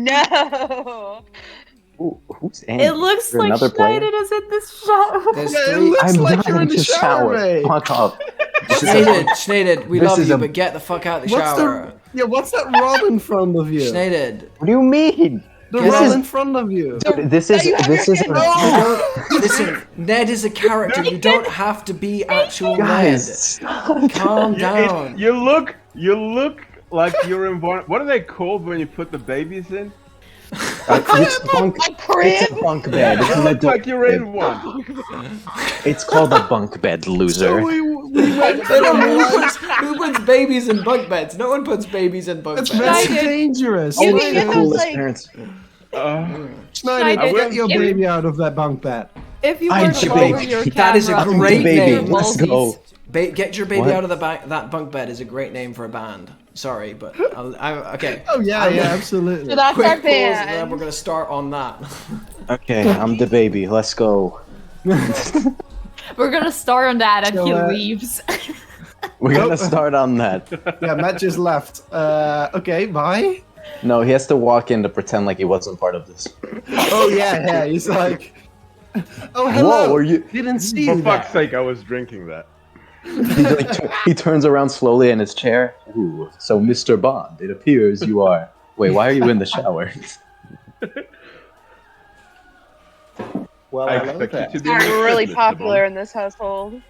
No. Ooh, who's Andy? It looks like another player? Shnaided is in this shower. There's Yeah, it three. looks I'm like not you're in in the the shower, mate. Fuck up. Shnaided, we This love is you, a- but get the fuck out of the What's shower. what's that rod in front of you? Shnaided. What do you mean? The Get rod out. in front of you. This is you have this your is hand You up. don't listen. Ned is a character. You don't have to be actual guys. Ned. Calm down. You look like you're in one. What are they called when you put the babies in? It's bunk. A crib? It's a bunk bed. It's, You an look adult like you're in bed. one. It's called a bunk bed, loser. So we went Who puts babies in bunk beds? No one puts babies in bunk It's beds. very Shnaided. dangerous. You Only can the get those, coolest like- parents. Schneider, I get will- your baby out of that bunk bed. If you I'm were to your lower baby. your camera, That is a you great would baby. see Let's Maltese. go. Get your baby What? out of that bunk bed is a great name for a band. Sorry, but okay. Oh yeah, yeah, absolutely. So that's Quick our pause, and then band. we're gonna start on that. Okay, I'm the baby. Let's go. We're gonna start on that and So, he uh, leaves. We're gonna start on that. Yeah, Matt just left. Okay, bye. No, he has to walk in to pretend like he wasn't part of this. Oh yeah, he's like, oh hello. Whoa, are you? Didn't see For you fuck's there. sake, I was drinking that. He turns around slowly in his chair. Ooh, so Mr. Bond, it appears you are. Wait, why are you in the shower? Well, I hello expect there. you to be I'm really Mr. popular Bond. in this household.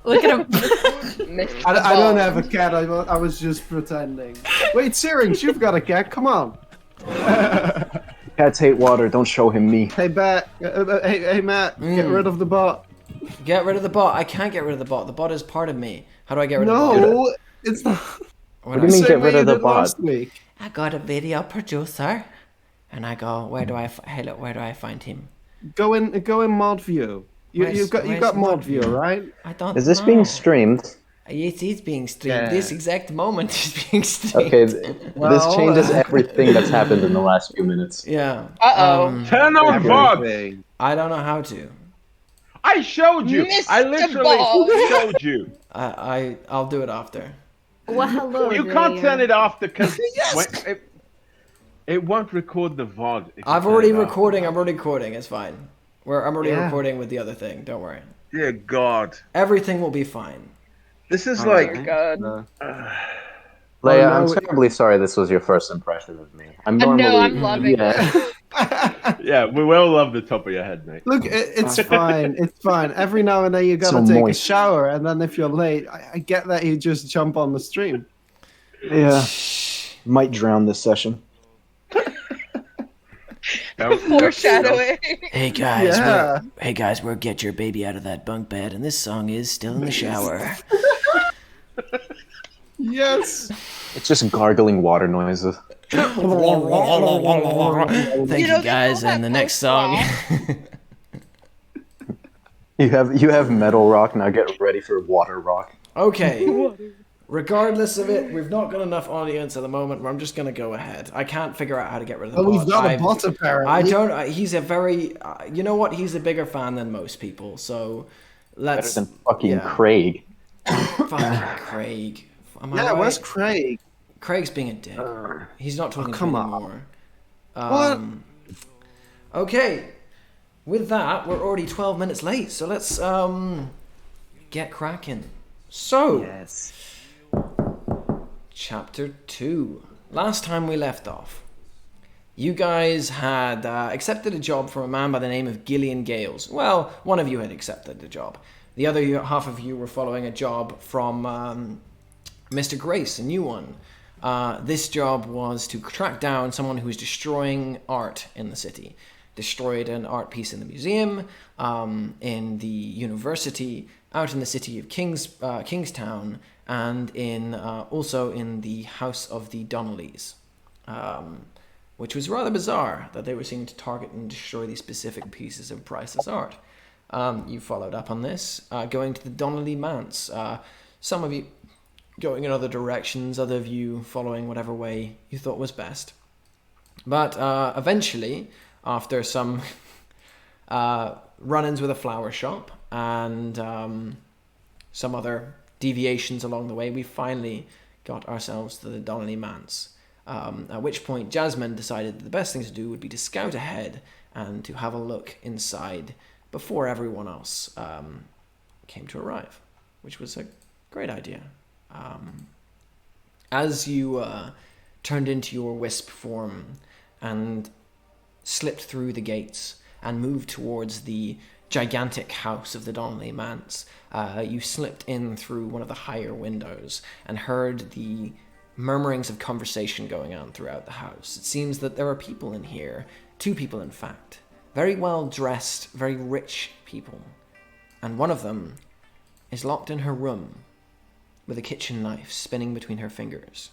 Look at him. Mr. I don't Bond. have a cat. I was just pretending. Wait, Syriinx, you've got a cat. Come on. Cats hate water. Don't show him me. Hey, hey, Matt, get rid of the bot. Get rid of the bot. I can't get rid of the bot. The bot is part of me. How do I get rid of the bot? No, it's not. What do you mean Same get way rid you of the did bot? last week. I got a video producer, and I go, where do I find him? Go in mod view. You've got where's mod mod view, view? right? I don't. Is this know. being streamed? It is being streamed. Yeah. This exact moment is being streamed. Okay, Well, this changes everything that's happened in the last few minutes. Yeah. Uh-oh. Turn on VOD. Everything. I don't know how to. I showed you. I Mr. literally Bond. showed you. I'll do it after. Well, hello. You can't there. turn it off because it won't record the VOD. if you I'm turn already it off. recording. I'm already recording. It's fine. I'm already Yeah. recording with the other thing. Don't worry. Dear God, Everything will be fine. this is Dear like God. No. Leia, no, I'm it- terribly sorry this was your first impression of me. I'm normally. No, I'm loving yeah. yeah, we will love the top of your head, mate. Look, it's fine. It's fine. Every now and then you gotta So take moist. a shower, and then if you're late, I get that you just jump on the stream. Yeah. Might drown this session. Foreshadowing. Hey guys, Yeah. we'll get your baby out of that bunk bed, and this song is still in the shower. Yes. It's just gargling water noises. Thank You know, you they guys, call and that the next song. You have metal rock, now get ready for water rock. Okay. Regardless of it, we've not got enough audience at the moment where I'm just going to go ahead. I can't figure out how to get rid of the Oh, bot. we've got a I've- bot apparently. I don't. He's a very. You know what? He's a bigger fan than most people. So Better let's. than fucking yeah. Craig. Fucking Craig. Am I Yeah, right? where's Craig? Craig's being a dick. He's not talking come to me on. anymore. What? Okay. With that, we're already 12 minutes late, so let's get cracking. So, Yes. Chapter 2. Last time we left off, you guys had accepted a job from a man by the name of Gillian Gales. Well, one of you had accepted the job. The other half of you were following a job from Mr. Grace, a new one. This job was to track down someone who was destroying art in the city. Destroyed an art piece in the museum, in the university, out in the city of Kingstown, and also in the house of the Donnellys, which was rather bizarre that they were seen to target and destroy these specific pieces of priceless art. You followed up on this, going to the Donnelly Manse. Some of you going in other directions, other of you following whatever way you thought was best. But eventually, after some run-ins with a flower shop and some other deviations along the way, we finally got ourselves to the Donnelly Manse. At which point Jasmine decided that the best thing to do would be to scout ahead and to have a look inside before everyone else came to arrive, which was a great idea. As you turned into your wisp form and slipped through the gates and moved towards the gigantic house of the Donnelly Manse, you slipped in through one of the higher windows and heard the murmurings of conversation going on throughout the house. It seems that there are people in here, 2 people in fact, very well dressed, very rich people, and one of them is locked in her room with a kitchen knife spinning between her fingers.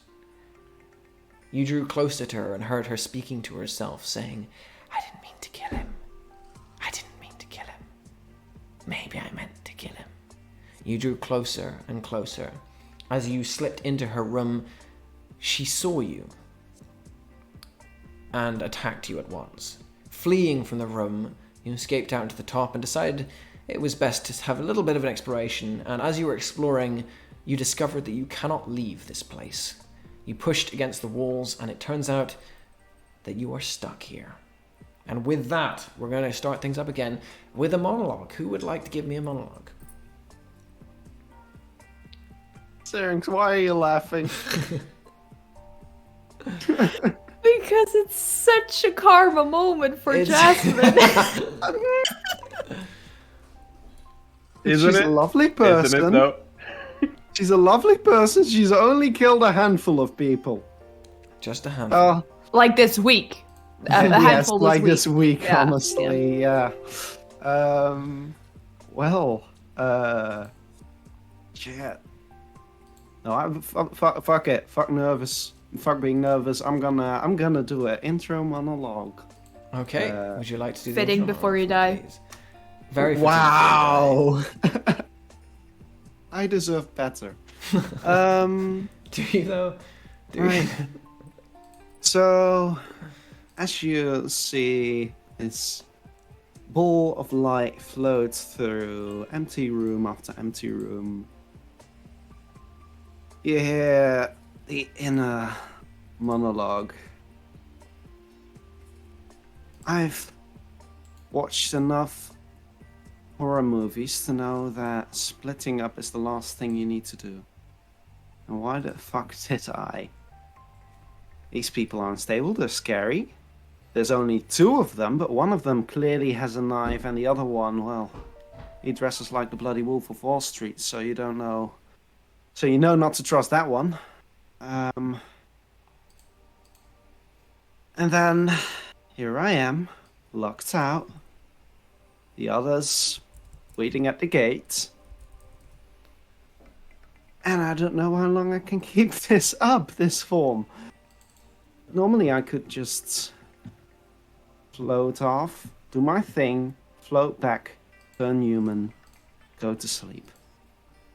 You drew closer to her and heard her speaking to herself, saying, "I didn't mean to kill him. I didn't mean to kill him. Maybe I meant to kill him." You drew closer and closer. As you slipped into her room, she saw you and attacked you at once. Fleeing from the room, you escaped out to the top and decided it was best to have a little bit of an exploration, and as you were exploring, you discovered that you cannot leave this place. You pushed against the walls, and it turns out that you are stuck here. And with that, we're going to start things up again with a monologue. Who would like to give me a monologue? Syriinx, why are you laughing? Because it's such a karma moment for Jasmine. Isn't She's it? a lovely Isn't person. it though? She's a lovely person. She's only killed a handful of people. Just a handful. Oh, Like this week. A yes, handful like this this week, Yeah, honestly, yeah. Shit. No, fuck it. Fuck nervous. Fuck being nervous. I'm gonna do an intro monologue. Okay, would you like to do the Fitting intro before you monologue, die. please? Very fitting before you die. Wow. I deserve better. Do you though? Do you? Right. So, as you see, this ball of light floats through empty room after empty room. You hear the inner monologue. I've watched enough horror movies to know that splitting up is the last thing you need to do. And why the fuck did I? These people are unstable, they're scary. There's only 2 of them, but one of them clearly has a knife, and the other one, well, he dresses like the bloody Wolf of Wall Street, so you don't know. So you know not to trust that one. And then, here I am, locked out. The others waiting at the gate. And I don't know how long I can keep this up, this form. Normally I could just float off, do my thing, float back, turn human, go to sleep.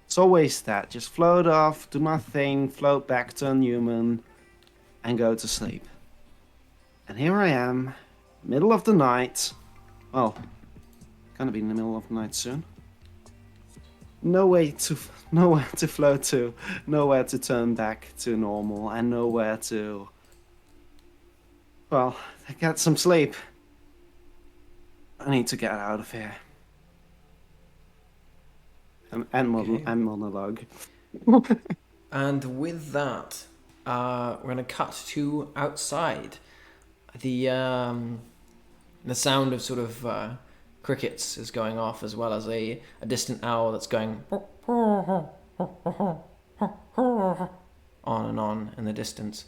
It's always that, just float off, do my thing, float back, turn human, and go to sleep. And here I am, middle of the night. Well, gonna be in the middle of the night soon. Nowhere to float to, nowhere to turn back to normal, and nowhere to, well, get some sleep. I need to get out of here. And monologue. And with that, we're gonna cut to outside. The sound of sort of crickets is going off, as well as a distant owl that's going on and on in the distance.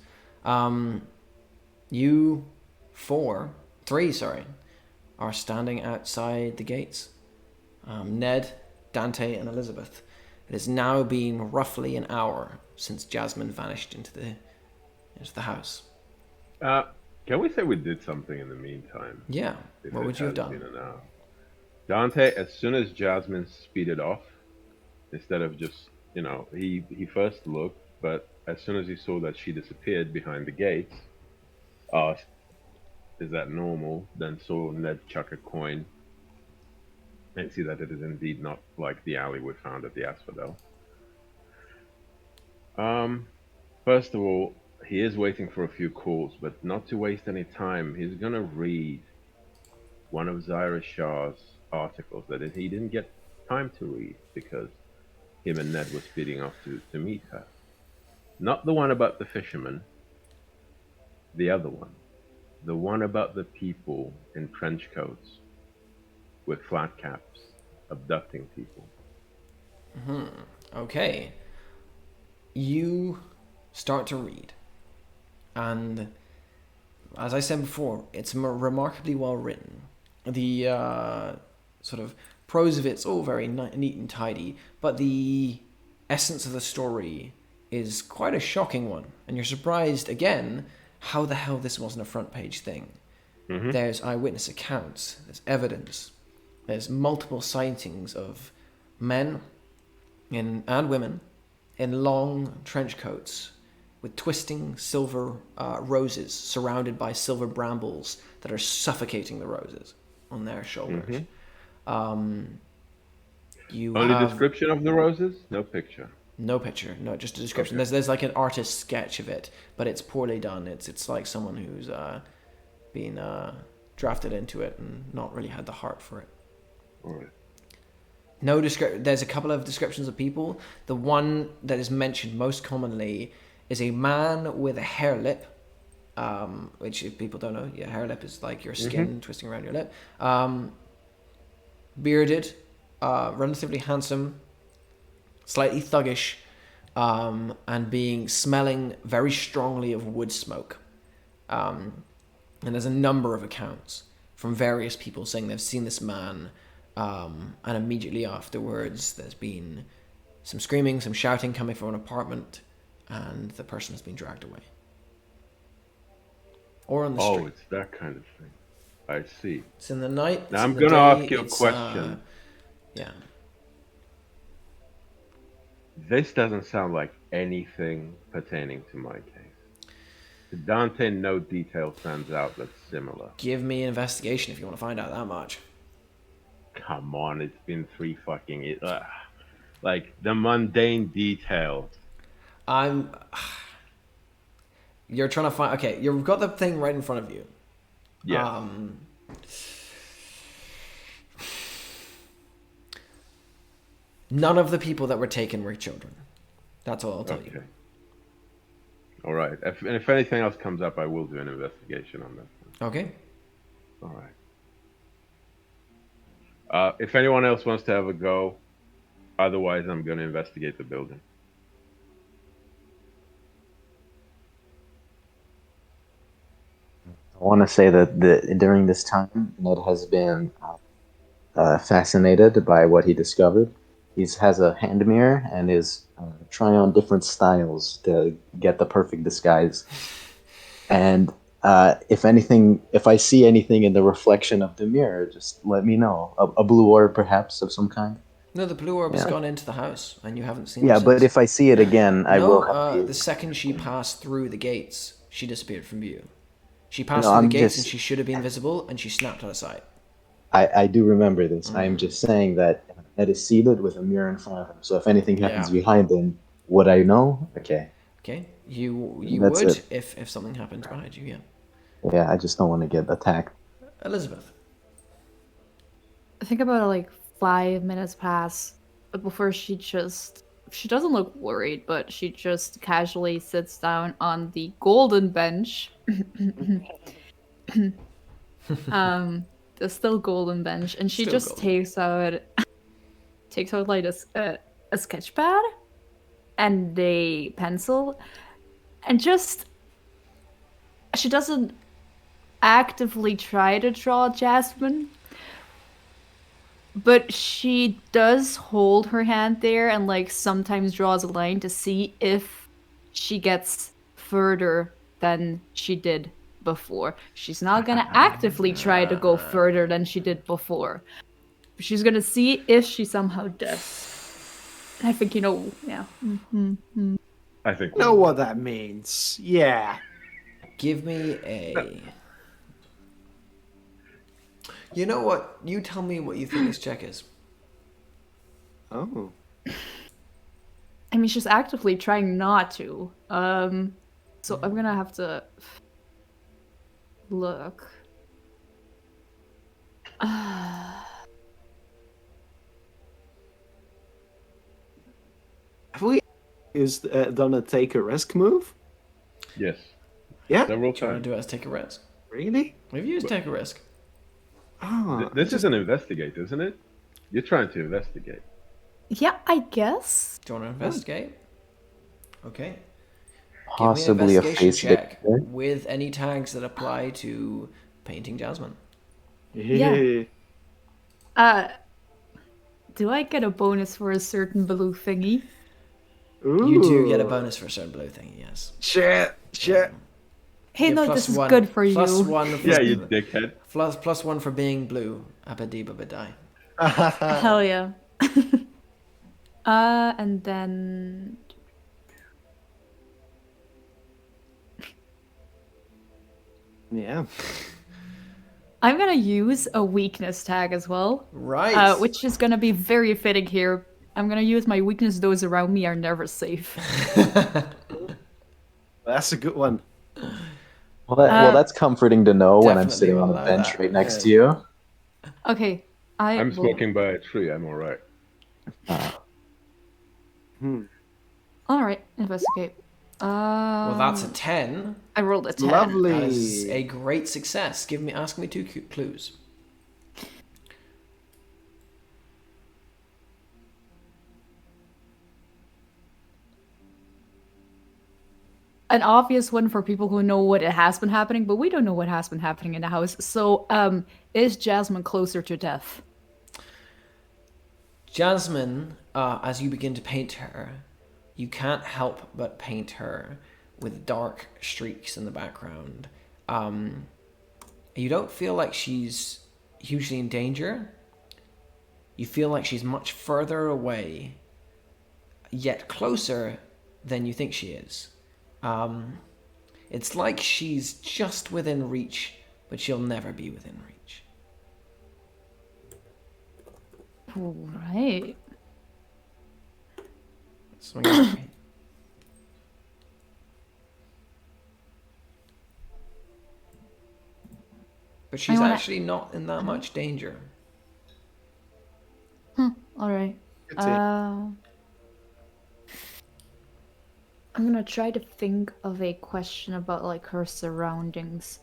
You three, are standing outside the gates. Ned, Dante, and Elizabeth. It has now been roughly an hour since Jasmine vanished into the house. Can we say we did something in the meantime? Yeah. If What it would you have has done? been an hour? Dante, as soon as Jasmine speeded off, instead of just, he first looked, but as soon as he saw that she disappeared behind the gates, asked, "Is that normal?" Then saw Ned chuck a coin and see that it is indeed not like the alley we found at the Asphodel. First of all, he is waiting for a few calls, but not to waste any time. He's gonna read one of Zaira Shah's articles that he didn't get time to read because him and Ned were speeding off to meet her. Not the one about the fisherman, the other one. The one about the people in trench coats with flat caps abducting people. Okay. You start to read. And as I said before, it's remarkably well written. The sort of prose of it's all very neat and tidy, but the essence of the story is quite a shocking one. And you're surprised, again, how the hell this wasn't a front page thing. Mm-hmm. There's eyewitness accounts, there's evidence, there's multiple sightings of men and women in long trench coats with twisting silver roses surrounded by silver brambles that are suffocating the roses on their shoulders. You Only have description of the roses, no picture. no picture, no, just a description. Okay. There's like an artist's sketch of it, but it's poorly done. It's like someone who's been drafted into it and not really had the heart for it. All right. No There's a couple of descriptions of people. The one that is mentioned most commonly is a man with a hair lip, which if people don't know, yeah, hair lip is like your skin twisting around your lip. Bearded, relatively handsome, slightly thuggish, and smelling very strongly of wood smoke. And there's a number of accounts from various people saying they've seen this man. And immediately afterwards, there's been some screaming, some shouting coming from an apartment, and the person has been dragged away. Or on the street. Oh, it's that kind of thing. I see. It's in the night. Now it's I'm in the gonna day, ask you a it's, question. Yeah. This doesn't sound like anything pertaining to my case. To Dante, no detail stands out that's similar. Give me an investigation if you want to find out that much. Come on, it's been 3 fucking... like, the mundane details. You're trying to find... Okay, you've got the thing right in front of you. Yeah. None of the people that were taken were children. That's all I'll tell you. All right. If anything else comes up, I will do an investigation on that. Okay. All right. If anyone else wants to have a go, otherwise I'm going to investigate the building. I want to say that during this time, Ned has been fascinated by what he discovered. He has a hand mirror and is trying on different styles to get the perfect disguise. And if I see anything in the reflection of the mirror, just let me know. A blue orb, perhaps, of some kind. No, the blue orb has gone into the house, and you haven't seen it Yeah, since. but if I see it again, I will have the second she passed through the gates, she disappeared from view. She passed through the gates, and she should have been visible, and she snapped out of sight. I do remember this. I'm just saying that Ned is seated with a mirror in front of him. So if anything happens behind him, would I know? Okay. Okay, you That's would it. if something happened behind you, yeah. Yeah, I just don't want to get attacked. Elizabeth. I think about like 5 minutes pass before she doesn't look worried, but she just casually sits down on the golden bench. The still golden bench, and she Still just golden. takes out like a sketch pad and a pencil, and she doesn't actively try to draw Jasmine, but she does hold her hand there and like sometimes draws a line to see if she gets further than she did before. She's not gonna actively try to go further than she did before. She's gonna see if she somehow does. I think yeah. I think Know what that means? Yeah. Give me a... You know what? You tell me what you think this check is. Oh. I mean, she's actively trying not to. So I'm gonna have to look. Have we done a take a risk move? Yes. Yeah. Several Do you want times. to do it as take a risk? Really? We've used take a risk. Oh, This is an investigate, isn't it? You're trying to investigate. Yeah, I guess. Do you want to investigate? Okay. Possibly a Give me an investigation face check victor. with any tags that apply to painting Jasmine. Yeah. Do I get a bonus for a certain blue thingy? Ooh. You do get a bonus for a certain blue thing, yes. Shit. Hey, Yeah, no, plus this is one- good for plus you. one for Yeah, you dickhead. plus one for being blue. Abadibabadai. Hell yeah. And then Yeah. I'm gonna use a weakness tag as well. Right. Which is gonna be very fitting here. I'm gonna use my weakness. Those around me are never safe. That's a good one. Well, that's comforting to know when I'm Definitely sitting will on a allow bench that, right next yeah. to you. Okay, I I'm will- smoking by a tree. I'm all right. All right, investigate. Well, that's a 10. I rolled a 10. Lovely. That is a great success. Ask me 2 clues. An obvious one for people who know what it has been happening, but we don't know what has been happening in the house. So, is Jasmine closer to death? Jasmine, as you begin to paint her, you can't help but paint her with dark streaks in the background. You don't feel like she's hugely in danger. You feel like she's much further away, yet closer than you think she is. It's like she's just within reach, but she'll never be within reach. Right. Swing at me. But she's wanna- actually not in that much danger. All right. Good take. I'm gonna try to think of a question about like her surroundings.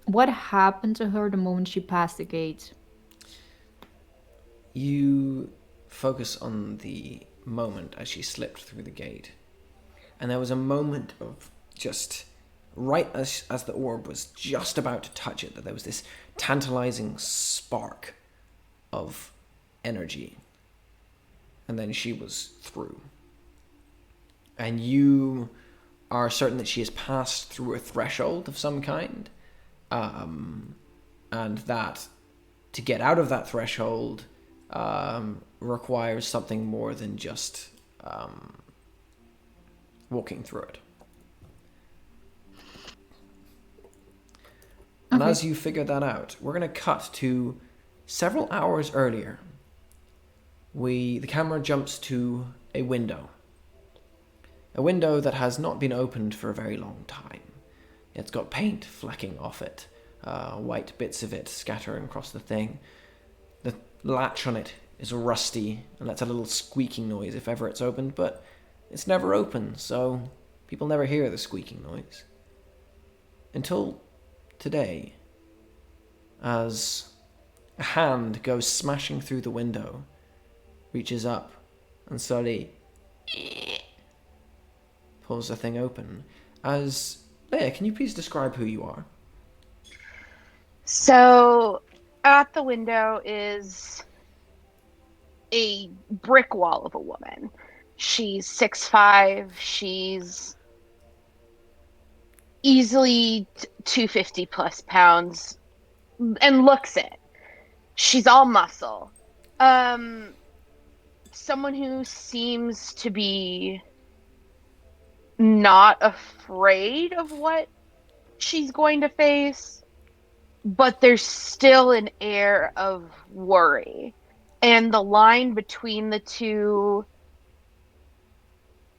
What happened to her the moment she passed the gate? You focus on the moment as she slipped through the gate. And there was a moment of just, right as the orb was just about to touch it, that there was this tantalizing spark of energy. And then she was through. And you are certain that she has passed through a threshold of some kind. And that to get out of that threshold requires something more than just walking through it. And as you figure that out, we're going to cut to several hours earlier. The camera jumps to a window. A window that has not been opened for a very long time. It's got paint flecking off it, white bits of it scattering across the thing. The latch on it is rusty and lets a little squeaking noise if ever it's opened, but it's never open, so people never hear the squeaking noise. Until today, as a hand goes smashing through the window, reaches up and slowly pulls the thing open. As Leia, can you please describe who you are? So, at the window is a brick wall of a woman. She's 6'5". She's easily 250 plus pounds and looks it. She's all muscle. Someone who seems to be not afraid of what she's going to face, but there's still an air of worry. and the line between the two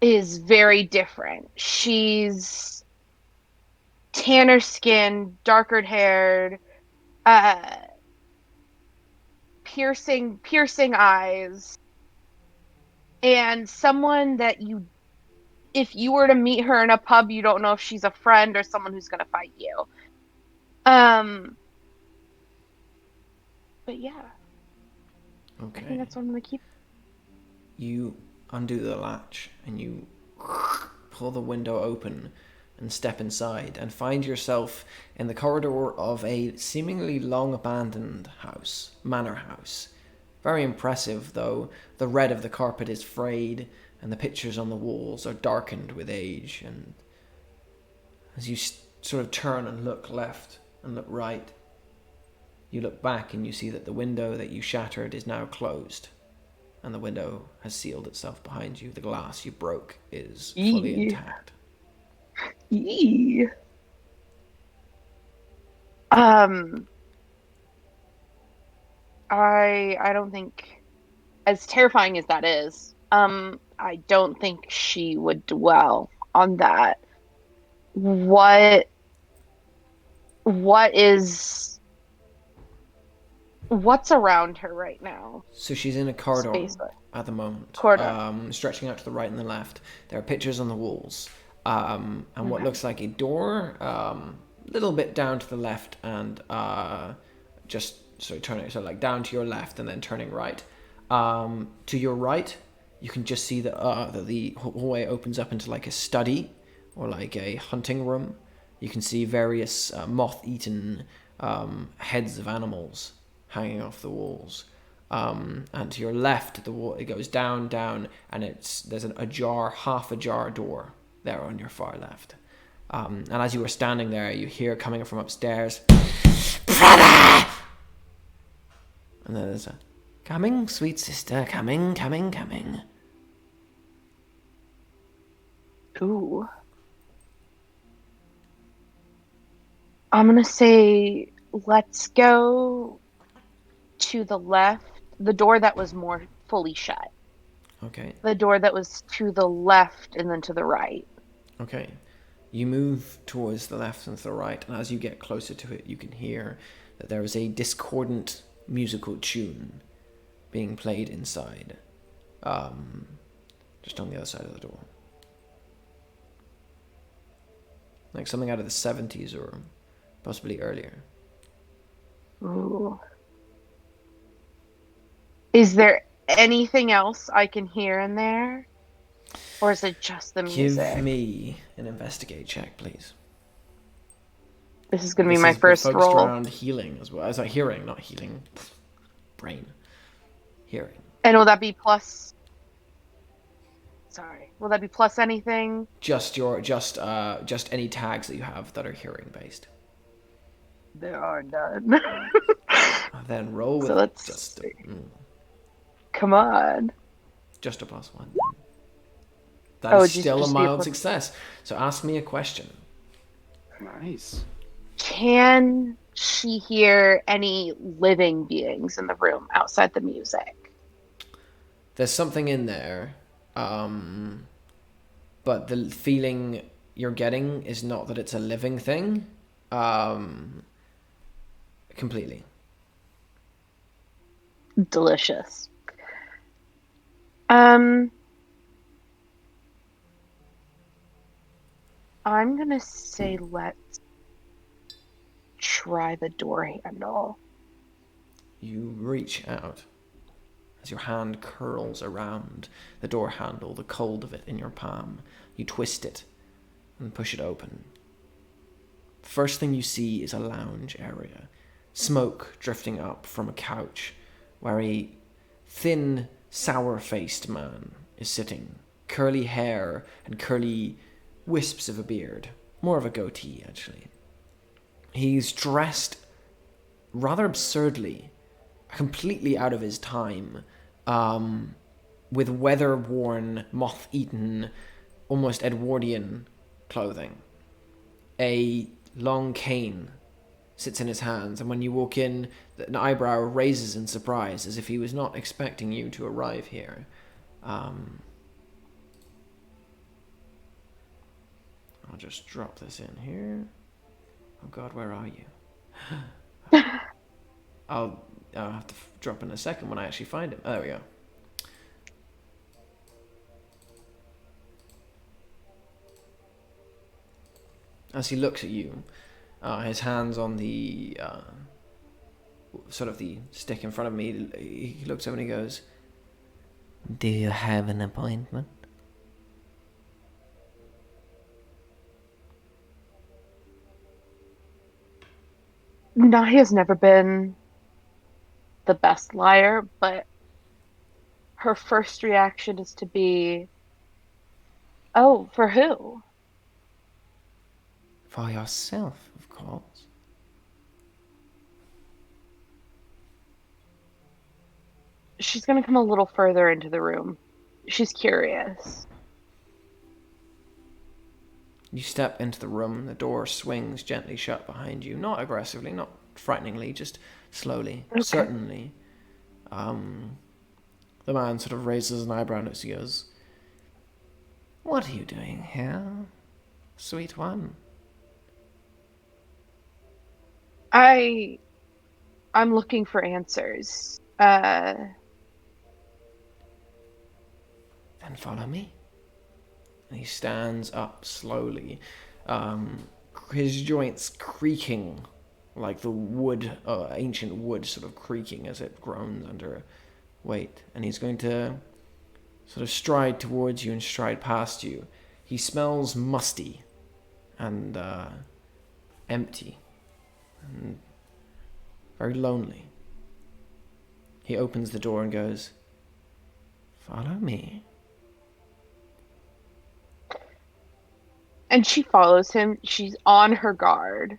is very different. She's tanner skinned, darker haired, uh, piercing eyes, and someone that if you were to meet her in a pub, you don't know if she's a friend or someone who's gonna fight you. But yeah, I think Okay. that's what I'm gonna keep. You undo the latch and you pull the window open and step inside and find yourself in the corridor of a seemingly long abandoned manor house. Very impressive, though the red of the carpet is frayed and the pictures on the walls are darkened with age. And as you sort of turn and look left and look right, you look back and you see that the window that you shattered is now closed. And the window has sealed itself behind you. The glass you broke is fully intact. Yee. I don't think, as terrifying as that is, I don't think she would dwell on that. What is what's around her right now? So she's in a corridor Space-wise. at the moment, Corridor. stretching out to the right and the left. There are pictures on the walls, and what Okay. looks like a door, a little bit down to the left, and just turning, so like down to your left and then turning right. To your right, you can just see that the hallway opens up into like a study or like a hunting room. You can see various moth-eaten heads of animals hanging off the walls. And to your left, the wall, it goes down, and there's half a jar door there on your far left. And as you were standing there, you hear coming from upstairs, "Brother!" And then there's a, "Coming, sweet sister, coming." Ooh. I'm gonna say let's go to the left, the door that was more fully shut. Okay. The door that was to the left and then to the right. Okay. You move towards the left and to the right, and as you get closer to it, you can hear that there is a discordant musical tune being played inside, just on the other side of the door. Like something out of the 70s or possibly earlier. Ooh. Is there anything else I can hear in there? Or is it just the music? Give me an investigate check, please. This is going to be This my is first focused roll. around healing as well. As hearing, not healing. Brain. Hearing. And will that be plus... Sorry. Will that be plus anything? Just any tags that you have that are hearing based. There are none. Then roll with So let's just see. Come on. just a +1. That is still a just be mild success. So ask me a question. Nice. Can she hear any living beings in the room outside the music? There's something in there, but the feeling you're getting is not that it's a living thing, completely. Delicious. I'm gonna say let's try the door handle. You reach out as your hand curls around the door handle, the cold of it in your palm. You twist it and push it open. First thing you see is a lounge area. Smoke drifting up from a couch where a thin, sour-faced man is sitting. Curly hair and curly wisps of a beard. More of a goatee, actually. He's dressed rather absurdly, completely out of his time, with weather-worn, moth-eaten, almost Edwardian clothing. A long cane sits in his hands, and when you walk in, an eyebrow raises in surprise, as if he was not expecting you to arrive here. I'll just drop this in here. Oh God, where are you? I'll have to drop in a second when I actually find him. Oh, there we go. As he looks at you, his hands on the sort of the stick in front of me, he looks over and he goes, "Do you have an appointment?" Nahia's never been the best liar, but her first reaction is to be, "Oh, for who?" For yourself, of course. She's gonna come a little further into the room. She's curious. You step into the room, the door swings gently shut behind you. Not aggressively, not frighteningly, just slowly, Okay. certainly. The man sort of raises an eyebrow and he goes, "What are you doing here, sweet one?" I'm looking for answers. Then follow me. And he stands up slowly, his joints creaking like the wood, ancient wood sort of creaking as it groans under weight. And he's going to sort of stride towards you and stride past you. He smells musty and empty and very lonely. He opens the door and goes, "Follow me." And she follows him. She's on her guard.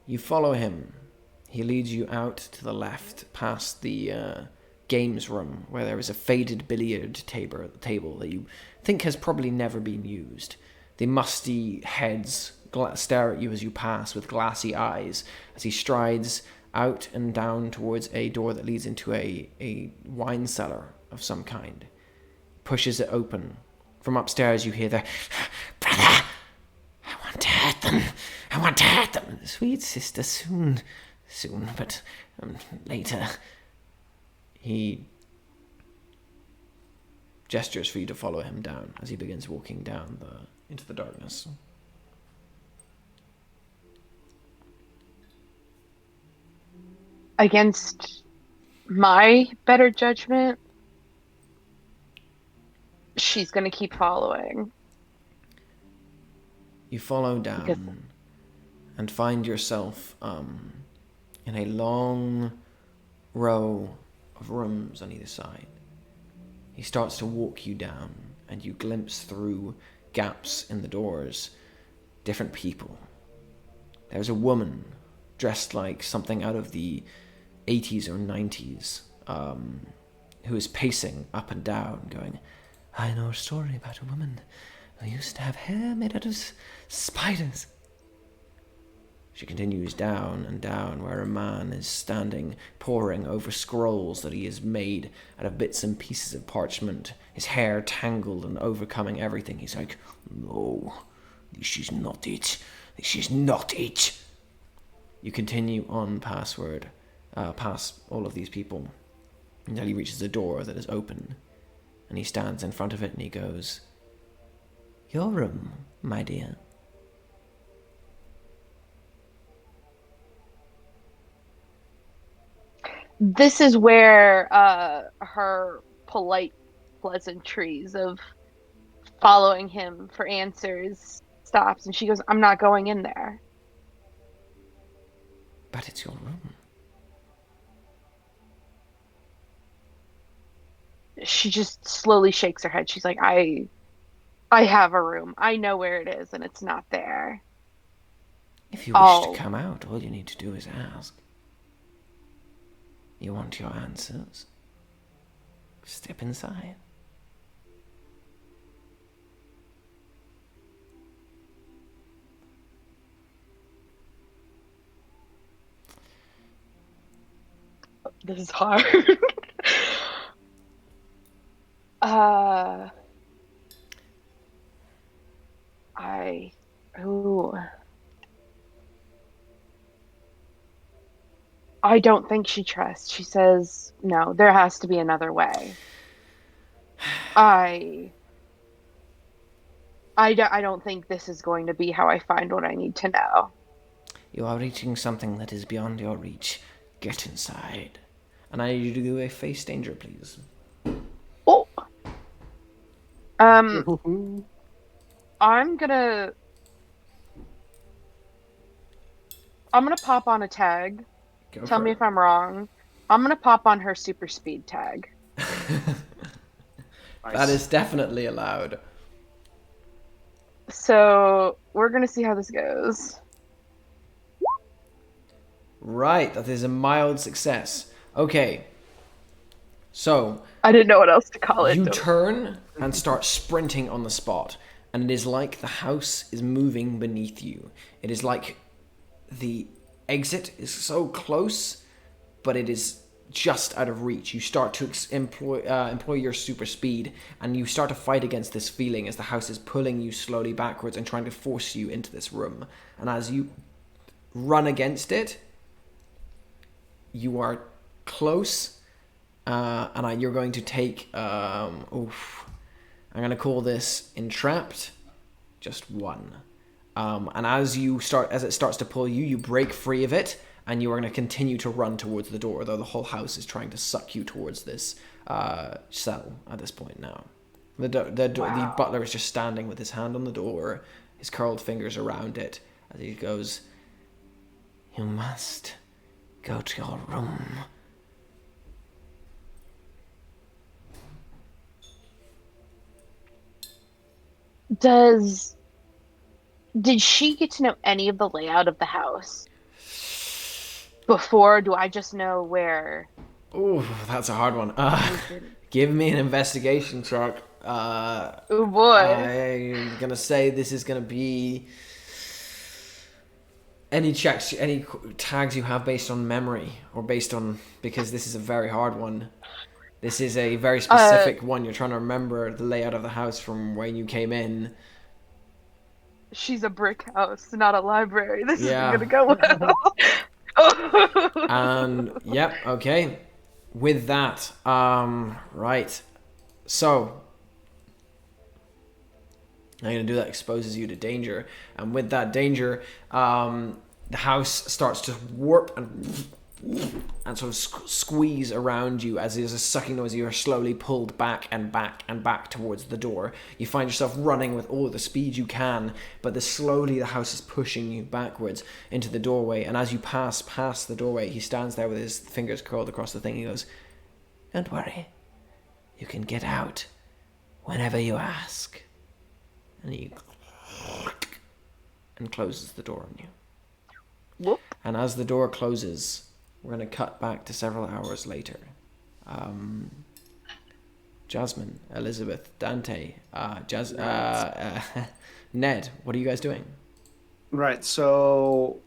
You follow him. He leads you out to the left, past the games room, where there is a faded billiard table that you think has probably never been used. The musty heads stare at you as you pass with glassy eyes, as he strides out and down towards a door that leads into a wine cellar of some kind. Pushes it open. From upstairs you hear the, "Brother, I want to hurt them. I want to hurt them. Sweet sister, soon, but later." He gestures for you to follow him down as he begins walking down into the darkness. Against my better judgment, she's gonna keep following. You follow down Because and find yourself in a long row of rooms on either side. He starts to walk you down, and you glimpse through gaps in the doors different people. There's a woman dressed like something out of the 80s or 90s who is pacing up and down, going, "I know a story about a woman who used to have hair made out of spiders." She continues down and down, where a man is standing, poring over scrolls that he has made out of bits and pieces of parchment, his hair tangled and overcoming everything. He's like, "No, this is not it. This is not it." You continue on past all of these people, until he reaches a door that is open, and he stands in front of it and he goes, "Your room, my dear." this is where her polite pleasantries of following him for answers stops, and she goes, "I'm not going in there." "But it's your room." She just slowly shakes her head. She's like, I have a room. I know where it is, and it's not there. "If you wish to come out, all you need to do is ask. You want your answers? Step inside." This is hard. uh, I. Ooh. I don't think she trusts. She says, no, there has to be another way. I. I don't think this is going to be how I find what I need to know. You are reaching something that is beyond your reach. Get inside. And I need you to do a face danger, please. Oh. I'm gonna pop on a tag. Go Tell for me it. if I'm wrong. I'm gonna pop on her super speed tag. That is definitely allowed. So we're gonna see how this goes. Right, that is a mild success. Okay. So, I didn't know what else to call it. you turn and start sprinting on the spot, and it is like the house is moving beneath you. It is like the exit is so close, but it is just out of reach. You start to employ your super speed, and you start to fight against this feeling as the house is pulling you slowly backwards and trying to force you into this room. And as you run against it, you are close, and you're going to take. I'm going to call this entrapped. Just one. And as it starts to pull you, you break free of it, and you are going to continue to run towards the door, though the whole house is trying to suck you towards this cell at this point now. The butler is just standing with his hand on the door, his curled fingers around it, as he goes, "You must go to your room." Did she get to know any of the layout of the house before? Do I just know where? Ooh, that's a hard one. Give me an investigation check. Oh boy. I'm gonna say this is gonna be any checks, any tags you have based on memory or based on, because this is a very hard one. This is a very specific one. You're trying to remember the layout of the house from when you came in. She's a brick house, not a library. This Yeah. isn't gonna go well. And yep, okay. With that, right. So I'm gonna do that exposes you to danger, and with that danger, the house starts to warp and sort of squeeze around you as there's a sucking noise. You are slowly pulled back and back and back towards the door. You find yourself running with all the speed you can, but slowly the house is pushing you backwards into the doorway. And as you pass past the doorway, he stands there with his fingers curled across the thing. He goes, "Don't worry, you can get out whenever you ask." And he and closes the door on you. Whoop. And as the door closes, we're going to cut back to several hours later. Jasmine, Elizabeth, Dante, Ned, what are you guys doing? Right, so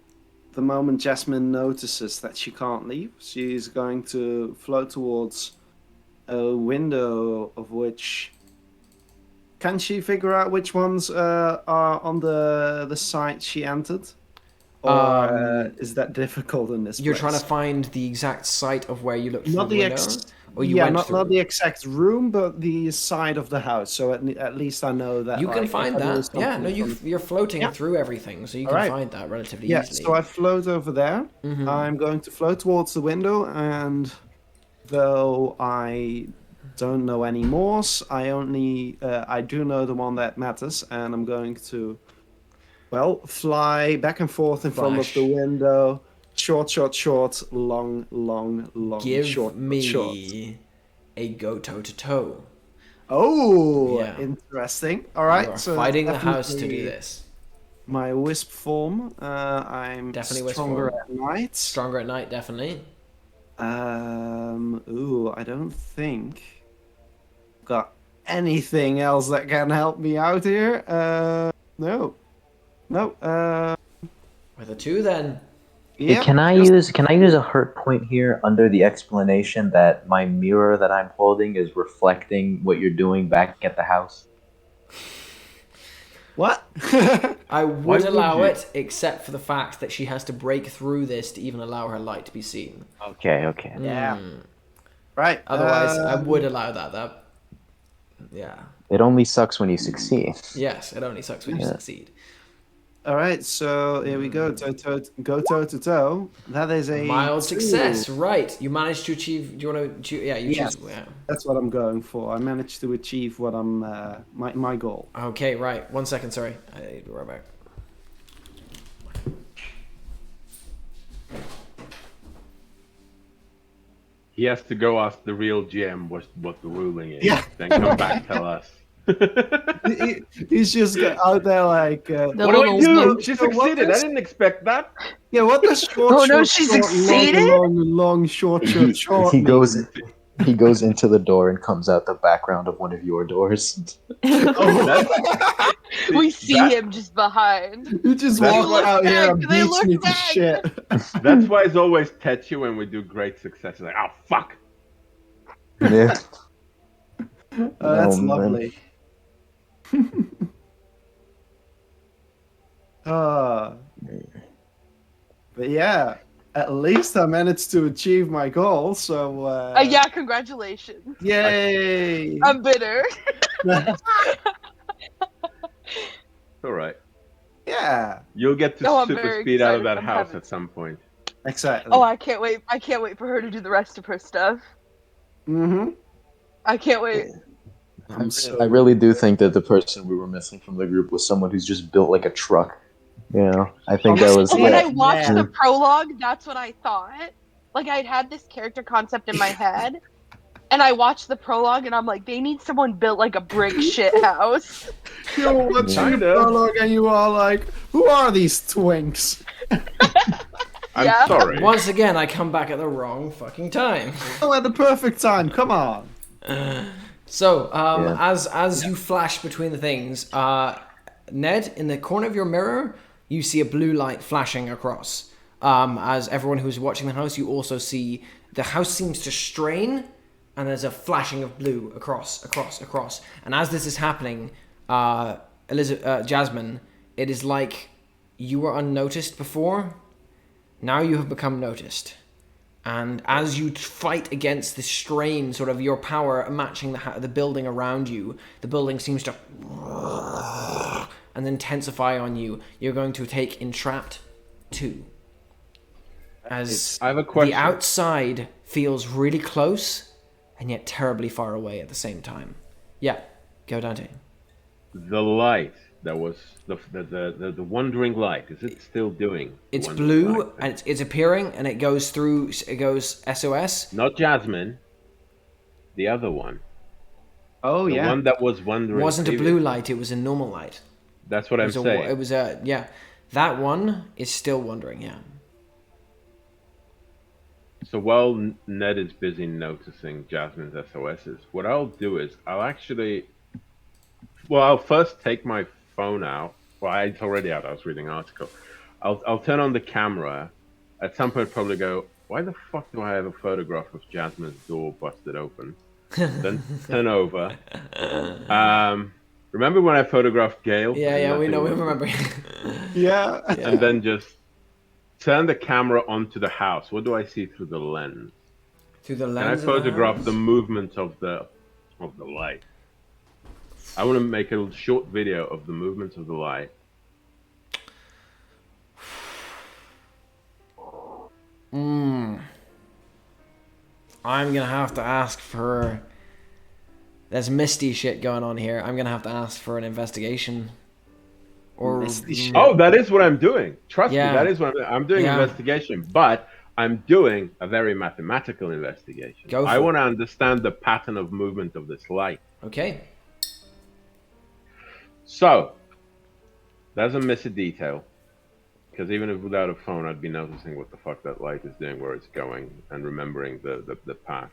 the moment Jasmine notices that she can't leave, she's going to float towards a window of which... Can she figure out which ones are on the site she entered? Or is that difficult in this You're place? trying to find the exact site of where you looked through Not the the window? Or you went through? not the exact room, but the side of the house. So at least I know that. You can like, find if I know that. Yeah, no, something from- you're floating Yeah. through everything, so you can Alright. find that relatively Yeah, easily. so I float over there. Mhm. I'm going to float towards the window, and though I don't know any Morse, I do know the one that matters, and I'm going to, well, fly back and forth in front of Flash. the window. Short, long, Give short, me short. a go toe-to-toe. Oh, Yeah. interesting. All You right, are so fighting the that's house to do definitely this. my wisp form. I'm Definitely wisp stronger form. at night. Stronger at night, definitely. I don't think I've got anything else that can help me out here. No. With a 2 then. Yeah. Can I use a hurt point here under the explanation that my mirror that I'm holding is reflecting what you're doing back at the house? What? I Why would would allow you? it, except for the fact that she has to break through this to even allow her light to be seen. Okay. Yeah. Right. Otherwise, I would allow that. Yeah. It only sucks when you succeed. Yes, it only sucks when you succeed. All right. So here we go. Go toe to toe. That is a Mild 2. success, right? You managed to achieve. Do you want to? Yeah, you Yes. choose. Yeah. That's what I'm going for. I managed to achieve what I'm my goal. Okay, right. 1 second. Sorry, I need to right back. He has to go ask the real GM what the ruling is. Yeah. Then come back tell us. He's just out there like. The What do I little do? blue- She So what succeeded. I is- didn't expect that. Yeah, what does short, Oh, no, short, she short, succeeded? long, short, short He mean? goes he goes into the door and comes out the background of one of your doors. Oh, We see that- him just behind. you just That's walk what- out here and They beats look me to back. shit. That's why it's always tetchy when we do great success. Like, oh fuck. Yeah. Oh, that's Oh, man. lovely. But yeah, at least I managed to achieve my goal. So Yeah, congratulations. yay! I'm bitter. All right. Yeah, You'll get to Oh, I'm super very speed out of excited. that I'm house having- at some point. exactly. Oh, I can't wait. I can't wait for her to do the rest of her stuff. Mm-hmm. I can't wait. I really do think that the person we were missing from the group was someone who's just built like a truck. You know, I think that was When I yeah. watched Yeah. the prologue, that's what I thought. Like, I'd had this character concept in my head, and I watched the prologue, and I'm like, they need someone built like a brick shit house. You're watching the Kinda. prologue and you are like, who are these twinks? I'm Yeah. sorry. Once again, I come back at the wrong fucking time. Oh, at the perfect time. Come on. So, Yeah. as you flash between the things, Ned, in the corner of your mirror, you see a blue light flashing across. As everyone who's watching the house, you also see the house seems to strain, and there's a flashing of blue across. And as this is happening, Jasmine, it is like you were unnoticed before. Now you have become noticed. And as you fight against this strain, sort of your power matching the building around you, the building seems to and intensify on you. You're going to take Entrapped 2. As I have a question. the outside feels really close and yet terribly far away at the same time. Yeah, go Dante. The light that was the wandering light. Is it still doing? the It's wandering blue light? and it's appearing and it goes through. It goes SOS. Not Jasmine. The other one. Oh, The yeah. one that was wandering. It wasn't a previously. blue light. It was a normal light. That's what I'm saying. It was a yeah. That one is still wandering. Yeah. So while Ned is busy noticing Jasmine's SOSs, what I'll do is I'll first take my phone out. Well, it's already out. I was reading an article. I'll turn on the camera. At some point, probably go, why the fuck do I have a photograph of Jasmine's door busted open? Then turn over. Remember when I photographed Gail? Yeah. We Nothing know. We was- remember. Yeah. And then just turn the camera onto the house. What do I see through the lens? Through the Can I lens. of the photograph house? the movement of the light? I want to make a short video of the movements of the light. I'm gonna have to ask for. There's misty shit going on here. I'm gonna have to ask for an investigation. Or Misty shit. Oh, that is what I'm doing. Trust Yeah. me, that is what I'm doing. Yeah. Investigation, but I'm doing a very mathematical investigation. Go for I it. want to understand the pattern of movement of this light. Okay. So, doesn't miss a detail. Because even if without a phone, I'd be noticing what the fuck that light is doing, where it's going, and remembering the path.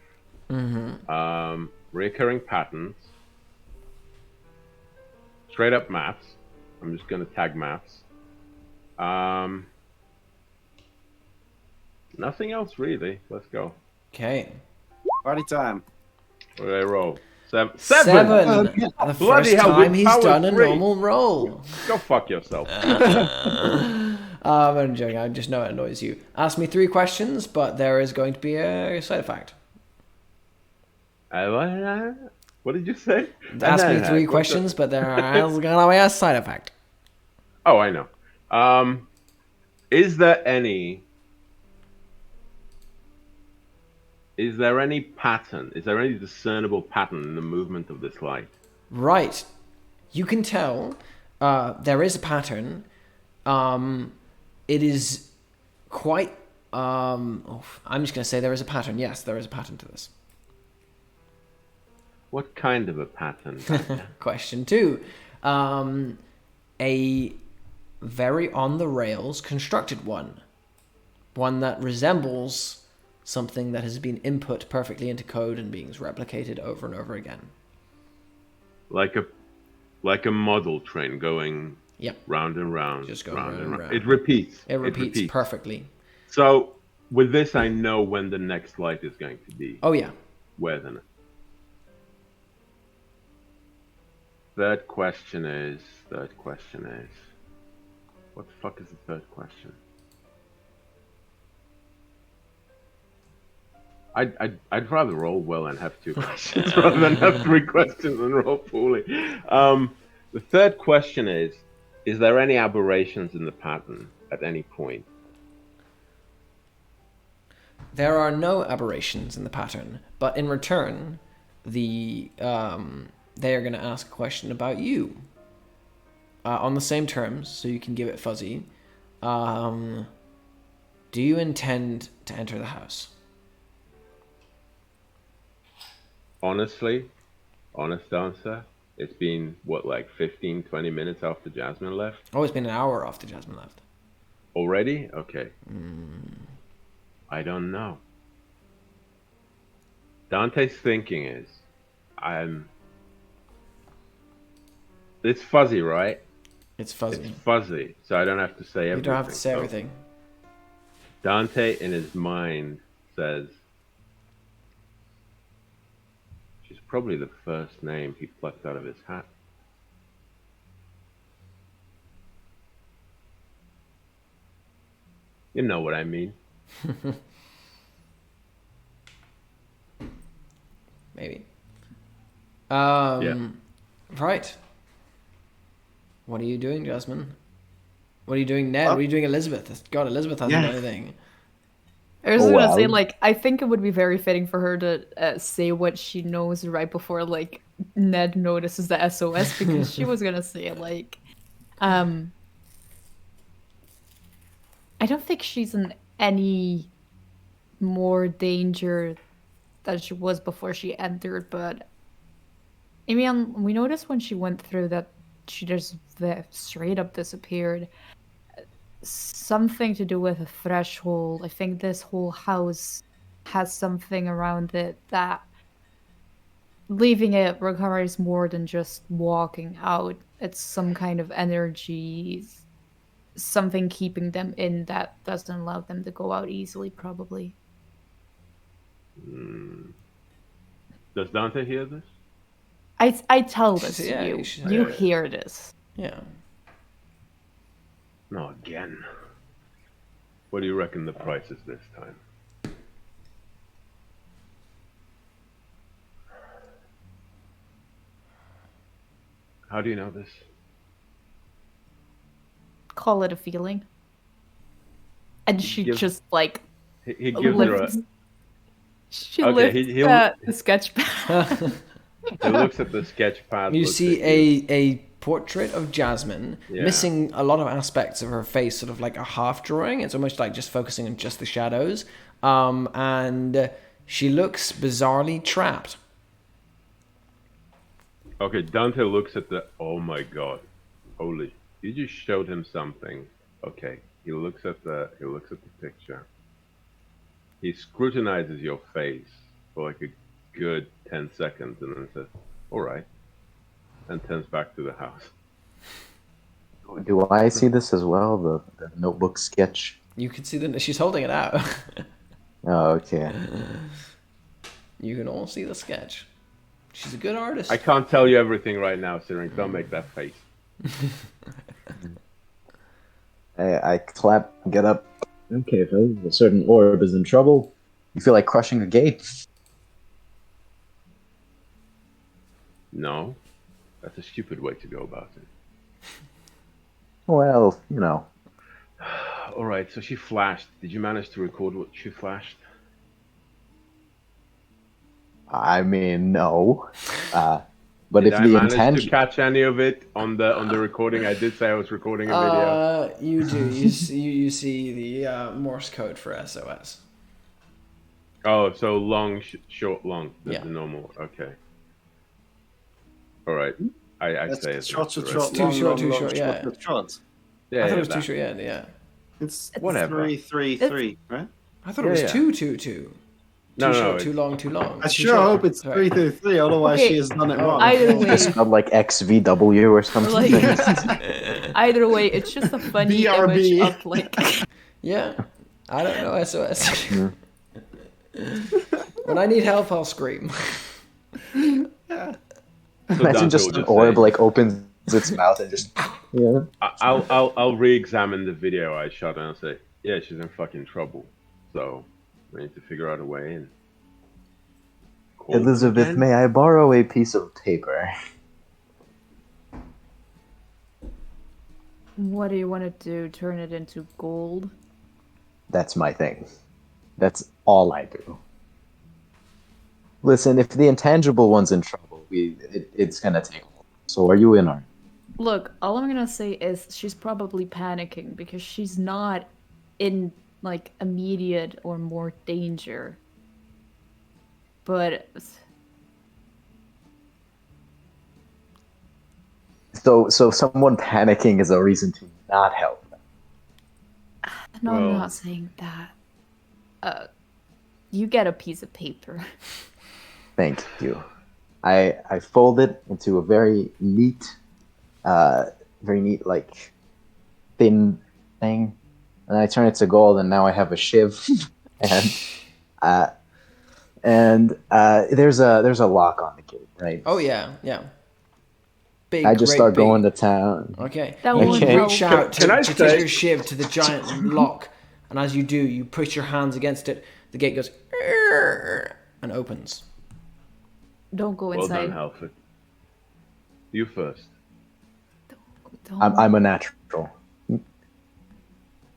Recurring patterns. Straight up maths. I'm just going to tag maths. Nothing else really. Let's go. Okay. Party time. What did I roll? Seven. Seven. Yeah. The Bloody first hell, time with he's power done a 3. normal roll. Go fuck yourself. I'm joking. I just know it annoys you. Ask me 3 questions, but there is going to be a side effect. What did you say? Ask me 3 questions, but there is going to be a side effect. Oh, I know. Is there any pattern? Is there any discernible pattern in the movement of this light? Right. You can tell there is a pattern. It is quite... I'm just going to say there is a pattern. Yes, there is a pattern to this. What kind of a pattern? Question 2. A very on-the-rails constructed one. One that resembles something that has been input perfectly into code and being replicated over and over again. Like a model train going Yep. round and round. Just going round and round. It repeats. It repeats perfectly. So with this, I know when the next light is going to be. Oh, yeah. Where then? Third question is... What the fuck is the third question? I'd rather roll well and have 2 questions rather than have 3 questions and roll poorly. The third question is there any aberrations in the pattern at any point? There are no aberrations in the pattern, but in return, they are going to ask a question about you. On the same terms, so you can give it fuzzy. Do you intend to enter the house? Honestly, honest answer, it's been, what, like 15, 20 minutes after Jasmine left? Oh, it's been an hour after Jasmine left. Already? Okay. I don't know. Dante's thinking is, it's fuzzy, right? It's fuzzy. It's fuzzy, so I don't have to say everything. You don't have to say So everything. Dante, in his mind, says, she's probably the first name he plucked out of his hat. You know what I mean. Maybe. Yeah. Right. What are you doing, Jasmine? What are you doing, Ned? What are you doing, Elizabeth? God, Elizabeth hasn't done anything. I was gonna say, Well. like, I think it would be very fitting for her to say what she knows right before, like, Ned notices the SOS, because she was gonna say, like, I don't think she's in any more danger than she was before she entered, but I mean, we noticed when she went through that she just straight up disappeared. Something to do with a threshold. I think this whole house has something around it that leaving it requires more than just walking out. It's some kind of energy, something keeping them in that doesn't allow them to go out easily, probably. Does Dante hear this? I tell this Yeah, to you. you should- You hear this. Yeah. No, again. What do you reckon the price is this time? How do you know this? Call it a feeling. And she gives- just like He gives her a... lifts. She Okay, lifts the sketch pad. He looks at the sketch pad. You looks see at you. a portrait of Jasmine, Yeah. missing a lot of aspects of her face, sort of like a half drawing. It's almost like just focusing on just the shadows. And she looks bizarrely trapped. Okay, Dante looks at the... Oh my god. Holy... You just showed him something. Okay, he looks at the picture. He scrutinizes your face for like a good 10 seconds and then says, alright. And turns back to the house. Do I see this as well? The notebook sketch You can see that she's holding it out. Oh, okay. You can all see the sketch. She's a good artist. I can't tell you everything right now, Syriinx. Don't make that face. I clap, get up. Okay, if a certain orb is in trouble, you feel like crushing a gate. No, that's a stupid way to go about it. Well, you know. All right, so she flashed. Did you manage to record what she flashed? I mean, no. But Did if I the manage to intention, catch any of it on the recording? I did say I was recording a video. You do. You see the Morse code for SOS. Oh, so long, short, long. Yeah. The normal. Okay. All right. I say it. Short, Right. short, Too long, short, long, too long, short, yeah. short. Yeah, I thought yeah, it was too that. short. Yeah. It's Whatever. 3-3-3, right? I thought it was 2-2-2. No, Too no, short, it's- too long, too long. I Too sure short. hope it's Sorry. 3-3-3, otherwise Okay. she has done it Oh. wrong. Either way, it's spelled like XVW or something. either way, it's just a funny image BRB. of like. Yeah. I don't know SOS. Mm. When I need help, I'll scream. So Imagine Dante just will an just orb say, like opens its mouth and just yeah. I'll re-examine the video I shot and I'll say, yeah, she's in fucking trouble. So we need to figure out a way and call her Elizabeth, again? may I borrow a piece of paper? What do you want to do? Turn it into gold? That's my thing. That's all I do. Listen, if the intangible one's in trouble, it's gonna take a while. So are you in on it? Look, all I'm gonna say is she's probably panicking because she's not in like immediate or more danger. But So someone panicking is a reason to not help them. no, Well- I'm not saying that. You get a piece of paper. Thank you. I fold it into a very neat like thin thing, and I turn it to gold, and now I have a shiv, and there's a lock on the gate, right? Oh, yeah. Big, I just great, start big. going to town. Okay. That You won't reach help. out Can I to say- take your shiv to the giant lock, and as you do, you push your hands against it. The gate goes and opens. Don't go Well inside. done, Halford. You first. Don't, I'm a natural.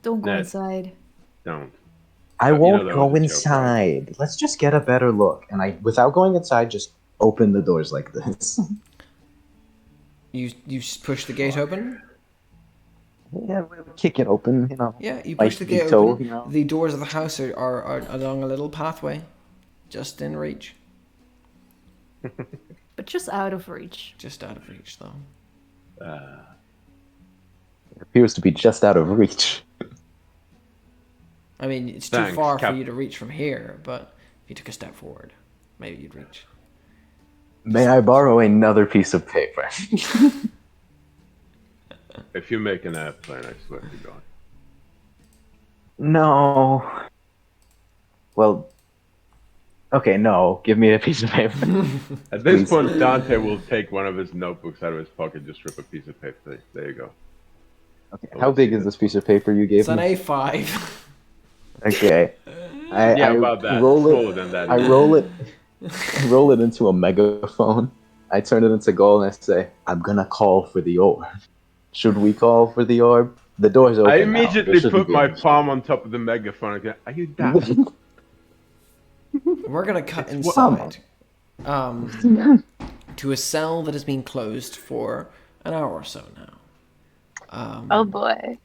don't go Ned. inside. Don't. I You know won't that go was a joke, inside. Let's just get a better look. And without going inside, just open the doors like this. You push the gate open. Yeah, we'll kick it open, you know. Yeah, you Like push the gate big toe, open. you know? The doors of the house are along a little pathway, just in reach. But just out of reach. Just out of reach, though. It appears to be just out of reach. I mean, it's too Thanks, far Cap- for you to reach from here, but if you took a step forward, maybe you'd reach. May I borrow another piece of paper? If you make an airplane, I swear to God. No. Well, okay, no. Give me a piece of paper. At this Please. point, Dante will take one of his notebooks out of his pocket, just rip a piece of paper. There you go. Okay, how big is this piece of paper you gave It's an me? A5. Okay. Yeah, I about that. roll Smaller it. than that. I roll it. I roll it into a megaphone. I turn it into gold and I say, "I'm gonna call for the orb." Should we call for the orb? The door's open. I now. immediately There shouldn't put be my any- palm on top of the megaphone and go, "Are you daft?" We're gonna cut It's inside to a cell that has been closed for an hour or so now. Oh boy.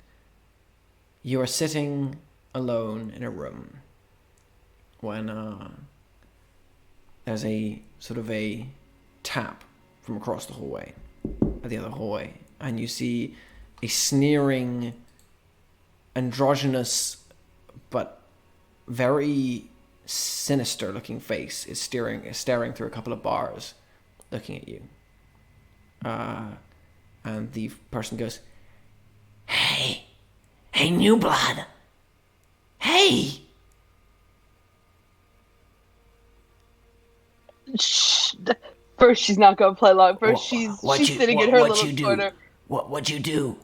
You are sitting alone in a room when there's a sort of a tap from across the hallway, at the other hallway, and you see a sneering, androgynous, but very sinister-looking face is staring through a couple of bars, looking at you. And the person goes, "Hey, new blood, Hey! Shh. First, she's not gonna play along. First, she's sitting in her little corner. What you do?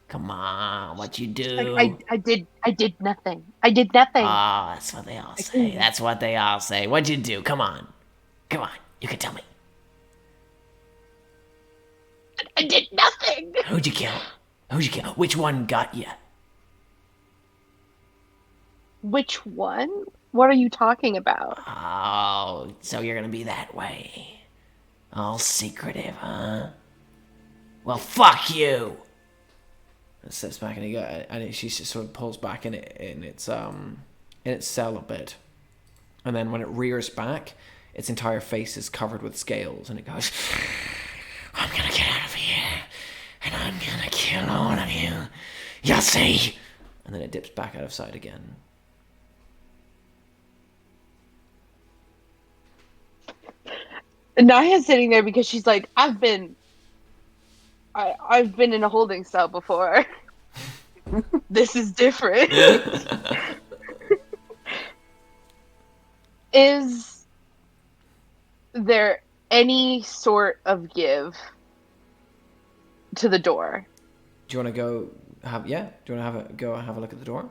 Come on, what you Like do? I did nothing. I did nothing. Oh, that's what they all say. That's what they all say. What'd you do? Come on. Come on. You can tell me. I did nothing. Who'd you kill? Who'd you kill? Which one got you? Which one? What are you talking about? Oh, so you're gonna be that way. All secretive, huh? Well, fuck you! It steps back she just sort of pulls back in its cell a bit. And then when it rears back, its entire face is covered with scales, and it goes, I'm gonna get out of here, and I'm gonna kill all of you. You'll see! And then it dips back out of sight again. Nahia's sitting there because she's like, I've been in a holding cell before. This is different. Is there any sort of give to the door? Do you want to go have? Yeah. Do you want to have a look at the door?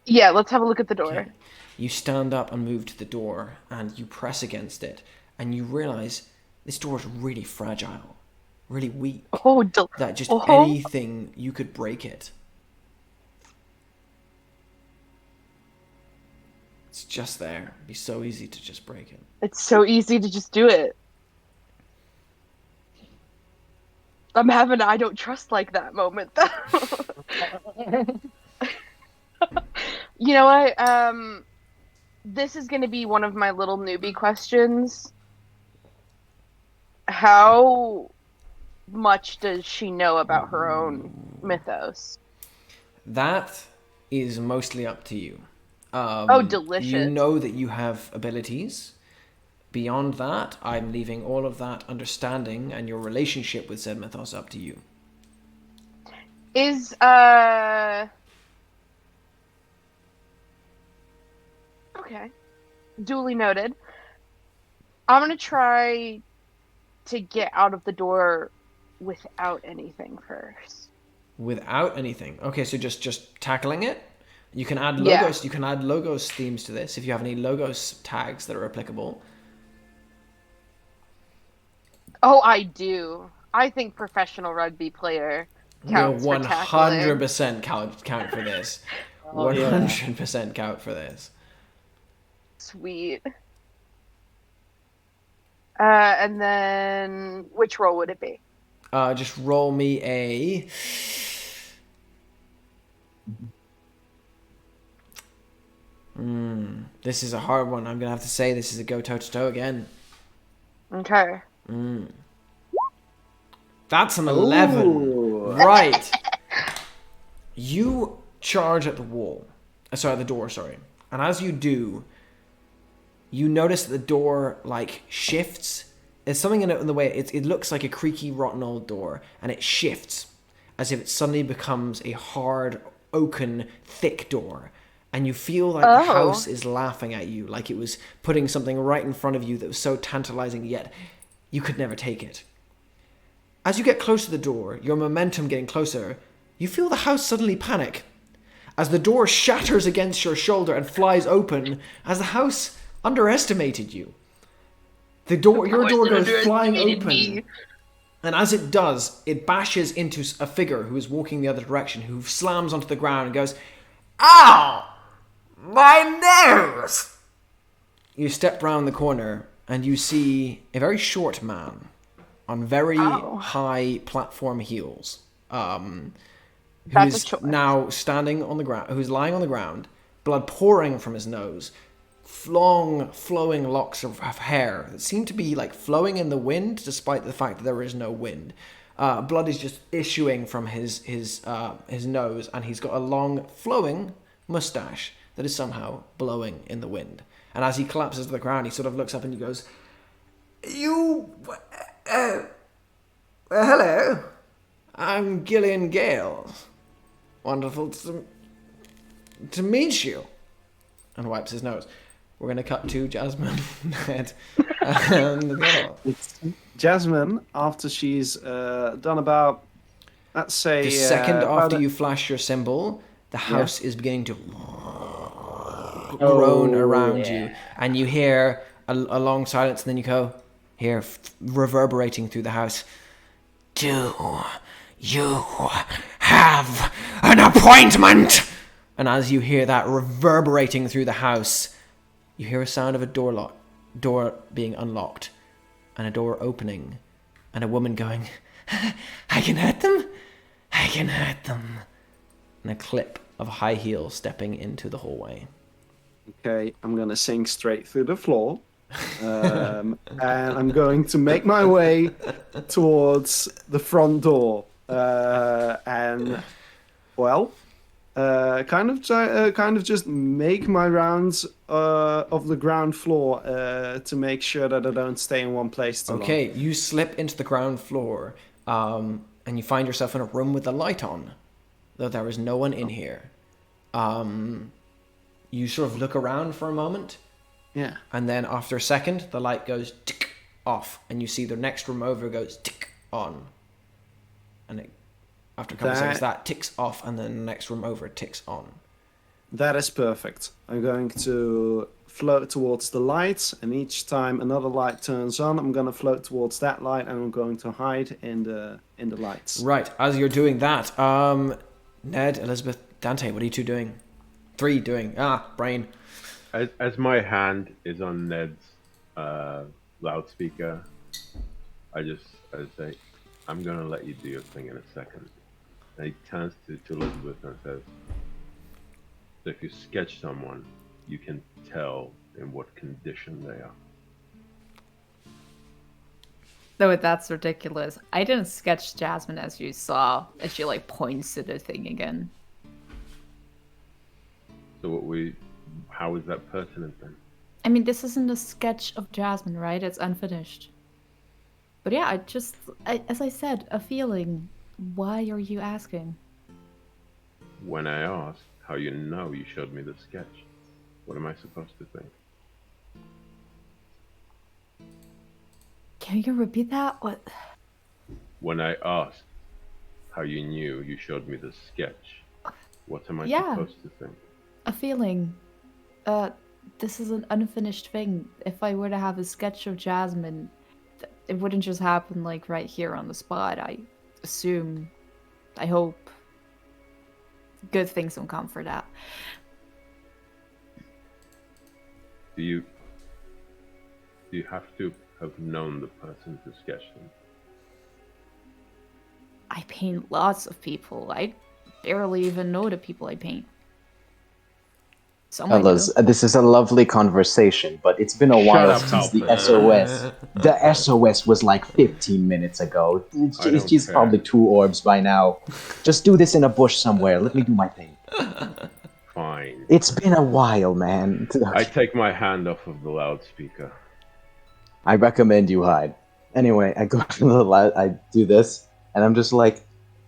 Yeah, let's have a look at the door. Okay. You stand up and move to the door, and you press against it, and you realize this door is really fragile, really weak. That just anything you could break it. It's just there. It'd be so easy to just break it. It's so easy to just do it. I'm having an I don't trust like that moment, though. You know what? This is going to be one of my little newbie questions. How much does she know about her own mythos? That is mostly up to you. Delicious. You know that you have abilities. Beyond that, I'm leaving all of that understanding and your relationship with said mythos up to you. Is, okay. Duly noted. I'm going to try to get out of the door without anything first. Without anything? Okay, so just tackling it? You can add logos. Yeah. You can add logos themes to this if you have any logos tags that are applicable. Oh, I do. I think professional rugby player counts will 100% count for this. 100% count for this. Sweet. And then which roll would it be? Just roll me a... This is a hard one. I'm going to have to say this is a go toe-to-toe again. Okay. That's an 11. Ooh. Right. You charge at the door, sorry. And as you do, you notice that the door, shifts. There's something in the way. It looks like a creaky, rotten old door, and it shifts as if it suddenly becomes a hard, oaken, thick door. And you feel like the house is laughing at you, like it was putting something right in front of you that was so tantalizing, yet you could never take it. As you get close to the door, your momentum getting closer, you feel the house suddenly panic. As the door shatters against your shoulder and flies open, as the house underestimated you. Your door goes flying open. And as it does, it bashes into a figure who is walking the other direction, who slams onto the ground and goes, "Ow! My nose!" You step round the corner and you see a very short man on very high platform heels, who is now standing on the ground, who's lying on the ground, blood pouring from his nose, long flowing locks of hair that seem to be flowing in the wind, despite the fact that there is no wind. Blood is just issuing from his nose, and he's got a long flowing mustache that is somehow blowing in the wind. And as he collapses to the ground, he sort of looks up and he goes, hello, I'm Gillian Gale. Wonderful to to meet you. And wipes his nose. We're going to cut to Jasmine, Ned, and the other. It's Jasmine, after she's done about, let's say... The second about after you flash your symbol, the house is beginning to groan around you. And you hear a long silence, and then you go, hear reverberating through the house. Do you have an appointment? And as you hear that reverberating through the house, you hear a sound of a door being unlocked, and a door opening, and a woman going, I can hurt them, I can hurt them. And a clip of high heels stepping into the hallway. Okay, I'm going to sink straight through the floor. And I'm going to make my way towards the front door. Kind of just make my rounds of the ground floor to make sure that I don't stay in one place too long. Okay, you slip into the ground floor, and you find yourself in a room with the light on, though there is no one in here. You sort of look around for a moment. Yeah. And then after a second, the light goes tick off, and you see the next room over goes tick on. And after a couple of seconds, that ticks off, and then the next room over ticks on. That is perfect. I'm going to float towards the lights, and each time another light turns on, I'm going to float towards that light, and I'm going to hide in the lights. Right. As you're doing that, Ned, Elizabeth, Dante, what are you two doing? Three doing. Brain. As my hand is on Ned's loudspeaker, I say, I'm going to let you do your thing in a second. And he turns to Elizabeth and says, so if you sketch someone, you can tell in what condition they are. No, that's ridiculous. I didn't sketch Jasmine as you saw, as she like points to the thing again. So how is that pertinent then? I mean, this isn't a sketch of Jasmine, right? It's unfinished. But yeah, as I said, a feeling. Why are you asking? When I asked how you know you showed me the sketch, what am I supposed to think? Can you repeat that? What? When I asked how you knew you showed me the sketch, what am I supposed to think? A feeling. This is an unfinished thing. If I were to have a sketch of Jasmine, it wouldn't just happen like right here on the spot. I assume, I hope, good things will come for that. Do you have to have known the person to sketch them? I paint lots of people. I barely even know the people I paint. Fellas, this is a lovely conversation, but it's been a while since the SOS. The SOS was like 15 minutes ago. She's probably 2 orbs by now. Just do this in a bush somewhere. Let me do my thing. Fine. It's been a while, man. I take my hand off of the loudspeaker. I recommend you hide. Anyway, I go to the I do this, and I'm just like,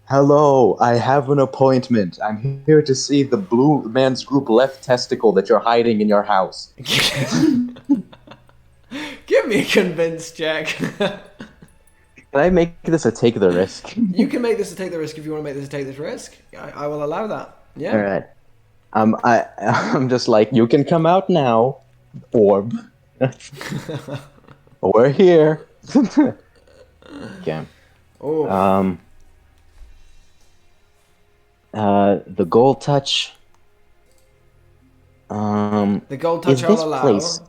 hello, I have an appointment. I'm here to see the blue man's group left testicle that you're hiding in your house. Give me a convince check. Can I make this a take the risk? You can make this a take the risk if you want to make this a take this risk. I will allow that. Yeah. All right. I'm just like, you can come out now, orb. We're here. Okay. Oh. The gold touch. The gold touch I'll allow. Place,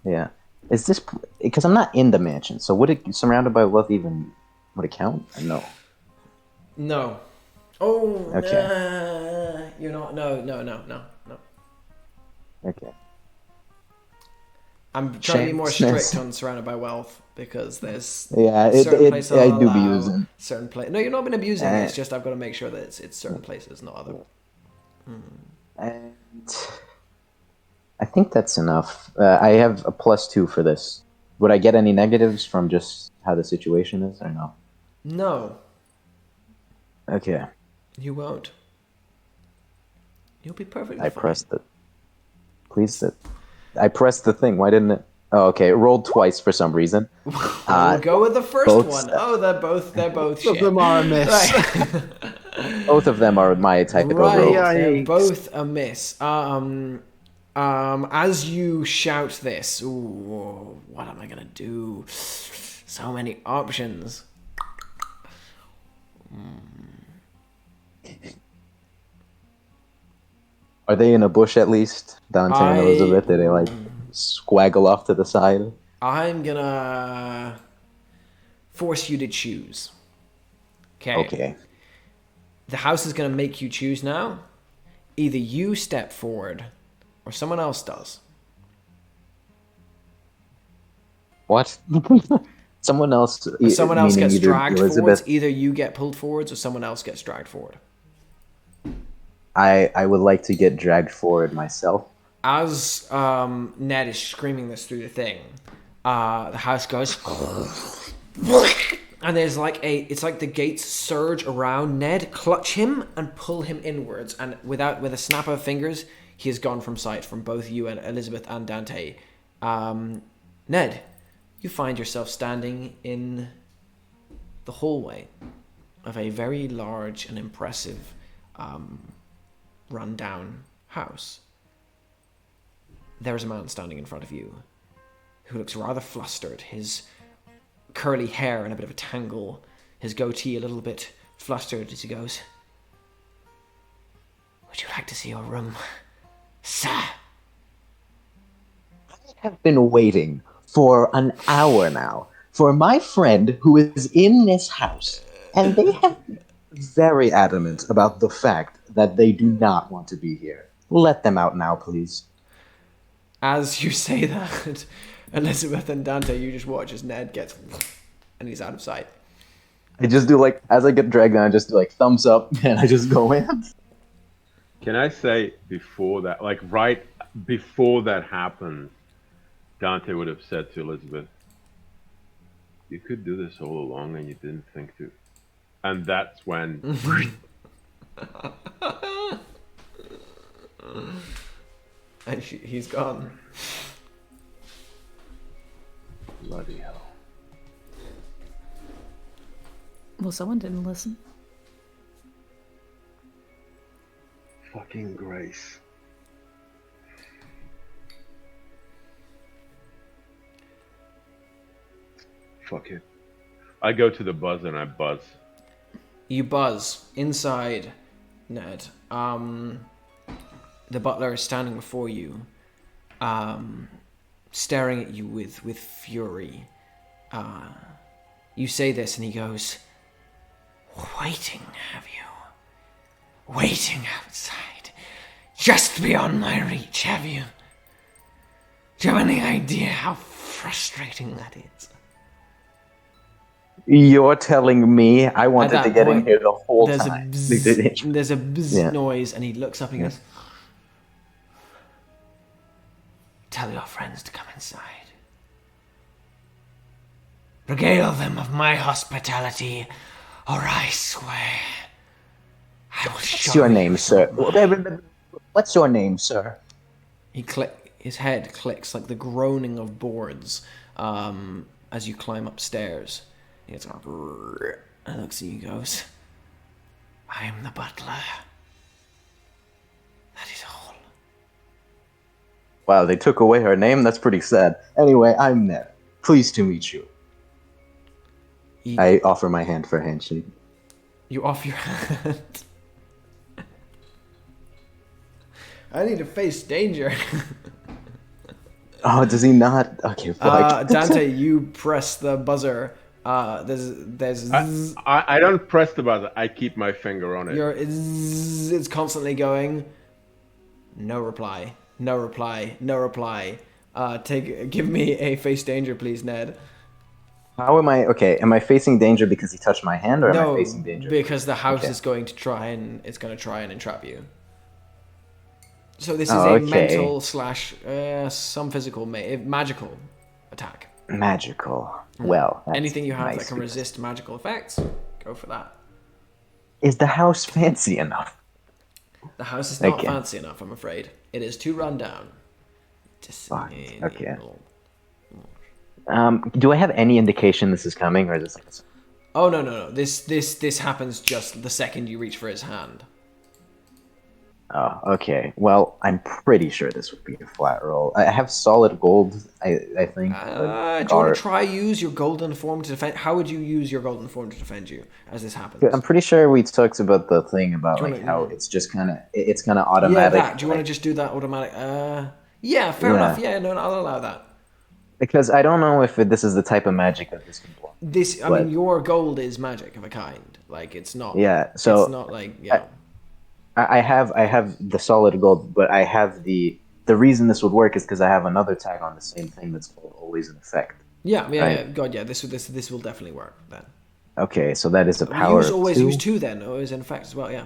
yeah. Is this because I'm not in the mansion? So would it surrounded by wealth even would it count? No. No. Oh. Okay. You're not. No. Okay. I'm trying to be more strict on surrounded by wealth because there's certain places I I'll do be allow, using certain places. No, you're not been abusing it. It's just I've got to make sure that it's certain places, not other. And I think that's enough. I have a +2 for this. Would I get any negatives from just how the situation is, or no? No. Okay. You won't. You'll be perfectly I fine. pressed it. Please, I pressed the thing. Why didn't it? Oh, okay. It rolled twice for some reason. We'll go with the first both one. sta- Oh, they're both Both shit. of them are a miss. Right. Both of them are my type of Right, rolls. they're Yikes. both a miss. As you shout this, ooh, what am I gonna do? So many options. Are they in a bush at least? Dante and Elizabeth? Did they like squaggle off to the side? I'm gonna force you to choose. Okay. The house is gonna make you choose now. Either you step forward, or someone else does. What? Someone else, Or someone else meaning gets either dragged Elizabeth. forwards. Either you get pulled forwards, or someone else gets dragged forward. I would like to get dragged forward myself. As Ned is screaming this through the thing, the house goes, and there's it's like the gates surge around Ned, clutch him and pull him inwards, and with a snap of fingers, he has gone from sight from both you and Elizabeth and Dante. Ned, you find yourself standing in the hallway of a very large and impressive, run-down house. There is a man standing in front of you who looks rather flustered, his curly hair in a bit of a tangle, his goatee a little bit flustered as he goes, "Would you like to see your room, sir?" I have been waiting for an hour now for my friend who is in this house, and they have been very adamant about the fact that they do not want to be here. Let them out now, please. As you say that, Elizabeth and Dante, you just watch as Ned gets, and he's out of sight. I just do as I get dragged down, I just do thumbs up, and I just go in. Can I say before that, right before that happened, Dante would have said to Elizabeth, "You could do this all along and you didn't think to." And that's when... And he's gone. Bloody hell. Well, someone didn't listen. Fucking Grace. Fuck it. I go to the buzzer and I buzz. You buzz inside, Ned. The butler is standing before you, staring at you with fury. You say this and he goes, "Waiting, have you? Waiting outside, just beyond my reach, have you? Do you have any idea how frustrating that is?" You're telling me I wanted At to that get in point, here the whole there's time. there's a bzz Yeah. noise, and he looks up and he goes, "Tell your friends to come inside. Regale them of my hospitality, or I swear I will show What's your you name, sir? some." What's your name, sir? His head clicks like the groaning of boards as you climb upstairs. He gets and looks at you and goes, "I am the butler. That is all." Wow, they took away her name? That's pretty sad. Anyway, I'm Ned. Pleased to meet you. I offer my hand for a handshake. You off your hand. I need to face danger. Oh, does he not? Okay, fuck. Dante, you press the buzzer. There's I don't press the buzzer. I keep my finger on it. it's constantly going. No reply. No reply. No reply. Give me a face danger, please, Ned. How am I? Okay, am I facing danger because he touched my hand, or am I facing danger? Because the house Okay. is going to try and entrap you. So this is a mental / some physical, magical attack. Magical. Well, that's Anything you have nice that can because- resist magical effects, go for that. Is the house fancy enough? The house is not Okay. fancy enough, I'm afraid. It is too run down. Fuck. Okay. Do I have any indication this is coming, or is this like a... Oh no. This happens just the second you reach for his hand. Oh, okay. Well, I'm pretty sure this would be a flat roll. I have solid gold, I think. Do you want to try use your golden form to defend? How would you use your golden form to defend you as this happens? I'm pretty sure we talked about the thing about Do you like wanna- how it's just kind of Yeah, automatic. that. Do you want to just do that automatic? Yeah, fair Yeah. enough. Yeah, no, I'll allow that. Because I don't know if this is the type of magic that this can block. I mean, your gold is magic of a kind. Like, it's not. Yeah, so it's not like yeah. I have the solid gold, but I have the reason this would work is because I have another tag on the same thing that's called always in effect. Yeah. Right. God, yeah. This will definitely work then. Okay, so that is a power of Always 2. use 2 then. Always in effect as well. Yeah.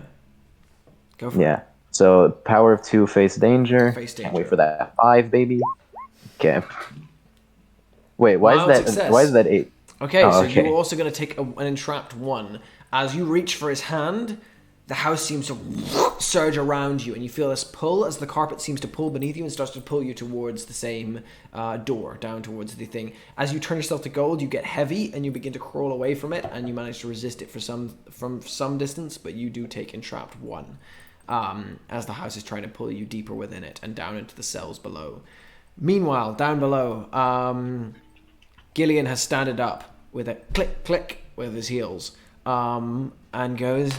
Go for it. Yeah. So power of 2, face danger. Face Can't danger. wait for that 5, baby. Okay. Wait, why Mild is that? success. Why is that 8? Okay, Oh, so okay. you're also going to take an entrapped 1. As you reach for his hand, the house seems to surge around you, and you feel this pull as the carpet seems to pull beneath you and starts to pull you towards the same door, down towards the thing. As you turn yourself to gold, you get heavy, and you begin to crawl away from it, and you manage to resist it from some distance, but you do take entrapped 1. As the house is trying to pull you deeper within it and down into the cells below. Meanwhile, down below, Gillian has standed up with a click, click with his heels, and goes,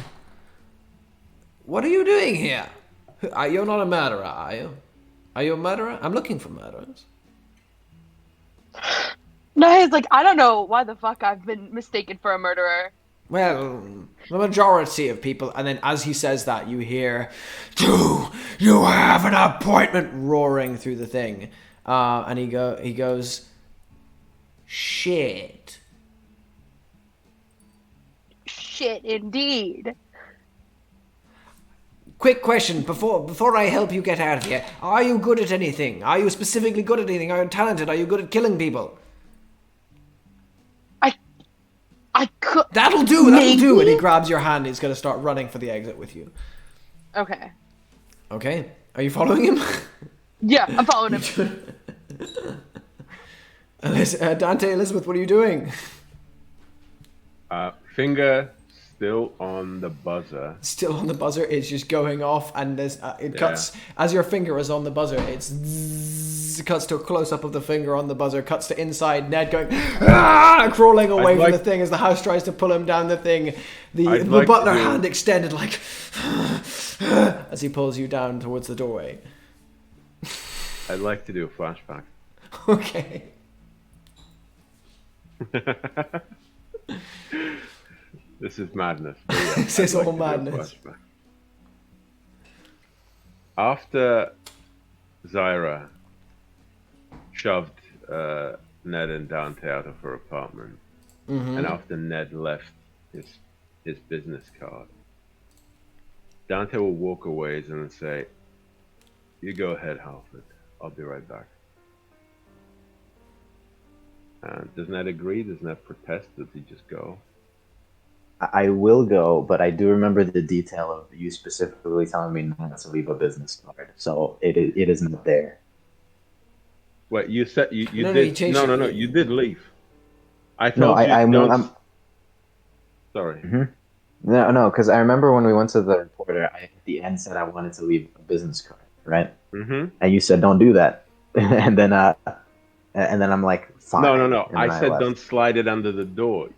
"What are you doing here? You're not a murderer, are you? Are you a murderer? I'm looking for murderers." Nahia's like, I don't know why the fuck I've been mistaken for a murderer. Well, the majority of people, and then as he says that, you hear, "Do you have an appointment?" roaring through the thing, and he goes, "Shit." Shit, indeed. Quick question before I help you get out of here. Are you good at anything? Are you specifically good at anything? Are you talented? Are you good at killing people? I could. That'll do. Maybe? And he grabs your hand. He's going to start running for the exit with you. Okay. Okay. Are you following him? Yeah, I'm following him. Dante, Elizabeth, what are you doing? Finger still on the buzzer. Still on the buzzer. It's just going off, and there's it cuts as your finger is on the buzzer. It's cuts to a close up of the finger on the buzzer. Cuts to inside Ned going crawling away from the thing as the house tries to pull him down the thing. The butler hand extended like as he pulls you down towards the doorway. I'd like to do a flashback. Okay. This is madness. This is all madness. After Zyra shoved Ned and Dante out of her apartment, and after Ned left his business card, Dante will walk away and say, "You go ahead, Halford. I'll be right back." Does Ned agree? Does Ned protest? Does he just go? I will go, but I do remember the detail of you specifically telling me not to leave a business card, so it isn't there. Wait, you said you No, did? you No, you did leave. I No, told you. I'm Sorry. no, because I remember when we went to the reporter, I at the end said I wanted to leave a business card, right? Mm-hmm. And you said don't do that, and then I'm like, fine. No. And I then said left. don't slide it under the door.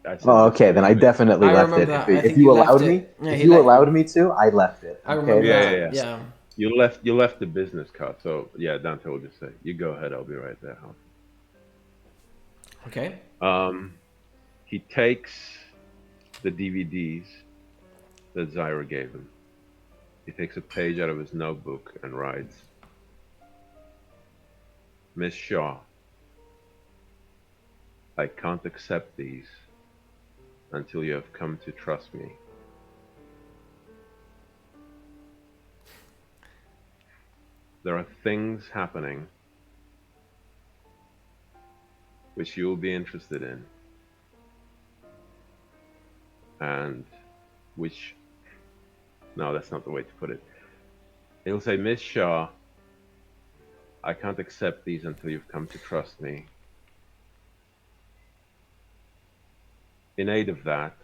I said, Oh, okay. Then I definitely I left it. remember that. I If think you you left allowed it. me, Yeah, if he you let- allowed me to, I left it. I remember Okay? that. Yeah. You left the business card. So yeah, Dante will just say, "You go ahead. I'll be right there." Okay. He takes the DVDs that Zyra gave him. He takes a page out of his notebook and writes, "Miss Shaw, I can't accept these until you have come to trust me. There are things happening which you will be interested in, and which No, that's not the way to put it. He'll say, Miss Shaw, I can't accept these until you've come to trust me. In aid of that,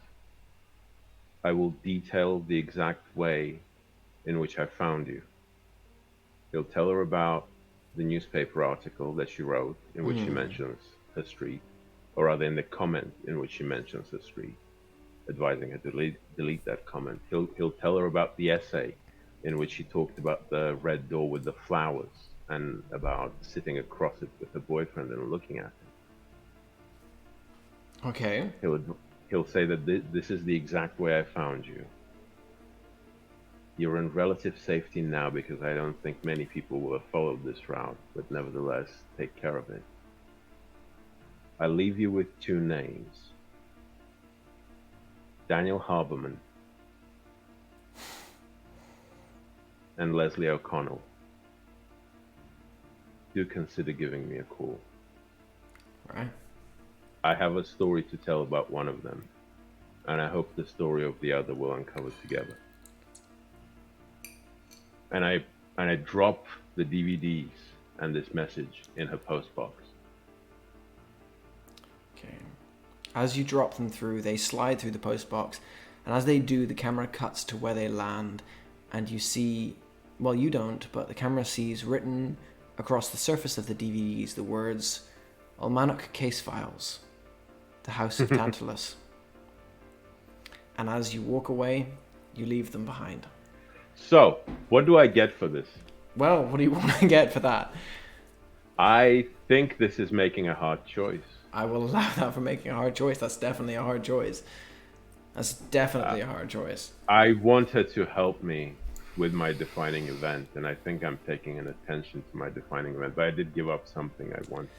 I will detail the exact way in which I found you. He'll tell her about the newspaper article that she wrote in which she mentions her street, or rather in the comment in which she mentions her street, advising her to delete that comment. He'll tell her about the essay in which she talked about the red door with the flowers and about sitting across it with her boyfriend and looking at him. Okay. He'll say that this is the exact way I found you. You're in relative safety now because I don't think many people will have followed this route, but nevertheless, take care of it. I leave you with 2 names. Daniel Harberman and Leslie O'Connell. Do consider giving me a call. Right. I have a story to tell about one of them, and I hope the story of the other will uncover together. And I drop the DVDs and this message in her postbox. Okay. As you drop them through, they slide through the postbox, and as they do, the camera cuts to where they land, and you see, well, you don't, but the camera sees written across the surface of the DVDs the words, Ullmanoch Case Files, The House of Tantalus. And as you walk away, you leave them behind. So, what do I get for this? Well, what do you want to get for that? I think this is making a hard choice. I will allow that for making a hard choice. That's definitely a hard choice. That's definitely a hard choice. I want her to help me with my defining event, and I think I'm taking an attention to my defining event, but I did give up something I wanted.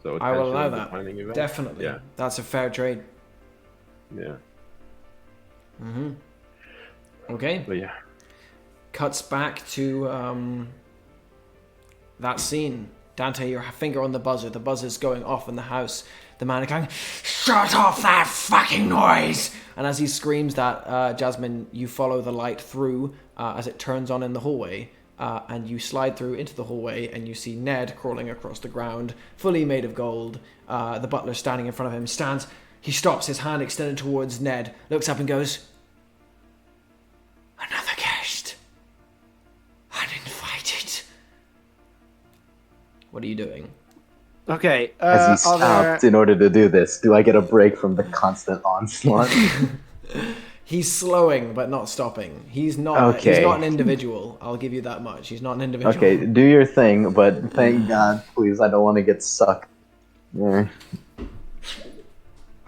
So I will allow attention to that. defining event? Definitely. Yeah. That's a fair trade. Yeah. Mm-hmm. Okay. But yeah. Cuts back to that scene. Dante, your finger on the buzzer. The buzzer's going off in the house. The man is going, shut off that fucking noise! And as he screams that, Jasmine, you follow the light through as it turns on in the hallway. And you slide through into the hallway and you see Ned crawling across the ground, fully made of gold. The butler standing in front of him stands. He stops, his hand extended towards Ned, looks up and goes, another guest. Uninvited. What are you doing? Okay. As he stopped in order to do this, do I get a break from the constant onslaught? He's slowing, but not stopping. He's not. Okay. He's not an individual. I'll give you that much. He's not an individual. Okay, do your thing, but thank God, please, I don't want to get sucked. Yeah.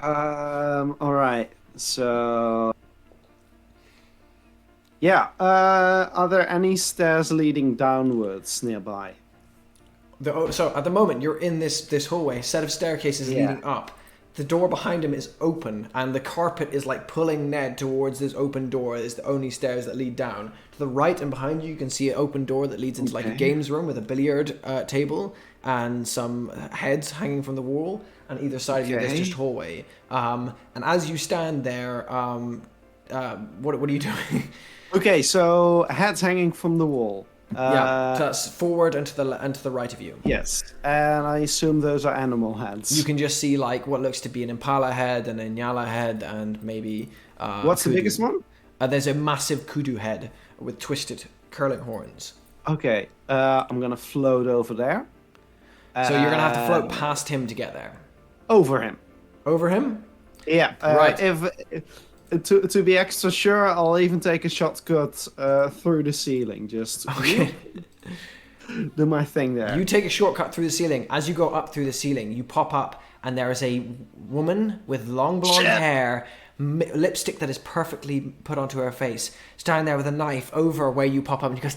All right. So. Yeah. Are there any stairs leading downwards nearby? So at the moment, you're in this hallway, set of staircases leading up. The door behind him is open, and the carpet is like pulling Ned towards this open door. It's the only stairs that lead down. To the right and behind you can see an open door that leads into like a games room with a billiard table and some heads hanging from the wall. And either side of you, there's just hallway. And as you stand there, what are you doing? Okay, so heads hanging from the wall. Yeah, so that's forward and to the right of you. Yes, and I assume those are animal heads. You can just see like what looks to be an impala head and a nyala head and maybe. What's the biggest one? There's a massive kudu head with twisted curling horns. Okay, I'm gonna float over there. So you're gonna have to float past him to get there. Over him. Over him? Yeah. Right. To be extra sure, I'll even take a shortcut through the ceiling. Just do my thing there. You take a shortcut through the ceiling. As you go up through the ceiling, you pop up, and there is a woman with long blonde hair, lipstick that is perfectly put onto her face, standing there with a knife over where you pop up, and she goes,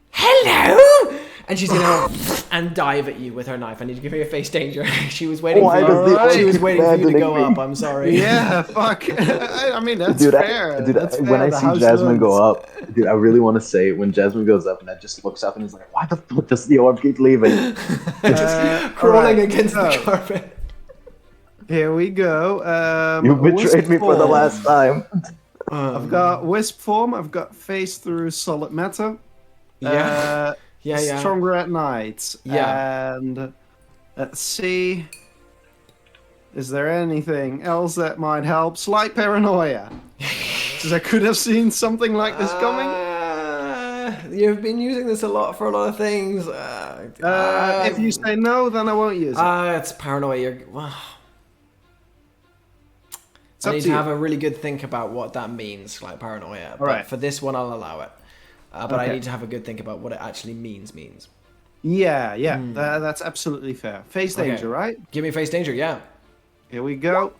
"Hello!" And she's gonna and dive at you with her knife. I need to give her a face danger. She was waiting for you. She was waiting for you to go up. I'm sorry. Yeah, fuck. I mean, that's fair. That's fair. When I see Jasmine go up, dude, I really want to say when Jasmine goes up and Ned just looks up and is like, "Why the fuck does the orb keep leaving?" Just crawling against the carpet. Here we go. You betrayed me for the last time. I've got wisp form. I've got phase through solid matter. Yeah. Yeah. Stronger at night. Yeah. And let's see. Is there anything else that might help? Slight paranoia. Because I could have seen something like this coming. You've been using this a lot for a lot of things. If you say no, then I won't use it. It's paranoia. It's I up need to to you. have a really good think about what that means, like paranoia. But right. for this one, I'll allow it. But I Okay. need to have a good think about what it actually means. Yeah. That's absolutely fair. Face Okay. danger, right? Give me face danger, yeah. Here we go.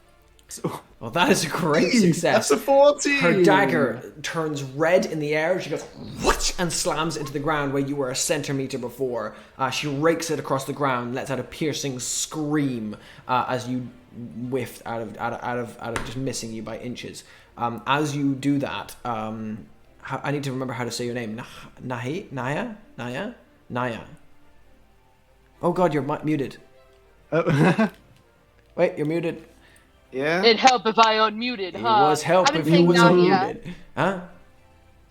Well, that is a great success. That's a 14. Her dagger turns red in the air. She goes whoosh, and slams into the ground where you were a centimeter before. She rakes it across the ground, lets out a piercing scream as you whiffed out of just missing you by inches. As you do that, I need to remember how to say your name. Nahia. Oh God, you're muted. Wait, you're muted. Yeah. It'd help if I unmuted, It huh? was help I've been if you saying was Nahia. unmuted. Huh?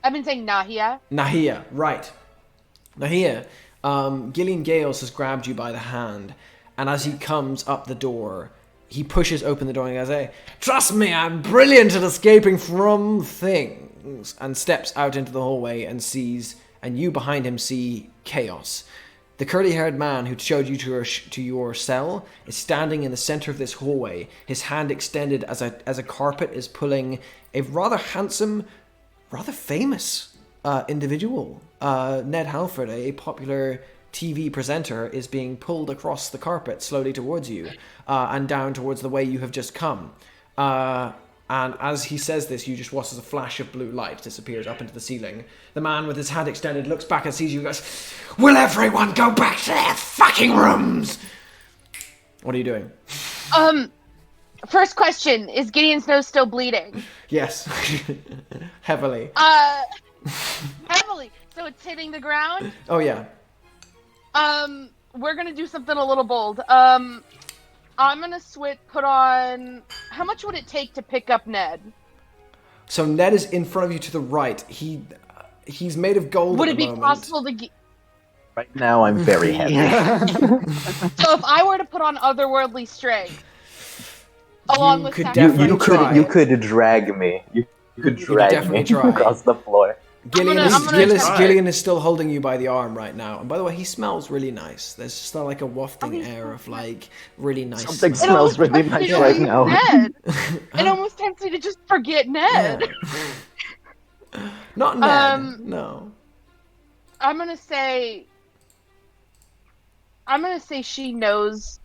I've been saying Nahia. Nahia, right. Nahia, Gillian Gales has grabbed you by the hand, and as he comes up the door, he pushes open the door and goes, "Hey, trust me, I'm brilliant at escaping from things," and steps out into the hallway and you behind him see chaos. The curly-haired man who showed you to your cell is standing in the center of this hallway, his hand extended as a carpet is pulling a rather handsome, rather famous individual. Ned Halford, a popular TV presenter, is being pulled across the carpet slowly towards you and down towards the way you have just come. And as he says this, you just watch as a flash of blue light disappears up into the ceiling. The man with his hand extended looks back and sees you and goes, "Will everyone go back to their fucking rooms?" What are you doing? First question, is Gideon's nose still bleeding? Yes. Heavily. Heavily. So it's hitting the ground? Oh, yeah. We're gonna do something a little bold. I'm gonna put on... How much would it take to pick up Ned? So Ned is in front of you to the right. He's made of gold Would at it the be moment. possible to get... Right now, I'm very heavy. So if I were to put on otherworldly strength, along with could sacrifice... You could drag me. You could drag definitely me try. across the floor. Gillian, I'm gonna try. Gillian is still holding you by the arm right now. And by the way, he smells really nice. There's just like a wafting air of like really nice. Something smell. smells really nice right now. Ned. It almost tempts me to just forget Ned. Yeah. Not Ned. No. I'm gonna say she knows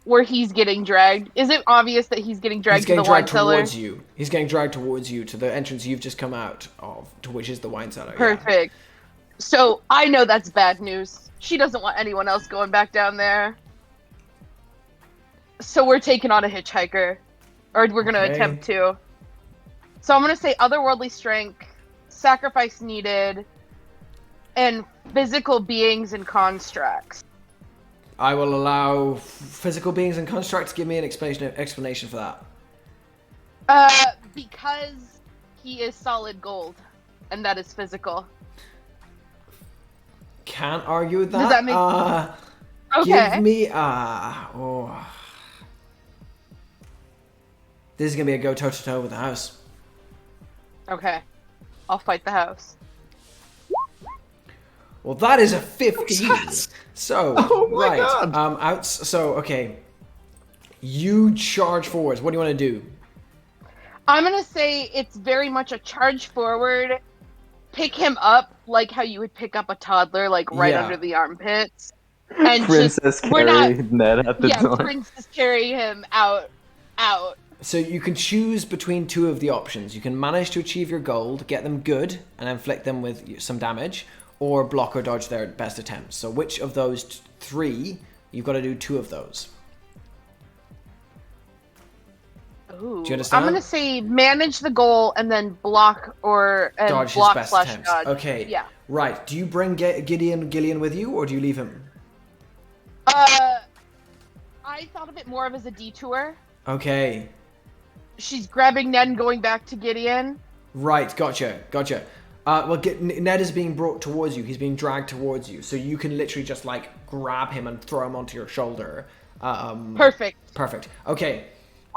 where he's getting dragged. Is it obvious that he's getting dragged He's getting to the wine dragged cellar? towards you. He's getting dragged towards you to the entrance you've just come out of, to which is the wine cellar. yeah. Perfect. So I know that's bad news. She doesn't want anyone else going back down there. So we're taking on a hitchhiker. Or we're gonna attempt to. So I'm gonna say otherworldly strength, sacrifice needed, and physical beings and constructs. I will allow physical beings and constructs. Give me an explanation for that. Because he is solid gold, and that is physical. Can't argue with that. Does that make okay? Give me This is gonna be a go toe to toe with the house. Okay, I'll fight the house. Well, that is a 15. So, Oh my right. God. Okay. You charge forwards. What do you want to do? I'm gonna say it's very much a charge forward, pick him up like how you would pick up a toddler, like right Yeah. under the armpits, and Princess just we're not. Ned at the door. Princess carry him out. So you can choose between two of the options. You can manage to achieve your goal, get them good, and inflict them with some damage, or block or dodge their best attempts. So which of those three, you've got to do two of those. Ooh. Do you understand? I'm gonna say manage the goal and then block or Dodge his block best slash attempts. dodge. Okay. Yeah. Right. Do you bring Gillian with you, or do you leave him? I thought of it more of as a detour. Okay. she's grabbing Ned and going back to Gideon. Right, gotcha. Ned is being brought towards you. He's being dragged towards you, so you can literally just like grab him and throw him onto your shoulder. Perfect. Okay.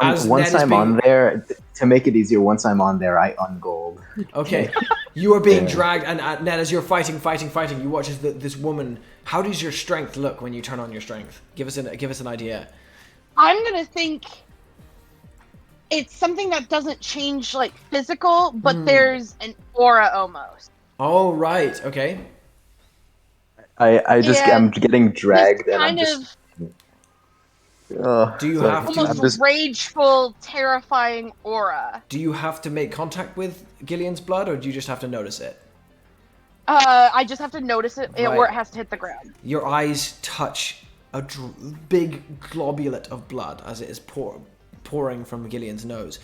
Once I'm on there, to make it easier, once I'm on there, I ungold. Okay. You are being dragged, and Ned, as you're fighting, you watch as this woman. How does your strength look when you turn on your strength? Give us an idea. I'm gonna think it's something that doesn't change like physical, but there's an aura almost. Oh right, okay. I'm getting dragged, and I'm just. Do you have to almost rageful, terrifying aura? Do you have to make contact with Gillian's blood, or do you just have to notice it? I just have to notice it, Right. or it has to hit the ground. Your eyes touch a big globulate of blood as it is pouring from Gillian's nose.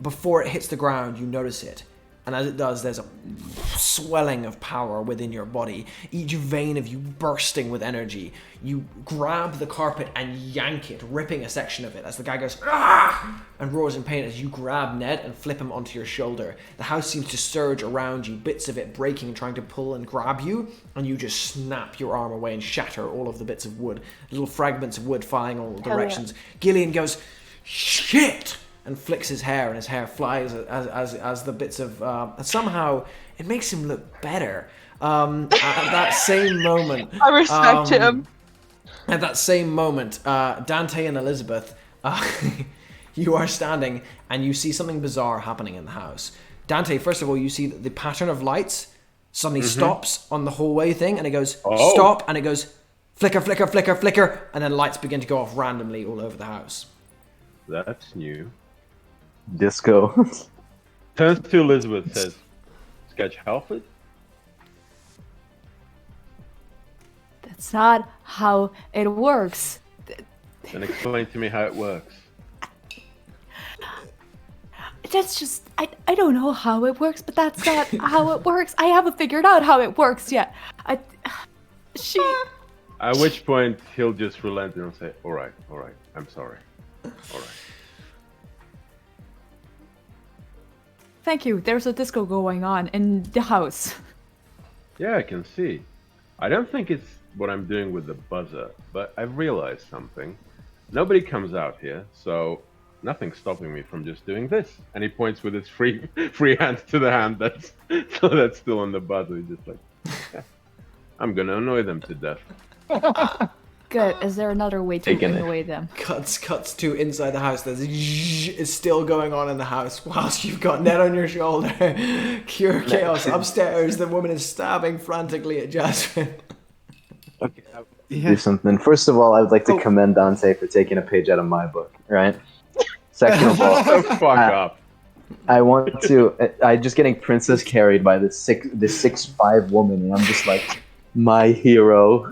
Before it hits the ground, you notice it. And as it does, there's a swelling of power within your body, each vein of you bursting with energy. You grab the carpet and yank it, ripping a section of it as the guy goes, "Ah!" and roars in pain as you grab Ned and flip him onto your shoulder. The house seems to surge around you, bits of it breaking, trying to pull and grab you, and you just snap your arm away and shatter all of the bits of wood, little fragments of wood flying all directions. Yeah. Gillian goes, "Shit!" and flicks his hair, and his hair flies as the bits of somehow it makes him look better. At that same moment, I respect him. At that same moment, Dante and Elizabeth, you are standing and you see something bizarre happening in the house. Dante, first of all, you see that the pattern of lights suddenly stops on the hallway thing, and it goes stop, and it goes flicker, flicker, flicker, flicker, and then lights begin to go off randomly all over the house. That's new. Disco. Turns to Elizabeth, says, "Sketch Halford?" That's not how it works. Then explain to me how it works. That's just, I don't know how it works, but that's not how it works. I haven't figured out how it works yet. At which point, he'll just relent and say, all right, I'm sorry. All right. Thank you. There's a disco going on in the house. Yeah, I can see. I don't think it's what I'm doing with the buzzer, but I've realized something. Nobody comes out here, so nothing's stopping me from just doing this. And he points with his free hand to the hand that's still on the buzzer. He's just like, yeah, I'm gonna annoy them to death. Good. Is there another way to annoy them? Cuts to inside the house. There's is still going on in the house whilst you've got Ned on your shoulder. Pure chaos upstairs. The woman is stabbing frantically at Jasmine. Okay, do something. First of all, I would like to commend Dante for taking a page out of my book. Right. Second of all, fuck up. I want to. I'm just getting princess carried by this 6'5" woman, and I'm just like, my hero.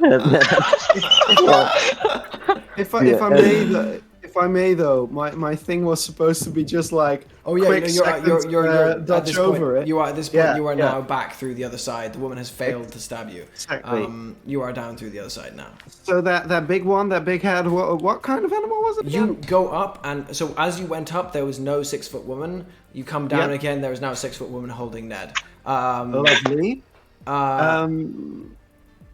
If I may though, my thing was supposed to be just like you're dodge over it. You are at this point. You are now back through the other side. The woman has failed to stab you. Exactly. You are down through the other side now. So that big one, that big head. What kind of animal was it? You go up, and so as you went up, there was no 6-foot woman. You come down again. There is now a 6-foot woon holding Ned. Lovely.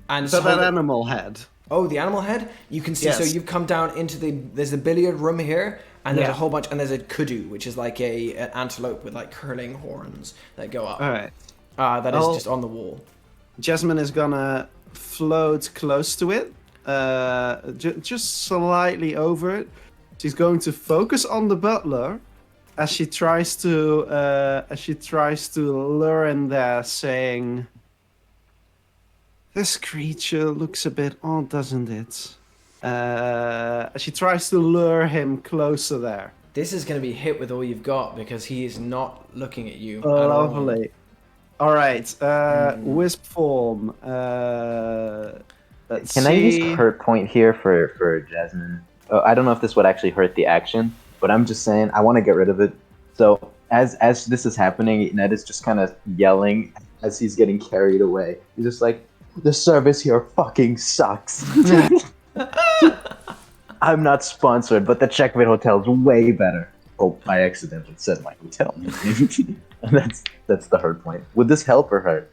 And so that animal head. Oh, the animal head? You can see, so you've come down into there's the billiard room here, and there's a whole bunch, and there's a kudu, which is like an antelope with like curling horns that go up. All right. That is just on the wall. Jasmine is gonna float close to it, just slightly over it. She's going to focus on the butler as she tries to lure in there, saying, "This creature looks a bit odd, doesn't it?" She tries to lure him closer there. This is going to be hit with all you've got because he is not looking at you. Lovely. All right. Wisp form. Can I use hurt point here for Jasmine? I don't know if this would actually hurt the action, but I'm just saying I want to get rid of it. So as this is happening, Ned is just kind of yelling as he's getting carried away. He's just like, "The service here fucking sucks." I'm not sponsored, but the Checkmate Hotel is way better. Oh, I accidentally said my hotel name. That's the hard point. Would this help or hurt?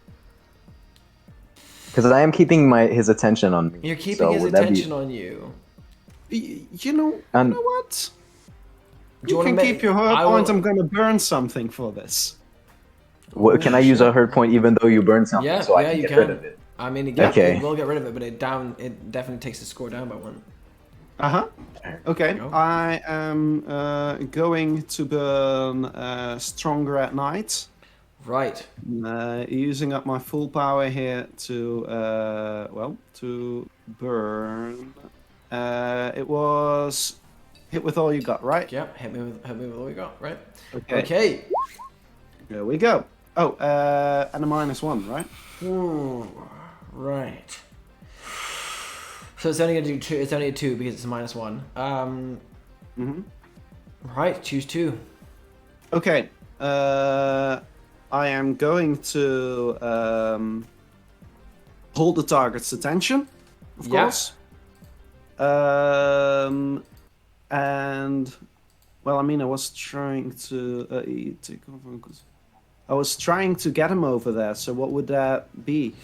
Because I am keeping his attention on me. You're keeping so his would that attention on you. You know what? Do you You want can to keep your hurt I point. will- I'm gonna burn something for this. Can I use a hurt point even though you burn something Yeah, so I yeah, can you get can. rid of it? I mean, it Okay. will get rid of it, but it definitely takes the score down by 1. Okay. Go. I am going to burn stronger at night. Right. Using up my full power here to to burn. It was hit with all you got, right? Yep. Hit me with all you got. Right. Okay. Okay. There we go. Oh, and a -1, right? Ooh, right. So it's only gonna do 2. It's only a 2 because it's a -1. Right. Choose 2. Okay. I am going to hold the target's attention, of Yeah. course. And well, I mean, I was trying to take over. I was trying to get him over there. So what would that be?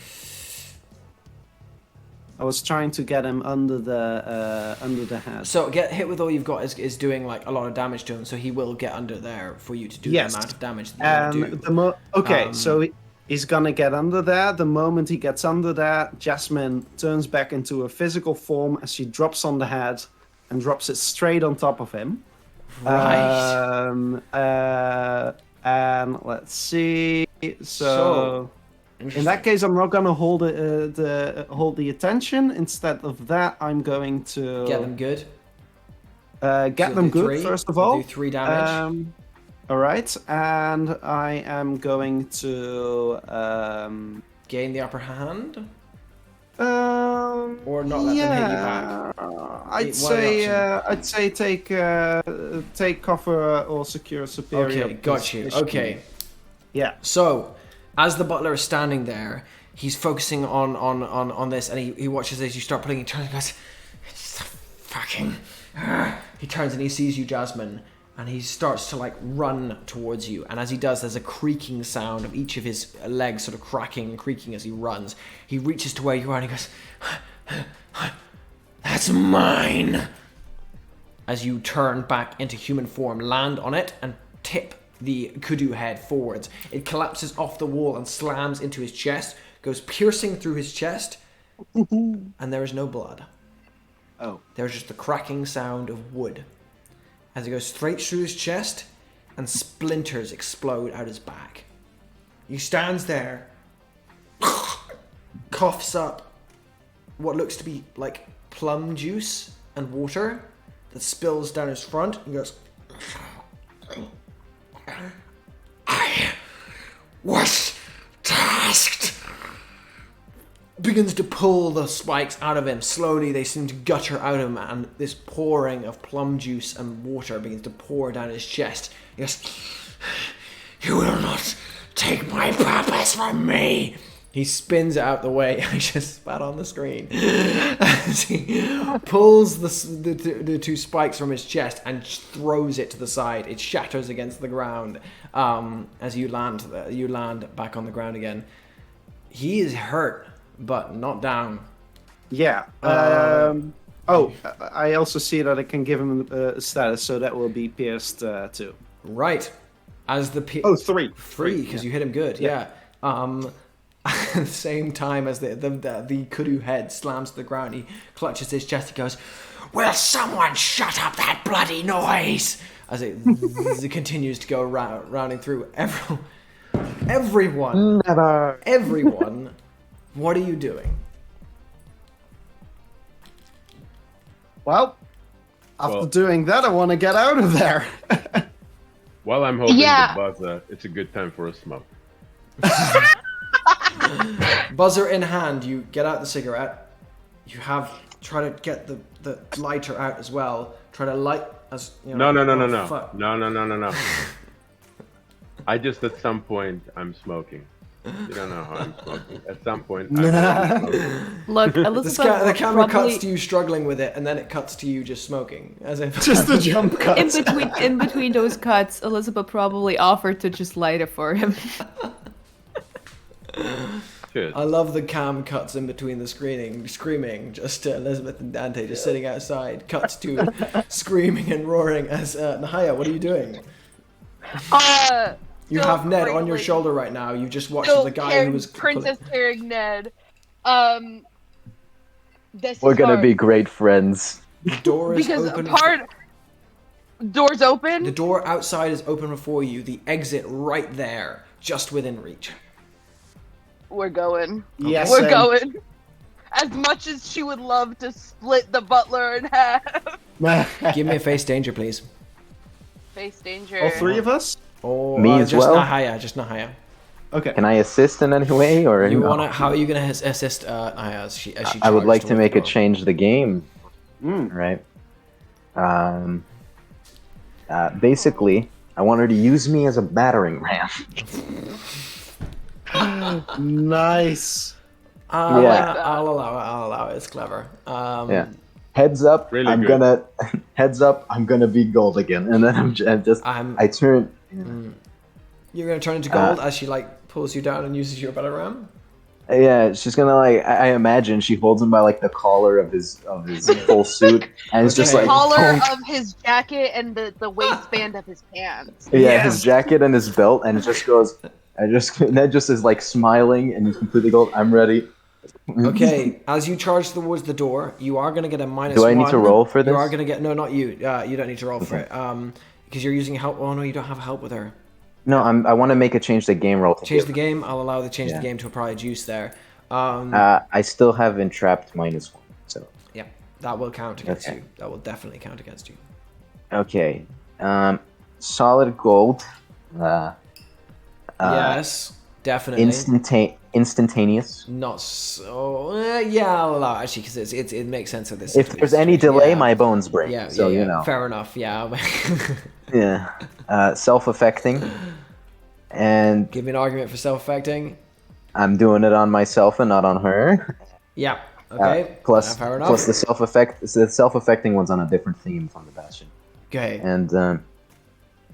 I was trying to get him under the head. So get hit with all you've got is doing like a lot of damage to him. So he will get under there for you to do Yes. the amount of damage that you want to do. So he's gonna get under there. The moment he gets under there, Jasmine turns back into a physical form as she drops on the head and drops it straight on top of him. Right. And let's see. So in that case, I'm not gonna hold the attention. Instead of that, I'm going to Get them good. get So them do good 3. first of So all. do 3 damage. All right, and I am going to Gain the upper hand. or not let them hit you back. I'd One option. say take cover or secure superior. Okay, got you. position. Okay. Yeah. So, as the butler is standing there, he's focusing on this, and he watches as you start putting. He turns and goes, "It's fucking." He turns and he sees you, Jasmine, and he starts to like run towards you. And as he does, there's a creaking sound of each of his legs sort of cracking and creaking as he runs. He reaches to where you are and he goes, "That's mine." As you turn back into human form, land on it, and tip the kudu head forwards. It collapses off the wall and slams into his chest, goes piercing through his chest, and there is no blood. Oh. There's just the cracking sound of wood as it goes straight through his chest and splinters explode out his back. He stands there, coughs up what looks to be like plum juice and water that spills down his front and goes, "I was tasked." Begins to pull the spikes out of him. Slowly they seem to gutter out of him, and this pouring of plum juice and water begins to pour down his chest. He goes, "You will not take my purpose from me." He spins it out the way. I just spat on the screen. As he pulls the 2 spikes from his chest and throws it to the side. It shatters against the ground as you land back on the ground again. He is hurt, but not down. Yeah. I also see that I can give him a status, so that will be pierced too. Right. As the 3. 3, because you hit him good. Yeah. At the same time as the kudu head slams to the ground, he clutches his chest. He goes, "Will someone shut up that bloody noise?" As it continues to go rounding through. Everyone. Never. Everyone. What are you doing? Well, after doing that, I want to get out of there. While I'm holding Yeah. the buzzer, it's a good time for a smoke. Buzzer in hand, you get out the cigarette. You try to get the lighter out as well. Try to light as you know. No. Fuck. No. I just at some point I'm smoking. You don't know how I'm smoking. At some point, I'm already smoking. Look, Elizabeth The camera probably cuts to you struggling with it, and then it cuts to you just smoking, as if Just the jump cut. in between those cuts, Elizabeth probably offered to just light it for him. Cheers. I love the cam cuts in between the screaming, just to Elizabeth and Dante just sitting outside. Cuts to screaming and roaring as Nahia, what are you doing? You have Ned on your shoulder right now. You just watched the guy who was Princess carrying Ned. This We're is gonna hard. be great friends. The door is Because open. doors open. The door outside is open before you. The exit right there, just within reach. We're going. Yes, We're going. As much as she would love to split the butler in half. Give me a face danger, please. Face danger. All three of us? Or Me as just well? Nahia, just Nahia. Okay. Can I assist in any way, or You no? wanna? How are you gonna assist Nahia as she I would charges like to towards make the a door? change the game, Mm. right? Basically, I want her to use me as a battering ram. Nice. Yeah. I'll allow it. It's clever. Yeah. Heads up, Really I'm good. gonna be gold again, and then I turn. You're gonna turn into gold as she like pulls you down and uses your battle ram. Yeah, she's gonna like. I imagine she holds him by like the collar of his full suit, and it's just Okay. like Collar of his jacket and the waistband of his pants. yeah, Yes. his jacket and his belt, and it just goes. Ned just is like smiling, and he's completely gold. I'm ready. Okay, as you charge towards the door, you are gonna get a minus Do I one. need to roll for this? You are gonna get not you. You don't need to roll for it. Because you're using help. Oh no, you don't have help with her. No, I want to make a change the game roll. To Change give. the game. I'll allow the change Yeah. the game to apply a juice there. I still have entrapped -1, so Yeah, that will count against Okay. you. That will definitely count against you. okay. Solid gold. Yes, definitely. Instantaneous. Not so. Yeah, I'll allow it, actually because it makes sense of this. If there's any delay, Yeah. my bones break. Yeah, so yeah, you know. Fair enough. Yeah. Yeah. Self-affecting, and Give me an argument for self-affecting. I'm doing it on myself and not on her. Yeah. Okay. Plus, fair enough. plus the self-affecting one's on a different theme from the Bastion. Okay. And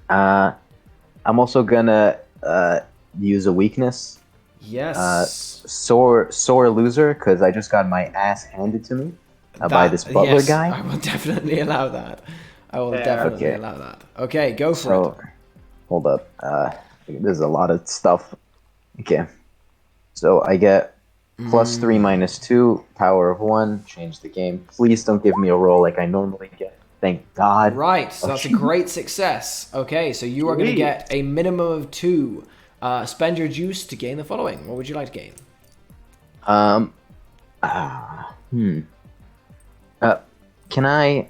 I'm also gonna use a weakness. Yes. Sore loser, because I just got my ass handed to me by this butler yes, guy. I will definitely allow that. I will Yeah, definitely okay. allow that. Okay, go for So, it. hold up. There's a lot of stuff. Okay. So I get +3 -2, power of 1, change the game. Please don't give me a roll like I normally get. Thank God. Right, so that's a great success. Okay, so you are going to Sweet. get a minimum of 2. Spend your juice to gain the following. What would you like to gain? Can I?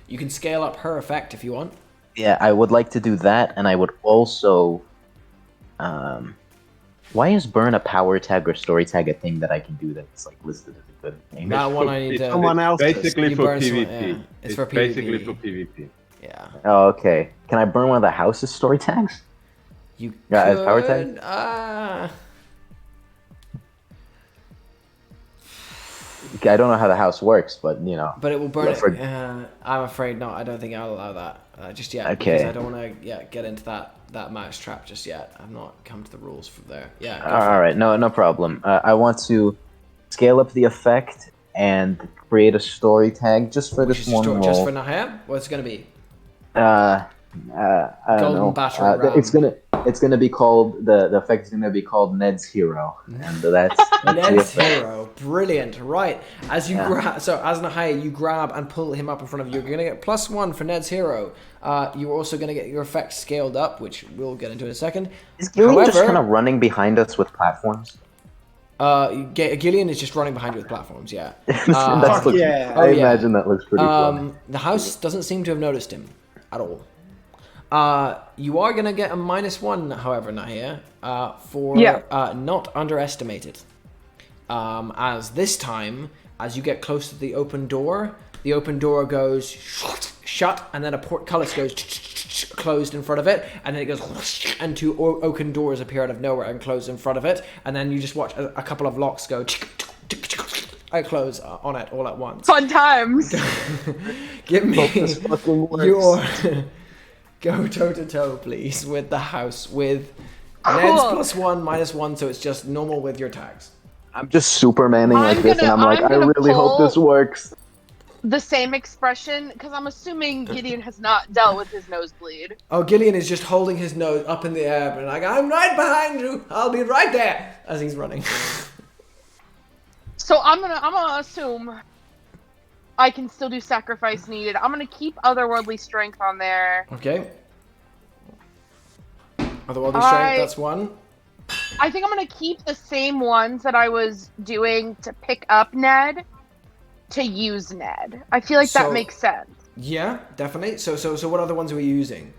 You can scale up her effect if you want. Yeah, I would like to do that, and I would also. Why is burn a power tag or story tag a thing that I can do that's like listed as a good thing? That one I need to. Someone else. Basically You for burn someone- PvP. yeah, it's for basically PvP. for PvP. Yeah. Oh, okay. Can I burn one of the house's story tags? You Yeah, as could. power tag? I don't know how the house works, but you know. But it will burn Yeah, it. for- I'm afraid not. I don't think I'll allow that just yet. Okay. Because I don't want to get into that mouse trap just yet. I've not come to the rules for there. Yeah. go for All it. right, no problem. I want to scale up the effect and create a story tag just for Which this is one roll. just for Nahia? What's it going to be? I don't Golden know. battering ram. It's gonna be called the effect is gonna be called Ned's Hero, and that's the Ned's effect. hero, brilliant. Right, as you grab, so as Nahia, you grab and pull him up in front of you. You're gonna get +1 for Ned's hero. You're also gonna get your effect scaled up, which we'll get into in a second. Is Gillian just However- kind of running behind us with platforms? Gillian is just running behind you with platforms. Yeah. That looks, yeah. I Oh, yeah. imagine that looks pretty fun. The house doesn't seem to have noticed him at all. You are gonna get a -1, however, Nahia, for not underestimated. As this time, as you get close to the open door goes shut, and then a portcullis goes closed in front of it, and then it goes and two oaken doors appear out of nowhere and close in front of it, and then you just watch a couple of locks go I close on it all at once. Fun times. Give me This fucking works. your go toe to toe, please, with the house with Ned's +1, -1, so it's just normal with your tags. I'm just supermaning like this, and I'm like, I'm I gonna really hope this pull- works. The same expression, because I'm assuming Gideon has not dealt with his nosebleed. Oh, Gillian is just holding his nose up in the air, and like, I'm right behind you. I'll be right there as he's running. So I'm gonna assume I can still do sacrifice needed. I'm gonna keep otherworldly strength on there. Okay. Otherworldly strength, that's 1. I think I'm gonna keep the same ones that I was doing to pick up Ned, to use Ned. I feel like So- that makes sense. Yeah, definitely. So what other ones are we using?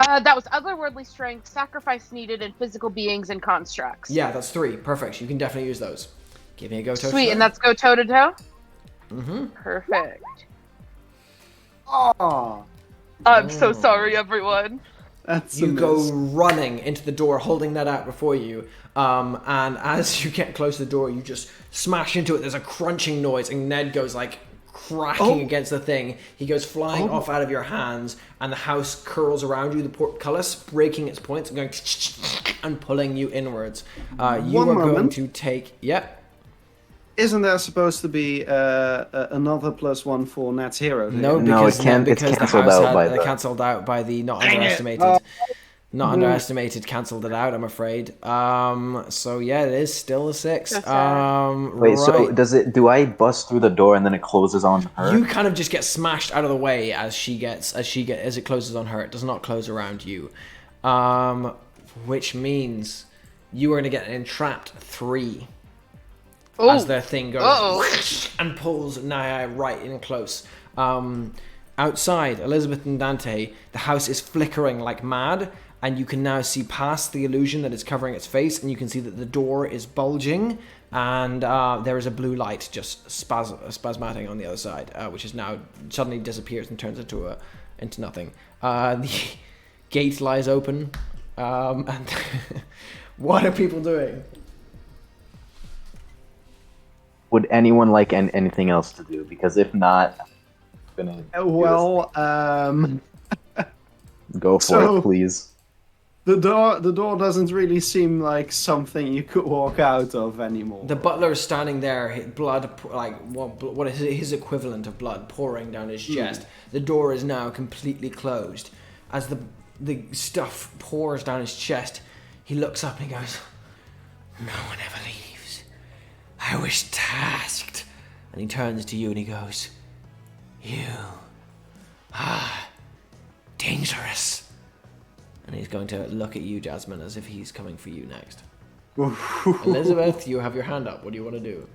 That was otherworldly strength, sacrifice needed, and physical beings and constructs. Yeah, that's 3. Perfect. You can definitely use those. Give me a go toe. Sweet, and that's go toe to toe? Mm-hmm. Perfect. Oh, I'm so sorry, everyone. that's You a go miss. running into the door, holding that out before you. And as you get close to the door, you just smash into it. There's a crunching noise, and Ned goes like cracking against the thing. He goes flying off out of your hands, and the house curls around you, the portcullis breaking its points and going and pulling you inwards. You One are going moment. to take. Yep. Isn't there supposed to be another +1 for Ned's hero? here? No, No, because it can't- it's because the cancelled house out had by the- cancelled out by the not Dang it. underestimated. Not underestimated, cancelled it out, I'm afraid. So yeah, it is still a 6. That's sad. Wait, so right. do I bust through the door and then it closes on her? You kind of just get smashed out of the way as it closes on her. It does not close around you, which means you are going to get an entrapped 3 as their thing goes and pulls Nahia right in close. Outside, Elizabeth and Dante, the house is flickering like mad, and you can now see past the illusion that is covering its face, and you can see that the door is bulging, and there is a blue light just spasmating on the other side, which is now suddenly disappears and turns into nothing. The gate lies open, and what are people doing? Would anyone like anything else to do? Because if not, I'm gonna do Well, this. Go for so- it, please. the door doesn't really seem like something you could walk out of anymore. The butler is standing there, blood, like what is his equivalent of blood pouring down his chest. The door is now completely closed. As the stuff pours down his chest, he looks up and he goes, "No one ever leaves. I was tasked." And he turns to you and he goes, "You are dangerous." And he's going to look at you, Jasmine, as if he's coming for you next. Elizabeth, you have your hand up. What do you want to do?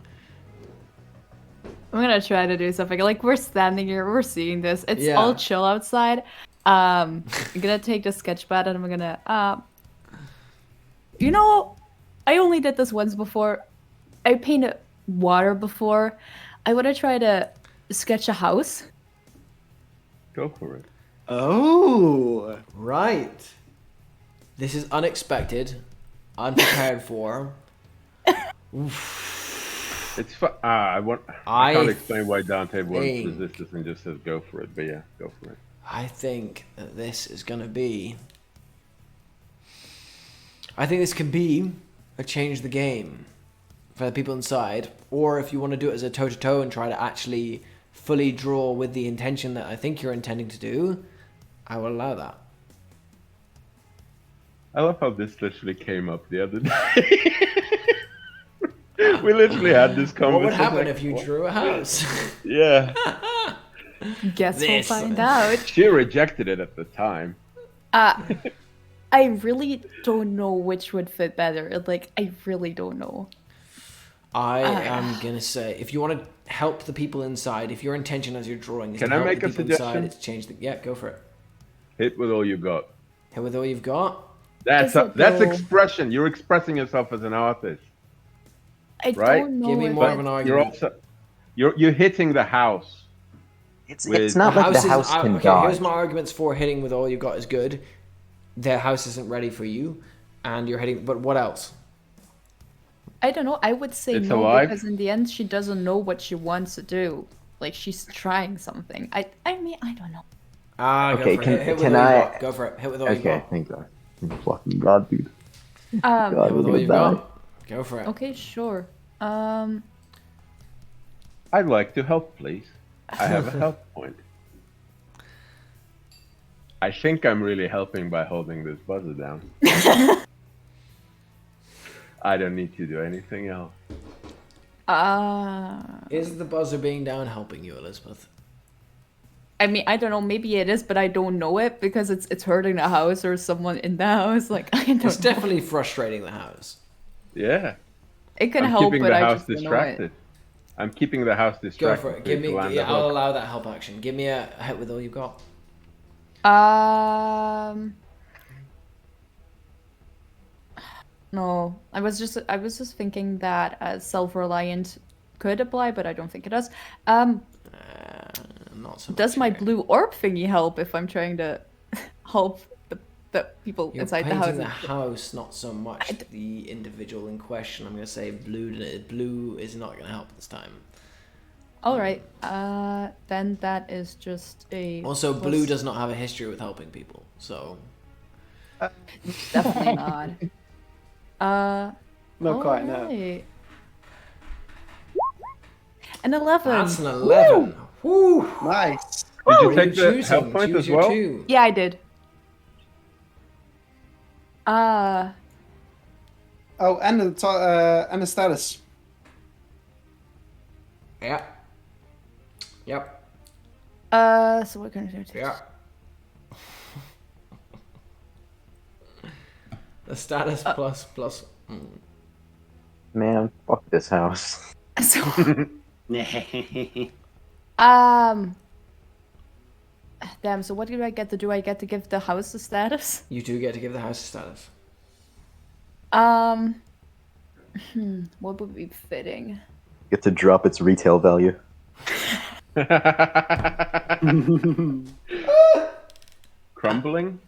I'm gonna try to do something. Like, we're standing here, we're seeing this. It's Yeah. all chill outside. I'm gonna take the sketch pad and I'm gonna you know, I only did this once before. I painted water before. I wanna try to sketch a house. Go for it. Oh, Right. This is unexpected, unprepared for. It's I can't explain why Dante won't think- resist this and just says go for it. But yeah, go for it. I think that this is going to be... I think this could be a change the game for the people inside. Or if you want to do it as a toe-to-toe and try to actually fully draw with the intention that I think you're intending to do, I will allow that. I love how this literally came up the other day. We literally had this conversation. What would happen like, if you what? drew a house? Yeah, Guess we'll This. find out. she rejected it at the time. I really don't know which would fit better. Like, I really don't know. I am going to say, if you want to help the people inside, if your intention as you're drawing is Can to I help make the a people suggestion? inside, it's change the... Yeah, go for it. Hit with all you got. Hit with all you've got. Is it That's though? expression. You're expressing yourself as an artist. I Right? don't know. Give me if more I- of an You're argument. also you're hitting the house. It's not like the house can okay, dodge. here's my arguments for hitting with all you've got is good. The house isn't ready for you, and you're hitting. But what else? I don't know. I would say It's no alive? because in the end she doesn't know what she wants to do. Like she's trying something. I mean I don't know. Okay, go for it. Hit with can all you I- got. Go for it. Hit with all you Okay, got. thank God. Fucking God, dude. Um. God, Hit with we're all gonna you die. got. Go for it. Okay, sure. I'd like to help, please. I have a help point. I think I'm really helping by holding this buzzer down. I don't need to do anything else. Is the buzzer being down helping you, Elizabeth? I mean, I don't know. Maybe it is, but I don't know it because it's hurting the house or someone in the house. Like I don't. It's know. definitely frustrating the house. Yeah. It can I'm help, keeping but the I house just don't know distracted. it. I'm keeping the house Go distracted. for it. so Give you me. can land Yeah, the I'll hook. allow that help action. Give me a hit with all you've got. No, I was just thinking that self-reliant could apply, but I don't think it does. Not so much. Does my here. blue orb thingy help if I'm trying to help the people You're inside the painting house? the house, not so much the individual in question. I'm gonna say blue is not gonna help this time. All right, then that is just a. Also, plus- blue does not have a history with helping people, so Definitely not. Not quite, no. alright. An 11. that's an 11. Woo! Nice. Did What you are take the choosing? help point Choose as your well? two. Yeah, I did. Oh, and the status. Yeah. Yep. So what can I do? Yeah. The status plus. Man, fuck this house. So, damn. So what do I get to do? I get to give the house the status. You do get to give the house a status. What would be fitting? Get to drop its retail value. Crumbling?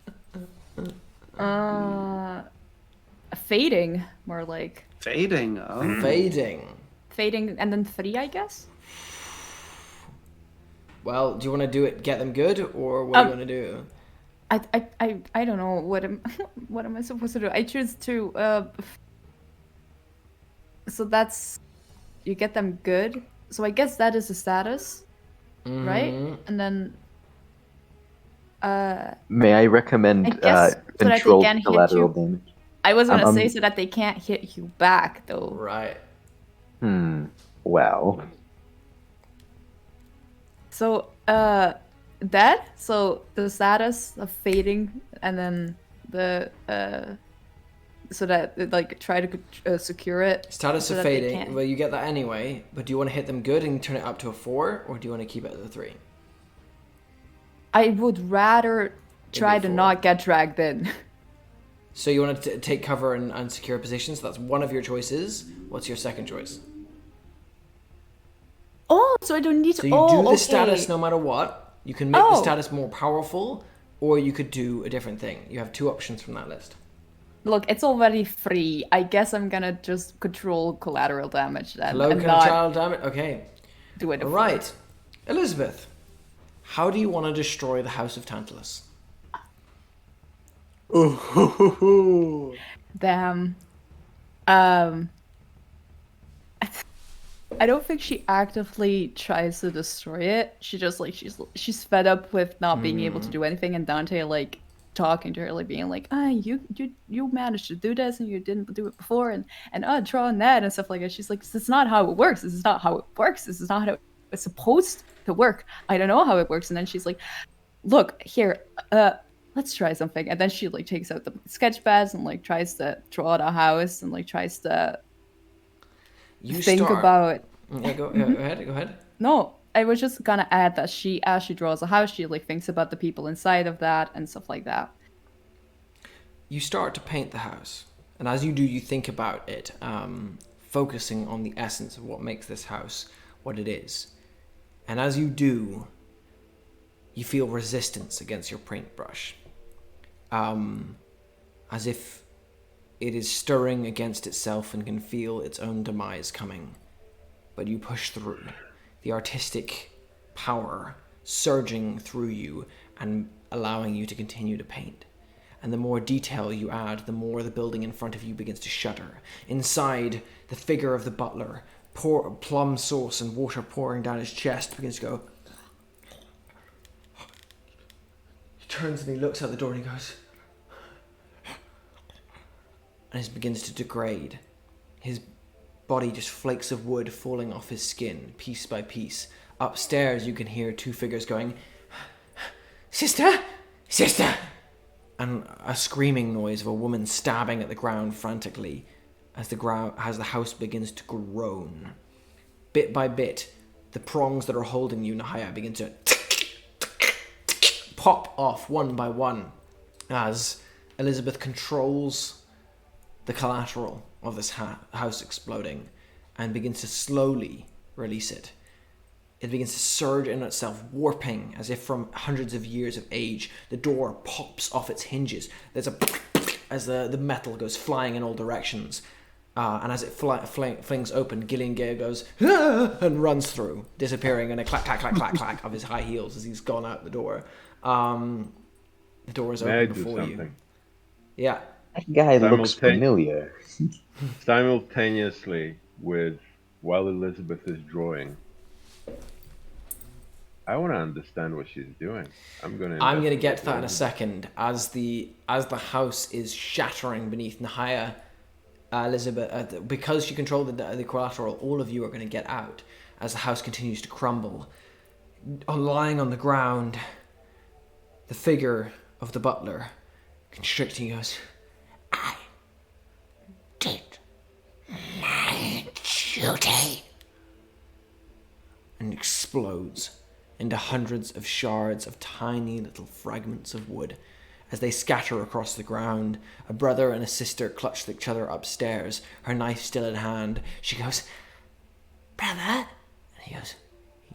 Fading, more like Fading. Oh. Fading. fading, and then 3, I guess. Well, do you want to do it? Get them good, or what do you want to do? I don't know what am what am I supposed to do? I choose to so that's you get them good. So I guess that is the status, right? And then May I recommend I guess so that they controlled can hit collateral you. damage? I was gonna I'm- say so that they can't hit you back though. Right. Wow. So that so the status of fading and then the so that it, like try to secure it. Status so of that they fading. can't- Well, you get that anyway. But do you want to hit them good and turn it up to a 4, or do you want to keep it at a 3? I would rather try to 4. not get dragged in. So you want to take cover and secure positions. So that's one of your choices. What's your second choice? Oh, so I don't need to. So you do the status no matter what. You can make the status more powerful, or you could do a different thing. You have 2 options from that list. Look, it's already free. I guess I'm gonna just control collateral damage then, Low and not child damage. Okay. do it. All right, Elizabeth. How do you want to destroy the House of Tantalus? Damn. I don't think she actively tries to destroy it. She just like she's fed up with not being able to do anything, and Dante like talking to her, like being like, you managed to do this and you didn't do it before, and draw on that and stuff like that. She's like, this is not how it works. This is not how it works. This is not how it's supposed to work. I don't know how it works. And then she's like, look here, let's try something. And then she like takes out the sketch pads and like tries to draw the house and like tries to think about. Yeah, go ahead. No, I was just gonna add that as she draws a house, she like thinks about the people inside of that and stuff like that. You start to paint the house, and as you do, you think about it, focusing on the essence of what makes this house what it is. And as you do, you feel resistance against your paintbrush. As if it is stirring against itself and can feel its own demise coming. But you push through, the artistic power surging through you and allowing you to continue to paint. And the more detail you add, the more the building in front of you begins to shudder. Inside, the figure of the butler, plum sauce and water pouring down his chest, begins to go. He turns and he looks out the door and he goes. And he begins to degrade. His body just flakes of wood falling off his skin, piece by piece. Upstairs, you can hear two figures going, "Sister! Sister!" And a screaming noise of a woman stabbing at the ground frantically as the house begins to groan. Bit by bit, the prongs that are holding you, Nahia, begin to pop off one by one as Elizabeth controls the collateral of this house exploding and begins to slowly release it. It begins to surge in itself, warping as if from hundreds of years of age. The door pops off its hinges. There's a as the metal goes flying in all directions. And as it flings open, Gillian Gale goes and runs through, disappearing in a clack, clack, clack, clack, clack of his high heels as he's gone out the door. The door is open before you. Yeah. That guy looks familiar. Simultaneously with while Elizabeth is drawing, I want to understand what she's doing. I'm gonna get to that in a second. As the house is shattering beneath Nahia, Elizabeth, because she controlled the collateral, all of you are going to get out as the house continues to crumble. Lying on the ground, the figure of the butler, constricting, goes, "I did my duty," and explodes into hundreds of shards of tiny little fragments of wood. As they scatter across the ground, a brother and a sister clutch each other upstairs, her knife still in hand. She goes, "Brother?" And he goes,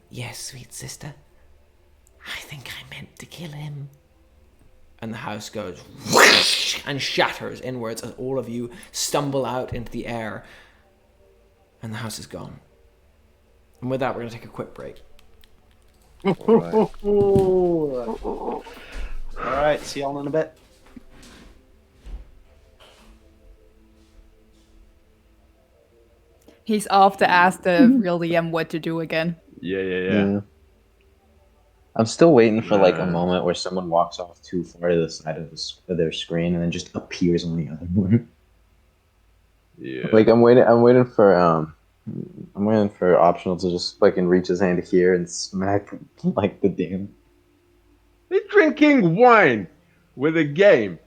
"Yes, sweet sister. I think I meant to kill him." And the house goes whoosh and shatters inwards as all of you stumble out into the air. And the house is gone. And with that, we're going to take a quick break. All right, see y'all in a bit. He's off to ask the real DM what to do again. Yeah. I'm still waiting for like a moment where someone walks off too far to the side of their screen and then just appears on the other one. Yeah. Like I'm waiting for optional to just fucking reach his hand here and smack like the damn. They're drinking wine with a game.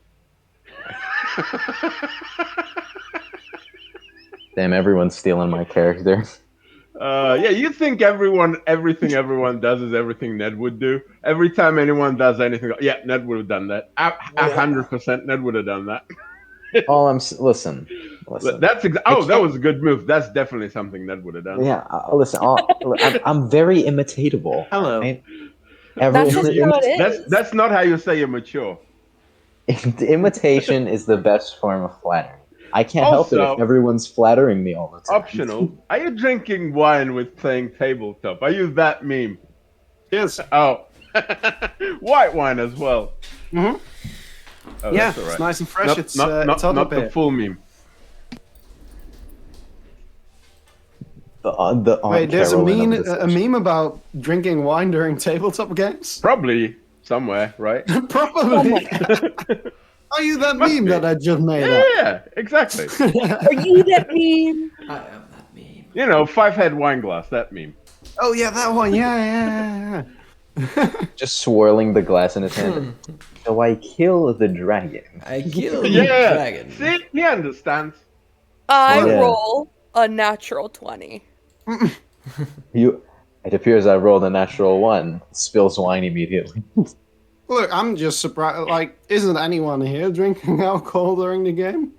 Damn, everyone's stealing my character. Yeah, you think everything everyone does is everything Ned would do? Every time anyone does anything, yeah, Ned would have done that. 100% Ned would have done that. Listen. That was a good move. That's definitely something Ned would have done. Yeah, listen. I'm very imitatable. Hello. Right? That's just how it is. That's not how you say you're mature. Imitation is the best form of flattery. I can't help it if everyone's flattering me all the time. Optional. Are you drinking wine with playing tabletop? Are you that meme? Yes. Oh. White wine as well. Mm-hmm. Oh, yeah, that's all right. It's nice and fresh. Not the full meme. Wait, there's a meme about drinking wine during tabletop games? Probably somewhere, right? Probably. Are you that meme that I just made up? Yeah, exactly. Are you that meme? I am that meme. You know, 5-head wine glass, that meme. Oh yeah, that one. Yeah. Just swirling the glass in his hand. So I kill the dragon. I kill the dragon. See, he understands. I roll a natural 20. It appears I rolled a natural 1. Spills wine immediately. Look, I'm just surprised. Like, isn't anyone here drinking alcohol during the game?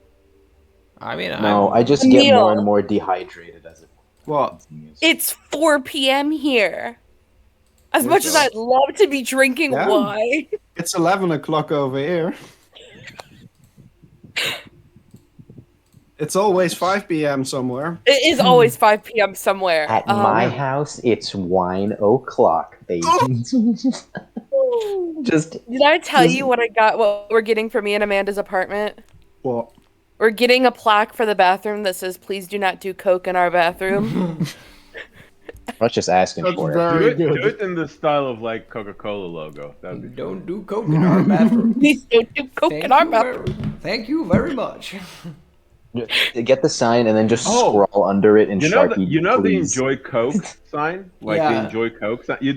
I mean, I just get more and more dehydrated as it. What? It's 4 p.m. here. As much as I'd love to be drinking Yeah. wine. It's 11 o'clock over here. It's always 5 p.m. somewhere. It is always 5 p.m. somewhere. At my house, it's wine o'clock, baby. Just Did I tell you what we're getting for me in Amanda's apartment? What? We're getting a plaque for the bathroom that says, "Please do not do coke in our bathroom." I'm not just asking That's for it. very Do good. it in the style of like Coca-Cola logo. That'd be Don't do coke in our bathroom. Please don't do coke in our bathroom. Thank you very much. Get the sign and then just Oh. scroll under it in Sharpie. The please. enjoy Coke sign, like Yeah. the enjoy Coke sign. You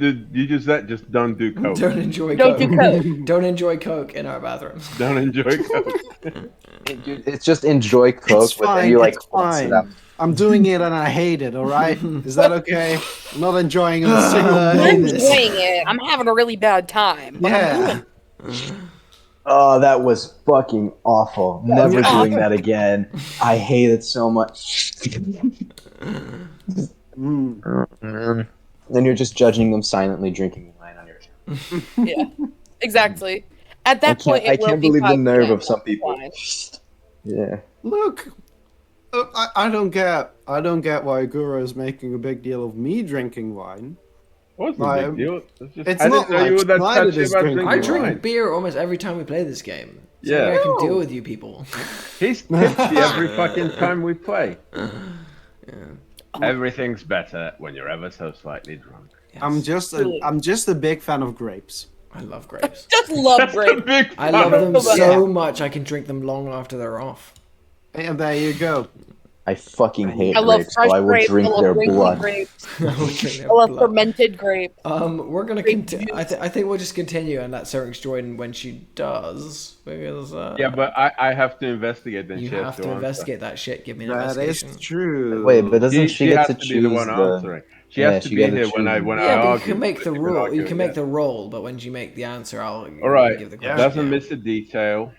just that. Just don't do Coke. Don't enjoy Don't coke. do coke. Don't enjoy coke in our bathrooms. Don't enjoy Coke. It's just enjoy Coke, It's but then fine. you like It's close it fine. up. I'm doing it and I hate it. All right, is that okay? I'm not enjoying a single I'm moment. enjoying it. I'm having a really bad time. But I'm Yeah. Oh, that was fucking awful. Never was doing that again. I hate it so much. Mm. Then you're just judging them silently drinking wine on your account. Yeah, exactly. At that point, I it will can't be believe the 5 nerve p.m. of some people. Fine. Yeah. Look, I don't get why Guru is making a big deal of me drinking wine. What's the My- big deal? It's just, it's I not didn't know you were like that Schneider touchy is about drinking drinking I drink wine. beer almost every time we play this game. So Yeah. I can deal with you people. He's tipsy every fucking time we play. Everything's better when you're ever so slightly drunk. Yes. I'm just a big fan of grapes. I love grapes. Just love That's a grape. big I love fan. them so much I can drink them long after they're off. And there you go. I fucking hate I love grapes, fresh so I will grapes. drink I love their drinking blood. grapes. I will drink their I love blood. fermented grapes. We're gonna Grape continue. juice. I think we'll just continue and let Syriinx join when she does, because Yeah, but I have to investigate and you she has have to answer. investigate that shit. Give me an That is investigation. true. Wait, but doesn't she get has to to be choose the one answering. She Yeah, has to she be gotta here when I choose. when I Yeah, but you argue. can make the We're rule. You arguing, can make yeah. the roll, but when you make the answer, I'll All right. give the Yeah. question. Doesn't miss a detail.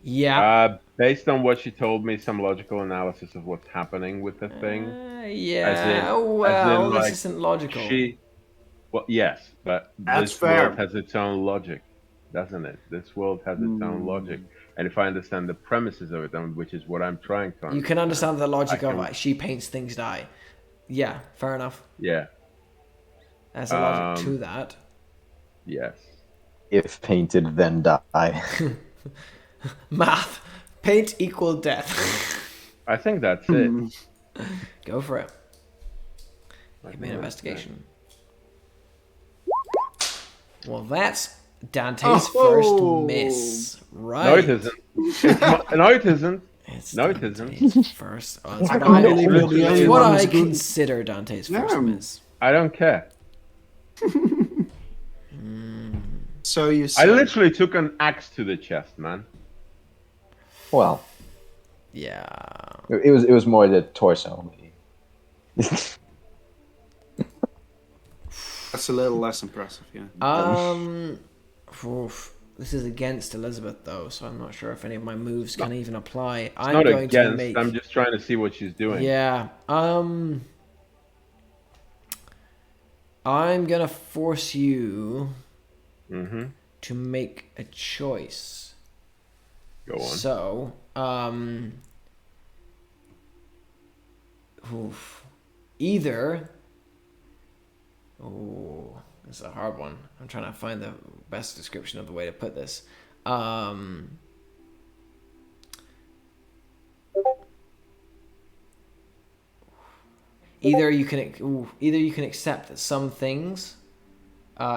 Yeah. Based on what she told me, some logical analysis of what's happening with the thing. Yeah. Well, as in, this like, isn't logical. Well, yes, but That's this fair. world has its own logic, doesn't it? This world has its own logic, and if I understand the premises of it, which is what I'm trying to understand, You can understand the logic I of can- she paints things die. Yeah, fair enough. Yeah. There's a logic to that. Yes. If painted, then die. Math. Paint equal death. I think that's it. Go for it. Give me an investigation. Well, that's Dante's first miss. Right. No, it isn't. No, it isn't. It's No, it Dante's isn't. first. Oh, it's I what can't I, believe you're the It's only it's what one I who's good. consider Dante's first Yeah. miss. I don't care. So you I say. literally took an axe to the chest, man. Well, Yeah. it was more the torso. That's a little less impressive, yeah. Oof. This is against Elizabeth though, so I'm not sure if any of my moves can even apply. I'm Not going against. to make. I'm just trying to see what she's doing. Yeah. I'm gonna force you Mm-hmm. to make a choice. Go on. So, either. Oh, this is a hard one. I'm trying to find the best description of the way to put this. Either you can accept that some things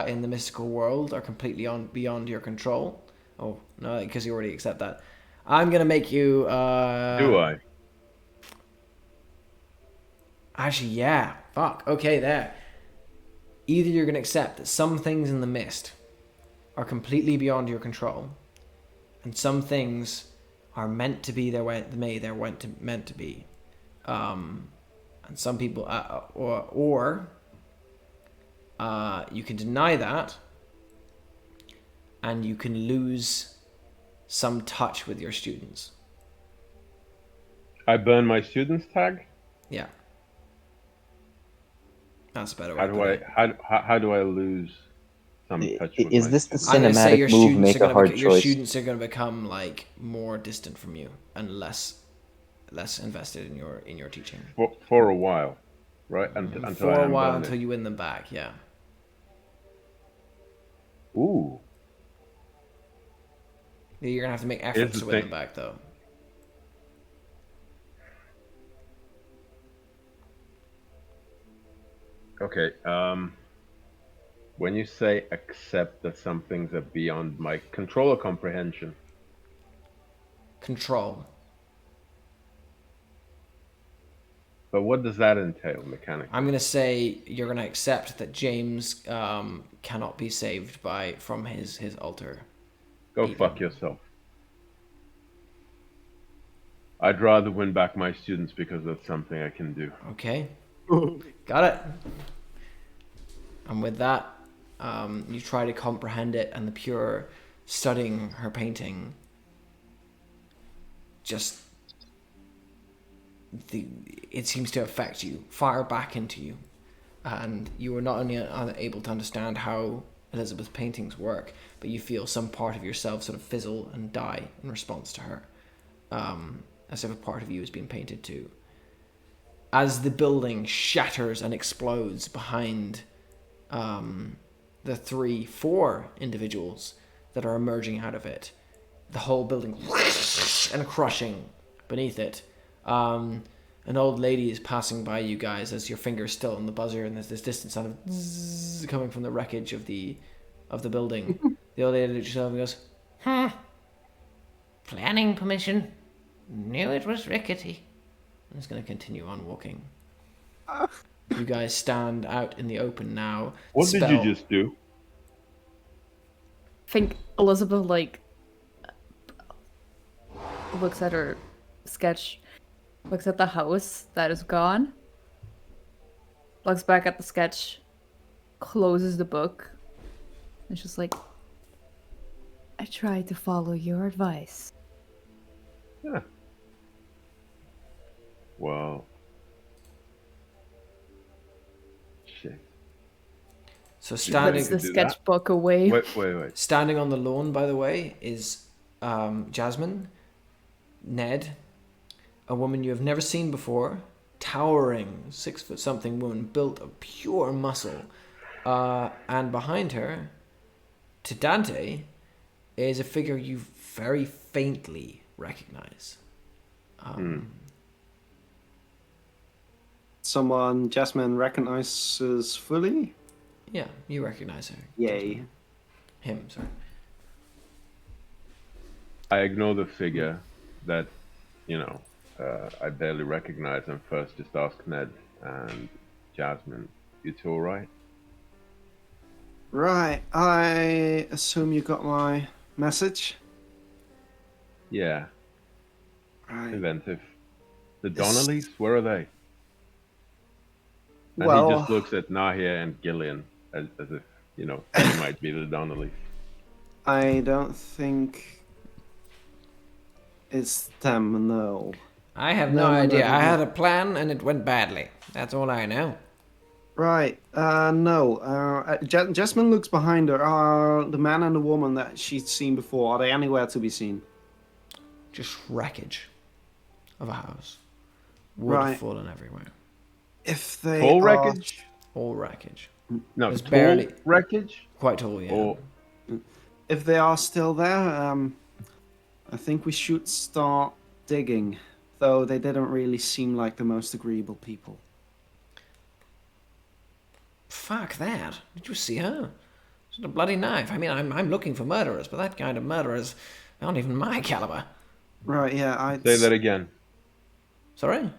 in the mystical world are completely beyond your control. Oh no, because you already accept that. I'm gonna make you. Do I? Actually, yeah. Fuck. Okay, there. Either you're gonna accept that some things in the mist are completely beyond your control, and some things are meant to be they're meant to be, and some people, or you can deny that, and you can lose some touch with your students. I burn my students tag. Yeah. That's a better way. How do I lose some touch with Is my this the students? I'm gonna say cinematic move? Make a hard your choice. students are gonna become like more distant from you and less invested in your teaching. For a while, right? Until For I a while, unburn until it. you win them back. Yeah. Ooh. You're gonna have to make Here's efforts the to win thing. them back, though. Okay. When you say accept that some things are beyond my control or comprehension, Control. but what does that entail mechanically? I'm gonna say you're gonna accept that James cannot be saved from his altar. Go even. fuck yourself. I'd rather win back my students because that's something I can do. Okay. Got it. And with that, you try to comprehend it, and the pure studying her painting just it seems to affect you, fire back into you, and you are not only unable to understand how Elizabeth's paintings work, but you feel some part of yourself sort of fizzle and die in response to her, as if a part of you is being painted too. As the building shatters and explodes behind the 4 individuals that are emerging out of it, the whole building and crushing beneath it. An old lady is passing by you guys as your finger's still on the buzzer, and there's this distant sound of zzz coming from the wreckage of the building. The old lady looks herself and goes, planning permission. Knew it was rickety. I'm just going to continue on walking. You guys stand out in the open now. What did you just do? I think Elizabeth looks at her sketch, looks at the house that is gone, looks back at the sketch, closes the book, and she's like, I tried to follow your advice. Yeah. Well. Shit. So Puts standing the do sketchbook away. Wait. standing on the lawn, by the way, is Jasmine, Ned, a woman you have never seen before, towering 6-foot-something woman, built of pure muscle, and behind her, to Dante, is a figure you very faintly recognize. Someone Jasmine recognizes fully? Yeah, you recognize her. Yay. Him, sorry. I ignore the figure that, I barely recognize and first just ask Ned and Jasmine, you two alright? Right, I assume you got my message? Yeah, Right. inventive. The Donnellys, where are they? And Well, he just looks at Nahia and Gillian as if, they might be the Donnellys. I don't think it's them, no. I have No, no no, idea. no, no, I no. had a plan and it went badly. That's all I know. Right, no. Jasmine looks behind her. Are the man and the woman that she's seen before, are they anywhere to be seen? Just wreckage of a house. Wood Right. fallen everywhere. If they Full are... wreckage? All wreckage. No, There's tall barely- wreckage? Quite tall, yeah. Or If they are still there, I think we should start digging. Though they didn't really seem like the most agreeable people. Fuck that. Did you see her? She's a bloody knife. I mean, I'm looking for murderers, but that kind of murderers aren't even my caliber. Right, yeah, say that again. Sorry?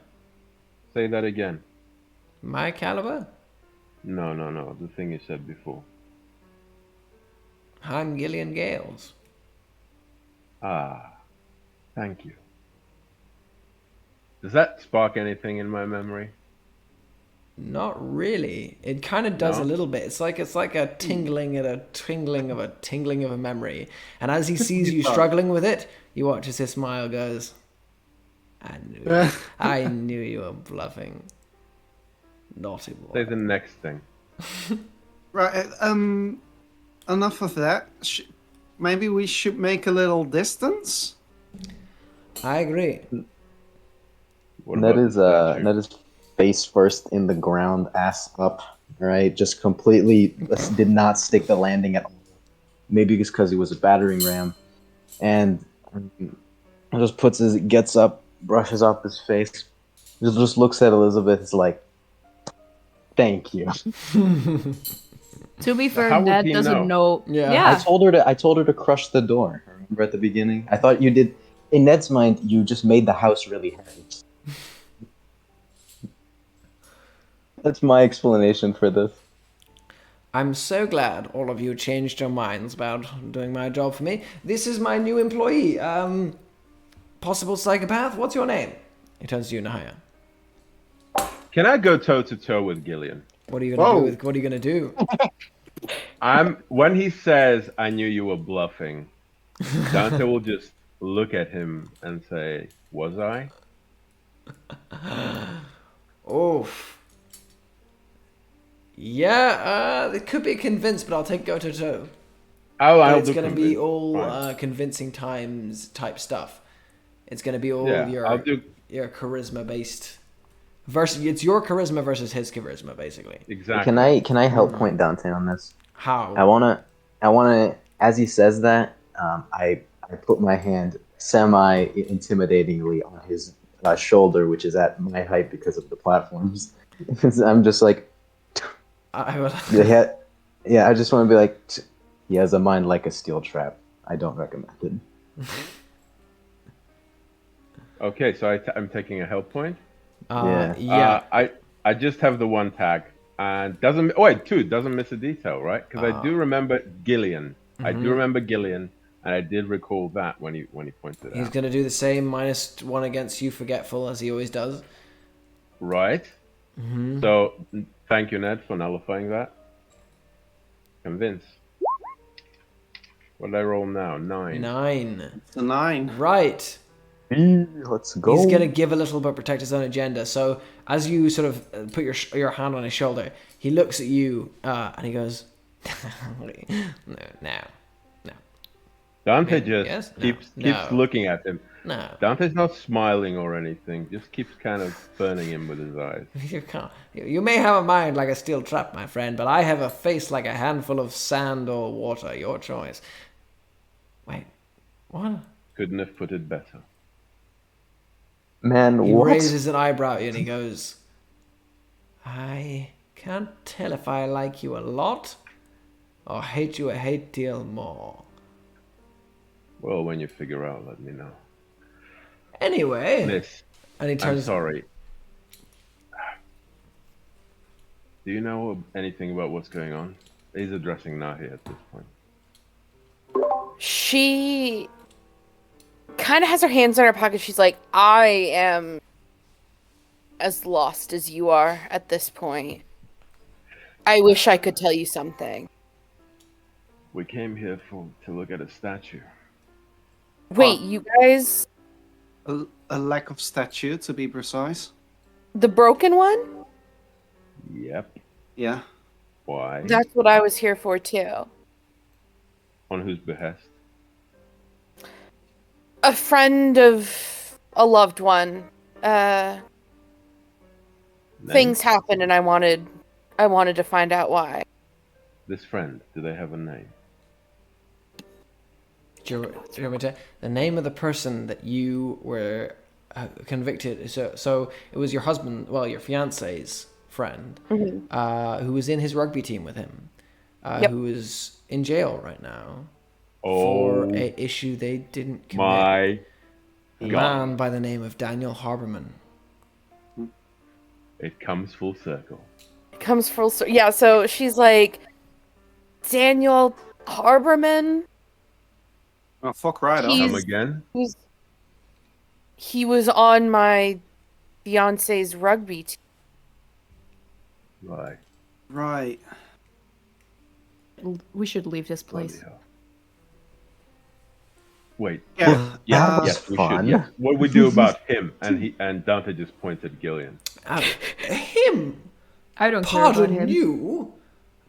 Say that again. My caliber? No. The thing you said before. I'm Gillian Gales. Ah, thank you. Does that spark anything in my memory? Not really. It kind of does No? a little bit. It's like a tingling and a tingling of a memory. And as he sees you struggling with it, you watch as his smile goes, I knew you were bluffing. Naughty boy. Say the next thing. Right. Enough of that. Maybe we should make a little distance. I agree. What Ned about is the statue? Ned is face first in the ground, ass up. Right, just completely did not stick the landing at all. Maybe it's because he was a battering ram, and just gets up, brushes off his face, just looks at Elizabeth. Is like, "Thank you." To be fair, how would Ned he doesn't know. Yeah. I told her to crush the door. Remember at the beginning? I thought you did. In Ned's mind, you just made the house really heavy. That's my explanation for this. I'm so glad all of you changed your minds about doing my job for me. This is my new employee. Possible psychopath. What's your name? He turns to you, Nahia. Can I go toe to toe with Gillian? What are you gonna do? What are you gonna do? When he says, "I knew you were bluffing," Dante will just look at him and say, "Was I?" Oof. Yeah, it could be convinced, but I'll take go to toe. Oh, I'll It's do gonna be convince. all Fine. convincing times type stuff. It's gonna be all Yeah, your I'll do charisma based. It's your charisma versus his charisma, basically. exactly. Can I help point Dante on this? How? I wanna. As he says that, I put my hand semi-intimidatingly on his shoulder, which is at my height because of the platforms. I'm just like, I will. yeah. I just want to be like, he has a mind like a steel trap. I don't recommend it. Okay, so I'm taking a help point. Yeah. I just have the one tag and doesn't miss a detail, right? Because I do remember Gillian. I do remember Gillian, and I did recall that when he pointed it He's out. gonna do the same -1 against you, forgetful, as he always does. Right. So thank you, Ned, for nullifying that. Convince. What did I roll now? 9. 9. It's a 9. Right. Let's go. He's gonna give a little but protect his own agenda. So as you sort of put your hand on his shoulder, he looks at you and he goes, "No." Dante Maybe, just yes? keeps No. looking at him. No. Dante's not smiling or anything. Just keeps kind of burning him with his eyes. You may have a mind like a steel trap, my friend, but I have a face like a handful of sand or water. Your choice. Wait, what? Couldn't have put it better. Man, He what? raises an eyebrow at you and he goes, I can't tell if I like you a lot or hate you a great deal more. Well, when you figure out, let me know. Anyway, Miss, and he I'm turns. sorry. Do you know anything about what's going on? He's addressing Nahia at this point. She kind of has her hands in her pocket. She's like, I am as lost as you are at this point. I wish I could tell you something. We came here to look at a statue. Wait, you guys? A lack of statue, to be precise. The broken one? Yep. Yeah. Why? That's what I was here for, too. On whose behest? A friend of a loved one. Things happened and I wanted to find out why. This friend, do they have a name? Do you want me to? The name of the person that you were convicted. So it was your husband, well, your fiance's friend, who was in his rugby team with him, who is in jail right now for a issue they didn't commit. My A God. man by the name of Daniel Harberman. It comes full circle. It comes full circle. Yeah, so she's like, Daniel Harberman? Oh, fuck right off. Come again? He was on my fiance's rugby team. Right. Right. We should leave this place. Bloody hell. Wait. Yeah. Yes, we fun. should. Yes. What do we do about him? And Dante just points at Gillian. Him? I don't care about Pardon him. you,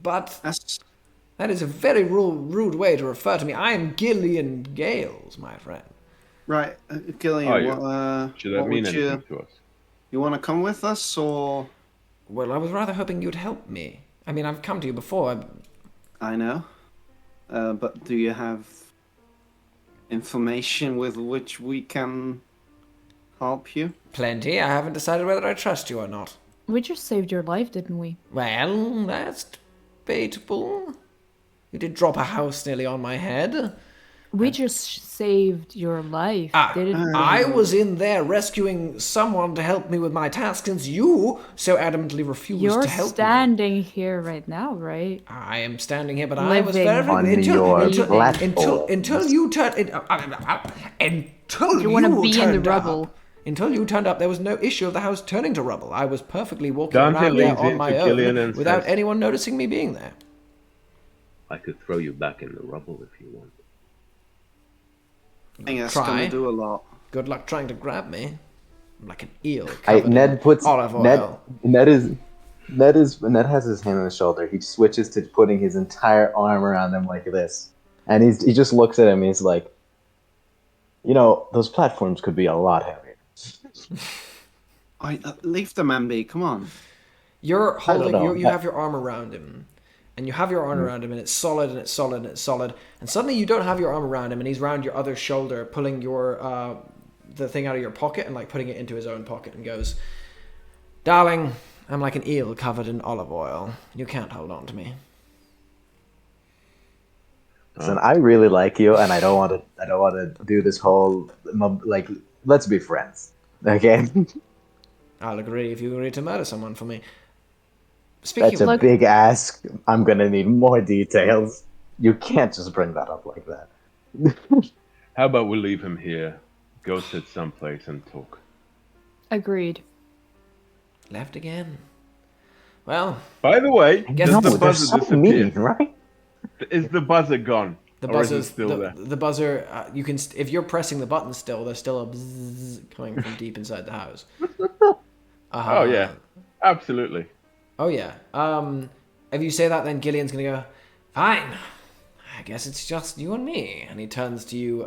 but That's that is a very rude way to refer to me. I am Gillian Gales, my friend. right, Gillian. Oh, yeah. What, Should that what mean would anything to us? you want to come with us, or? Well, I was rather hoping you'd help me. I mean, I've come to you before. I know, but do you have information with which we can help you? Plenty. I haven't decided whether I trust you or not. We just saved your life, didn't we? Well, that's debatable. You did drop a house nearly on my head. We just saved your life, didn't I was in there rescuing someone to help me with my task since you so adamantly refused You're to help me. standing here right now, right? I am standing here, but I was Living. very On your platform. until you turned until You wanna be in the turned rubble. up. Until you turned up, there was no issue of the house turning to rubble. I was perfectly walking Dante around there leans on into my Gillian own and without says, anyone noticing me being there. I could throw you back in the rubble if you want. I think that's Try. gonna do a lot. Good luck trying to grab me. I'm like an eel covered Ned in puts olive oil. Ned has his hand on his shoulder. He switches to putting his entire arm around him like this, and he just looks at him. And he's like, you know, those platforms could be a lot heavier. Leave the man be. Come on. You're holding. know. You have your arm around him, and you have your arm around him, and it's solid, and it's solid, and it's solid. And suddenly you don't have your arm around him, and he's around your other shoulder, pulling your the thing out of your pocket and like putting it into his own pocket, and goes, "Darling, I'm like an eel covered in olive oil. You can't hold on to me." Listen, I really like you, and I don't want to do this whole like. Let's be friends, okay? I'll agree if you agree to murder someone for me. That's a big ask. I'm gonna need more details. You can't just bring that up like that. How about we leave him here, go sit someplace and talk? Agreed. Left again. Well, By the way, guess does no, the they're buzzer so disappear? mean, right? Is the buzzer gone? the Or is it buzzer's still there? the buzzer. You can if you're pressing the button still, there's still a bzzz coming from deep inside the house. Oh yeah, absolutely. Oh yeah. If you say that, then Gillian's gonna go, fine. I guess it's just you and me. And he turns to you,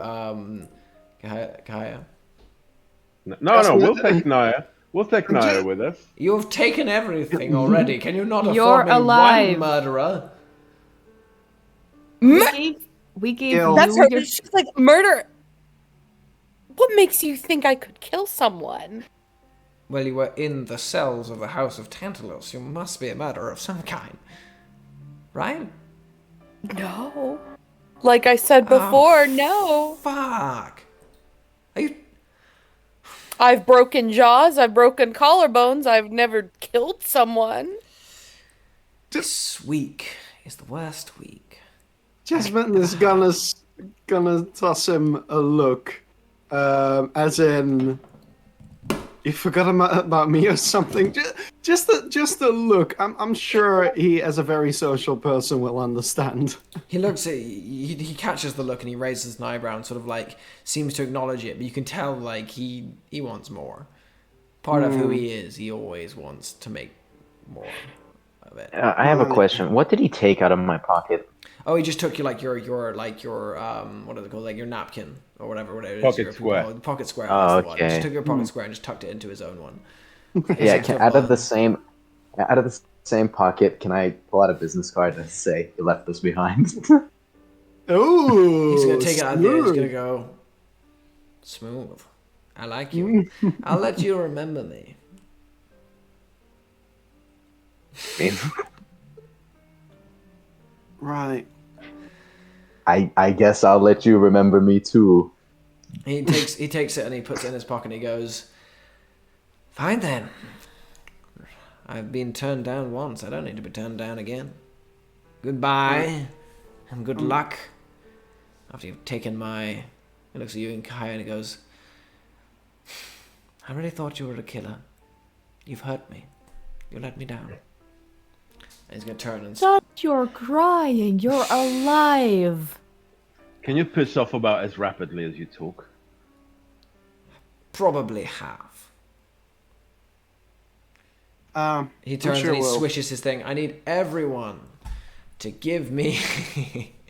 Kaya. No, we'll take Nahia. We'll take Nahia with us. You've taken everything already. Can you not You're afford me alive. one murderer? We gave Gil. you That's her. your... She's like, murder. What makes you think I could kill someone? Well, you were in the cells of the House of Tantalus. You must be a murderer of some kind. Right? No. Like I said before, no. Fuck. Are you... I've broken jaws, I've broken collarbones, I've never killed someone. This week is the worst week. Jasmine is gonna toss him a look, as in, you forgot about me or something. Just a look. I'm sure he, as a very social person, will understand. He looks at he catches the look and he raises an eyebrow and sort of like seems to acknowledge it, but you can tell like he wants more. Part of who he is, he always wants to make more of it. I have a question. What did he take out of my pocket? Oh, he just took you like your what is it called, like your napkin or whatever it is. Pocket your square. people- Pocket square. Oh, That's the one. He okay. just took your pocket square and just tucked it into his own one. Yeah, out of the same pocket, can I pull out a business card and say you left this behind? Oh, He's gonna take it out of there. He's gonna go smooth. I like you. I'll let you remember me. Right. I guess I'll let you remember me too. He takes it and he puts it in his pocket and he goes, fine then. I've been turned down once. I don't need to be turned down again. Goodbye and good luck. After you've taken my... He looks at you and Kaya and he goes, I really thought you were a killer. You've hurt me. You let me down. And he's going to turn and... Stop, you're crying. You're alive. Can you piss off about as rapidly as you talk? Probably have. He turns sure and he will. swishes his thing. I need everyone to give me...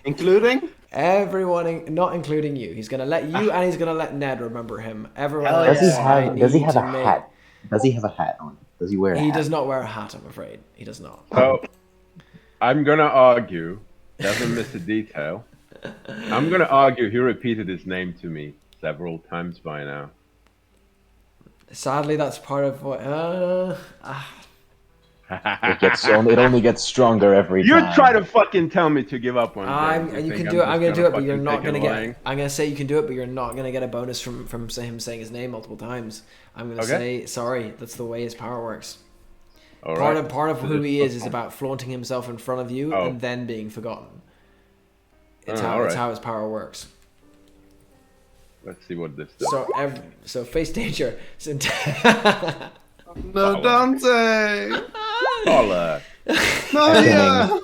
Including? Everyone, not including you. He's going to let you and he's going to let Ned remember him. Everyone Hell else, yeah. Does he need have to a make... hat? Does he have a hat on? Does he wear a hat? He does not wear a hat, I'm afraid. He does not. So, I'm gonna argue, doesn't miss a detail. I'm gonna argue he repeated his name to me several times by now. Sadly, that's part of what... It only gets stronger every You time. try to fucking tell me to give up on James. You think can do it. I'm gonna do it, but you're fucking not take gonna a get. lying? I'm gonna say you can do it, but you're not gonna get a bonus from him saying his name multiple times. I'm gonna say sorry. That's the way his power works. All Part right. of who he is about flaunting himself in front of you and then being forgotten. It's how his power works. Let's see what this does. So face danger. So No, Dante! Holla. Nahia!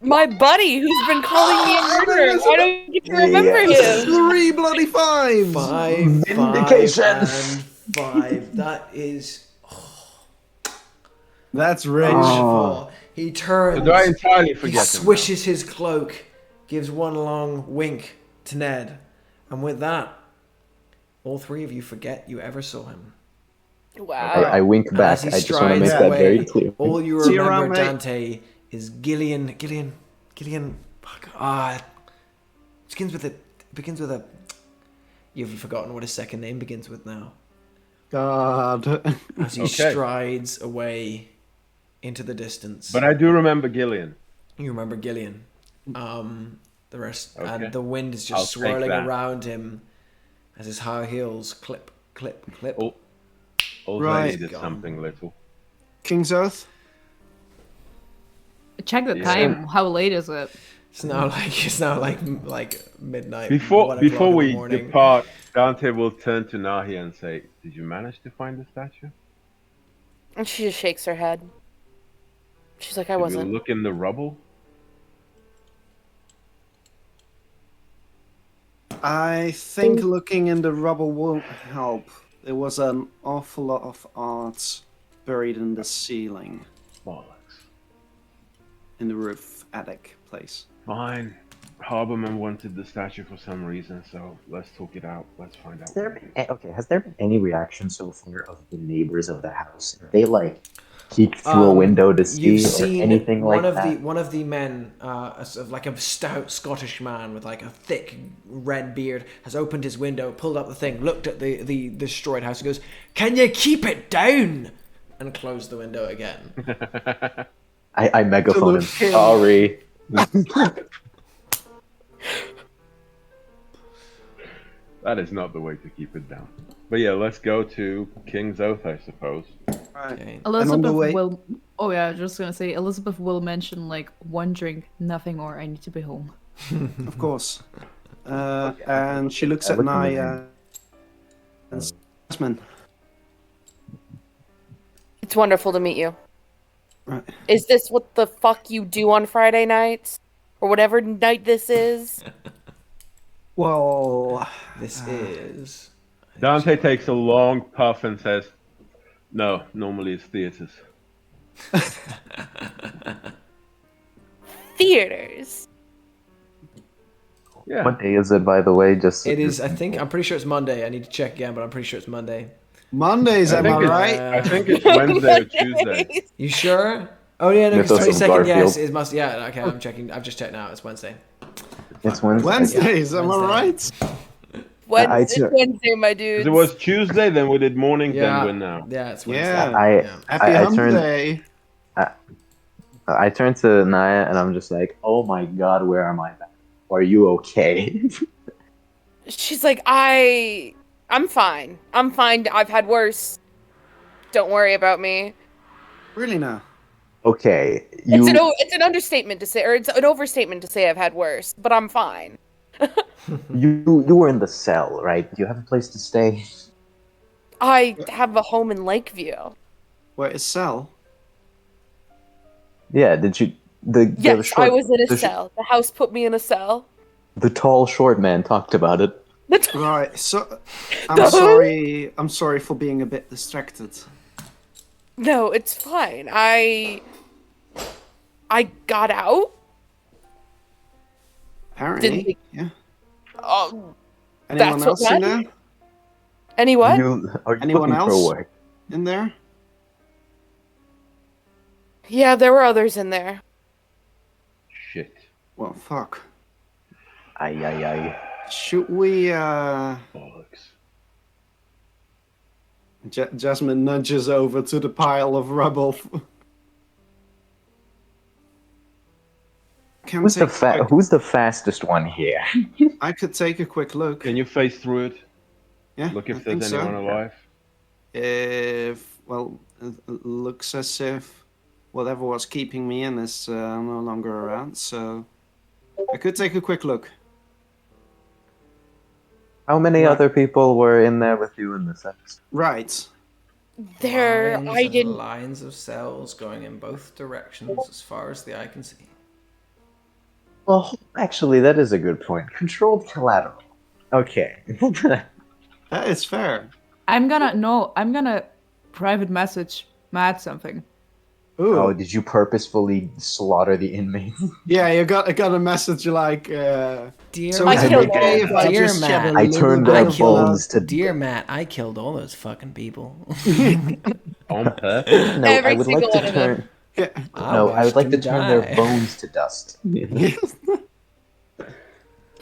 My buddy, who's been calling me a murderer. I don't get to remember him. 3 bloody 5s! 5, Vindication. 5, and 5. That is That's rich. vengeful. He turns. So do I entirely He forget him swishes his cloak, gives one long wink to Ned, and with that, all three of you forget you ever saw him. Wow. I wink back. As he I just want to strides make that away, very clear. all you See you remember, around, mate. Dante, is Gillian. Fuck. Begins with a. You've forgotten what his second name begins with now. God. As he strides away into the distance. But I do remember Gillian. You remember Gillian. The rest, Okay. and the wind is just I'll take swirling that. around him as his high heels clip, clip, clip. Oh, old Right. lady did something little. King's Oath? Check the Yeah. time. How late is it? It's now like midnight. Before 1 o'clock in the we morning. depart, Dante will turn to Nahia and say, "Did you manage to find the statue? And she just shakes her head. She's like, I Did you wasn't. look in the rubble?" I think looking in the rubble won't help. There was an awful lot of art buried in the ceiling, Bollocks. in the roof attic place. Fine. Harborman wanted the statue for some reason, so let's talk it out. Let's find out. Has there been any reaction so far of the neighbors of the house? Have they peeked through a window to see You've or seen anything like one of that? one of the men, sort of like a stout Scottish man with like a thick red beard, has opened his window, pulled up the thing, looked at the destroyed house, and goes, "Can you keep it down?" and closed the window again. I megaphone him. King. Sorry. That is not the way to keep it down. But yeah, let's go to King's Oath, I suppose. Right. Okay. on the Elizabeth way- will. Oh yeah, just gonna say Elizabeth will mention like 1 drink, nothing more. I need to be home. Of course. And she looks at look in the Nahia and Jasmine. It's wonderful to meet you. Right. Is this what the fuck you do on Friday nights? Or whatever night this is? Well, This is. Dante takes a long puff and says, "No, normally it's theaters." Theaters. Yeah. What day is it, by the way? Just It is. I'm pretty sure it's Monday. I need to check again, but I'm pretty sure it's Monday. Mondays, am I think it's- right? I think it's Wednesday or Tuesday. You sure? Oh yeah, no, it's Mythos of 22nd. Yes, Garfield. it must. Yeah, okay. I'm checking. I've just checked now. It's Wednesday. It's Wednesday. Wednesdays, am I Wednesday. right? Wednesday, Wednesday, my dude. If it was Tuesday, then we did morning, Yeah. then we're now. Yeah, it's Wednesday. Yeah. Happy I hump turned- day. I turn to Naya and I'm just like, "Oh my god, where am I back? Are you okay?" She's like, I'm fine. I'm fine. I've had worse. Don't worry about me. Really now? Okay, It's an understatement to say, or it's an overstatement to say I've had worse, but I'm fine. you were in the cell, right? Do you have a place to stay? I have a home in Lakeview. Where is Sal? Yeah, did you? Yes, short, I was in a the, cell. The house put me in a cell. The tall, short man talked about it. Right, so I'm sorry for being a bit distracted. No, it's fine. I got out. Apparently, yeah. Oh, Anyone that's what else in there? matters. Any what? Are you Anyone looking for else? work? In there? Yeah, there were others in there. Shit. Well, fuck. Ay. Should we, Bollocks. Jasmine nudges over to the pile of rubble. Who's the fastest one here? I could take a quick look. Can you face through it? Yeah, Look I if think there's so. anyone alive. It looks as if whatever was keeping me in is no longer around, so I could take a quick look. How many Right. other people were in there with you in this episode? Right. There, Lines I and didn't. lines of cells going in both directions as far as the eye can see. Well, actually, that is a good point. Controlled collateral. Okay. That is fair. I'm gonna private message Matt something. Ooh. Oh, did you purposefully slaughter the inmates? Yeah, I got a message like, Dear so I is it killed okay all if I Dear just shed a Matt. I little turned bit their of bones to Dear Matt, I killed all those fucking people. On purpose? No, Every I would like single to one of them. turn. Yeah. No, I would watched like to them turn their die. bones to dust.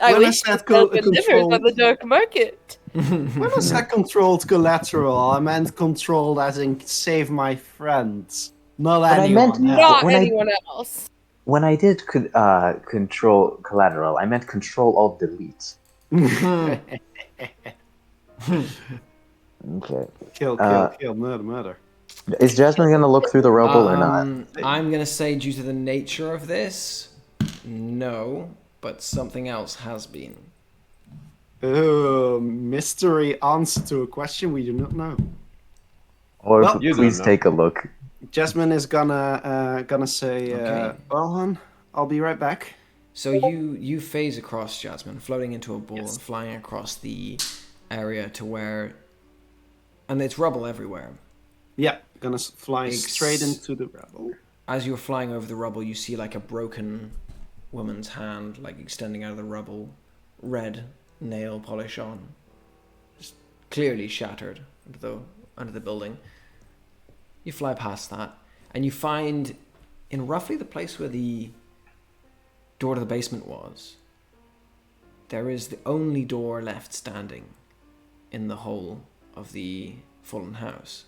I When wish is to that sell co- good livers controlled? on the dark market. When was that controlled collateral? I meant controlled as in save my friends, not But I meant anyone else. Not when anyone else. when I did control collateral, I meant control alt delete. Okay. Kill, Uh, murder. Is Jasmine gonna look through the rubble or not? I'm gonna say, due to the nature of this, no, but something else has been. Mystery answer to a question we do not know. Or Well, You please don't know. take a look. Jasmine is gonna say, Okay. well, hon, I'll be right back. So you phase across, Jasmine, floating into a ball Yes. and flying across the area to where, and it's rubble everywhere. Yeah, gonna fly Ex- straight into the rubble. As you're flying over the rubble, you see like a broken woman's hand, like extending out of the rubble, red nail polish on, just clearly shattered under the building. You fly past that, and you find, in roughly the place where the door to the basement was, there is the only door left standing in the whole of the fallen house.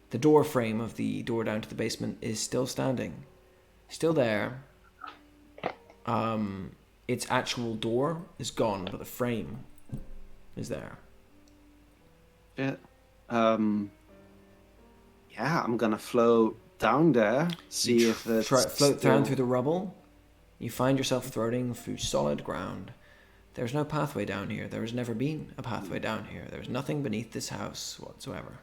The door frame of the door down to the basement is still standing, still there. Its actual door is gone, but the frame is there. Yeah. Yeah, I'm gonna float down there, see if it's Float still... down through the rubble. You find yourself floating through solid ground. There's no pathway down here. There has never been a pathway down here. There's nothing beneath this house whatsoever.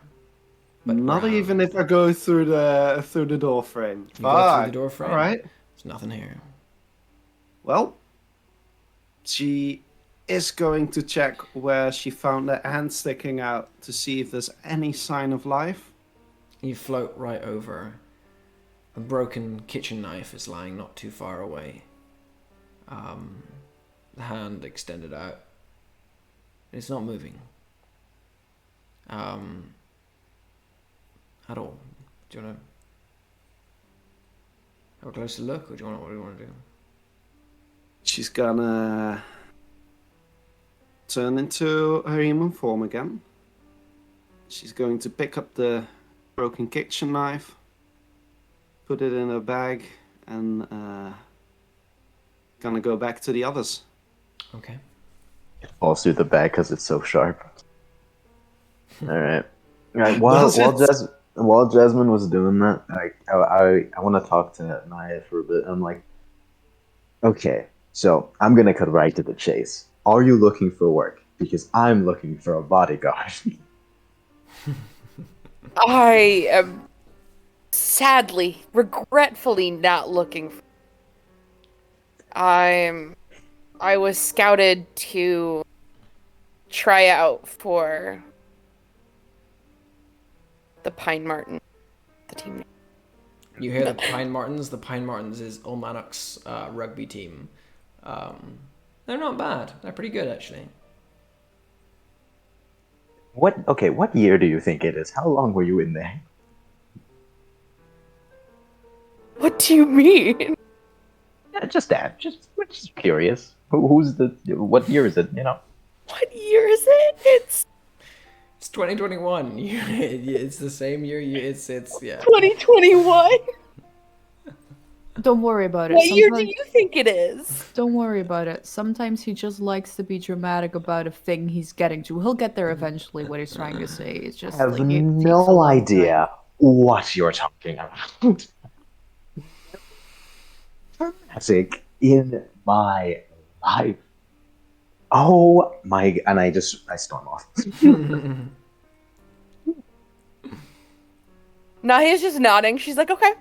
But Not ground. even if I go through the door frame. You go through the door frame. All right. There's nothing here. Well, she is going to check where she found the hand sticking out to see if there's any sign of life. You float right over. A broken kitchen knife is lying not too far away. The hand extended out. It's not moving. At all. Do you want to have a closer look, or what do you want to do? She's gonna turn into her human form again. She's going to pick up the broken kitchen knife, put it in her bag, and gonna go back to the others. Okay. It falls through the bag because it's so sharp. All right. Does it? While Jasmine was doing that, I want to talk to Nahia for a bit. I'm like, okay, so I'm gonna cut right to the chase. Are you looking for work? Because I'm looking for a bodyguard. I am sadly, regretfully not looking. I was scouted to try out for the Pine Martin. the team name. You hear the Pine Martins. The Pine Martins is Ullmanoch's rugby team. They're not bad. They're pretty good, actually. What year do you think it is? How long were you in there? What do you mean? Just that. Just curious. What year is it? What year is it? It's 2021. It's the same year. It's 2021. Don't worry about it. What year do you think it is? Don't worry about it. Sometimes he just likes to be dramatic about a thing he's getting to. He'll get there eventually. What he's trying to say. It's just I have like, it takes a no long idea time. what you're talking about. Classic in my life. Oh my! And I storm off. Nahia's just nodding. She's like, okay,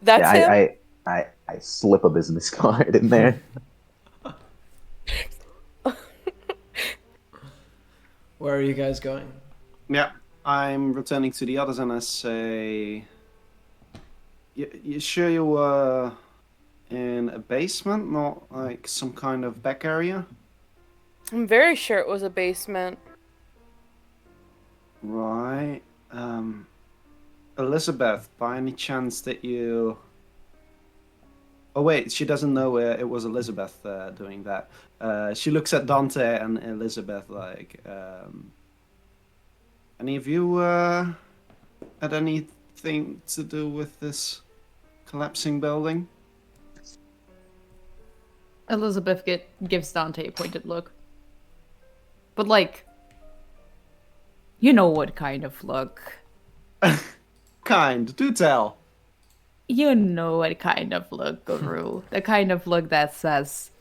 that's Yeah, him. I slip a business card in there. Where are you guys going? Yeah, I'm returning to the others and I say, you sure you were in a basement, not like some kind of back area? I'm very sure it was a basement. Right. Elizabeth, by any chance that you... Oh wait, she doesn't know it was Elizabeth doing that. She looks at Dante and Elizabeth like, any of you had anything to do with this collapsing building? Elizabeth gives Dante a pointed look. But like, you know what kind of look. Kind, do tell. You know what kind of look, Guru. The kind of look that says,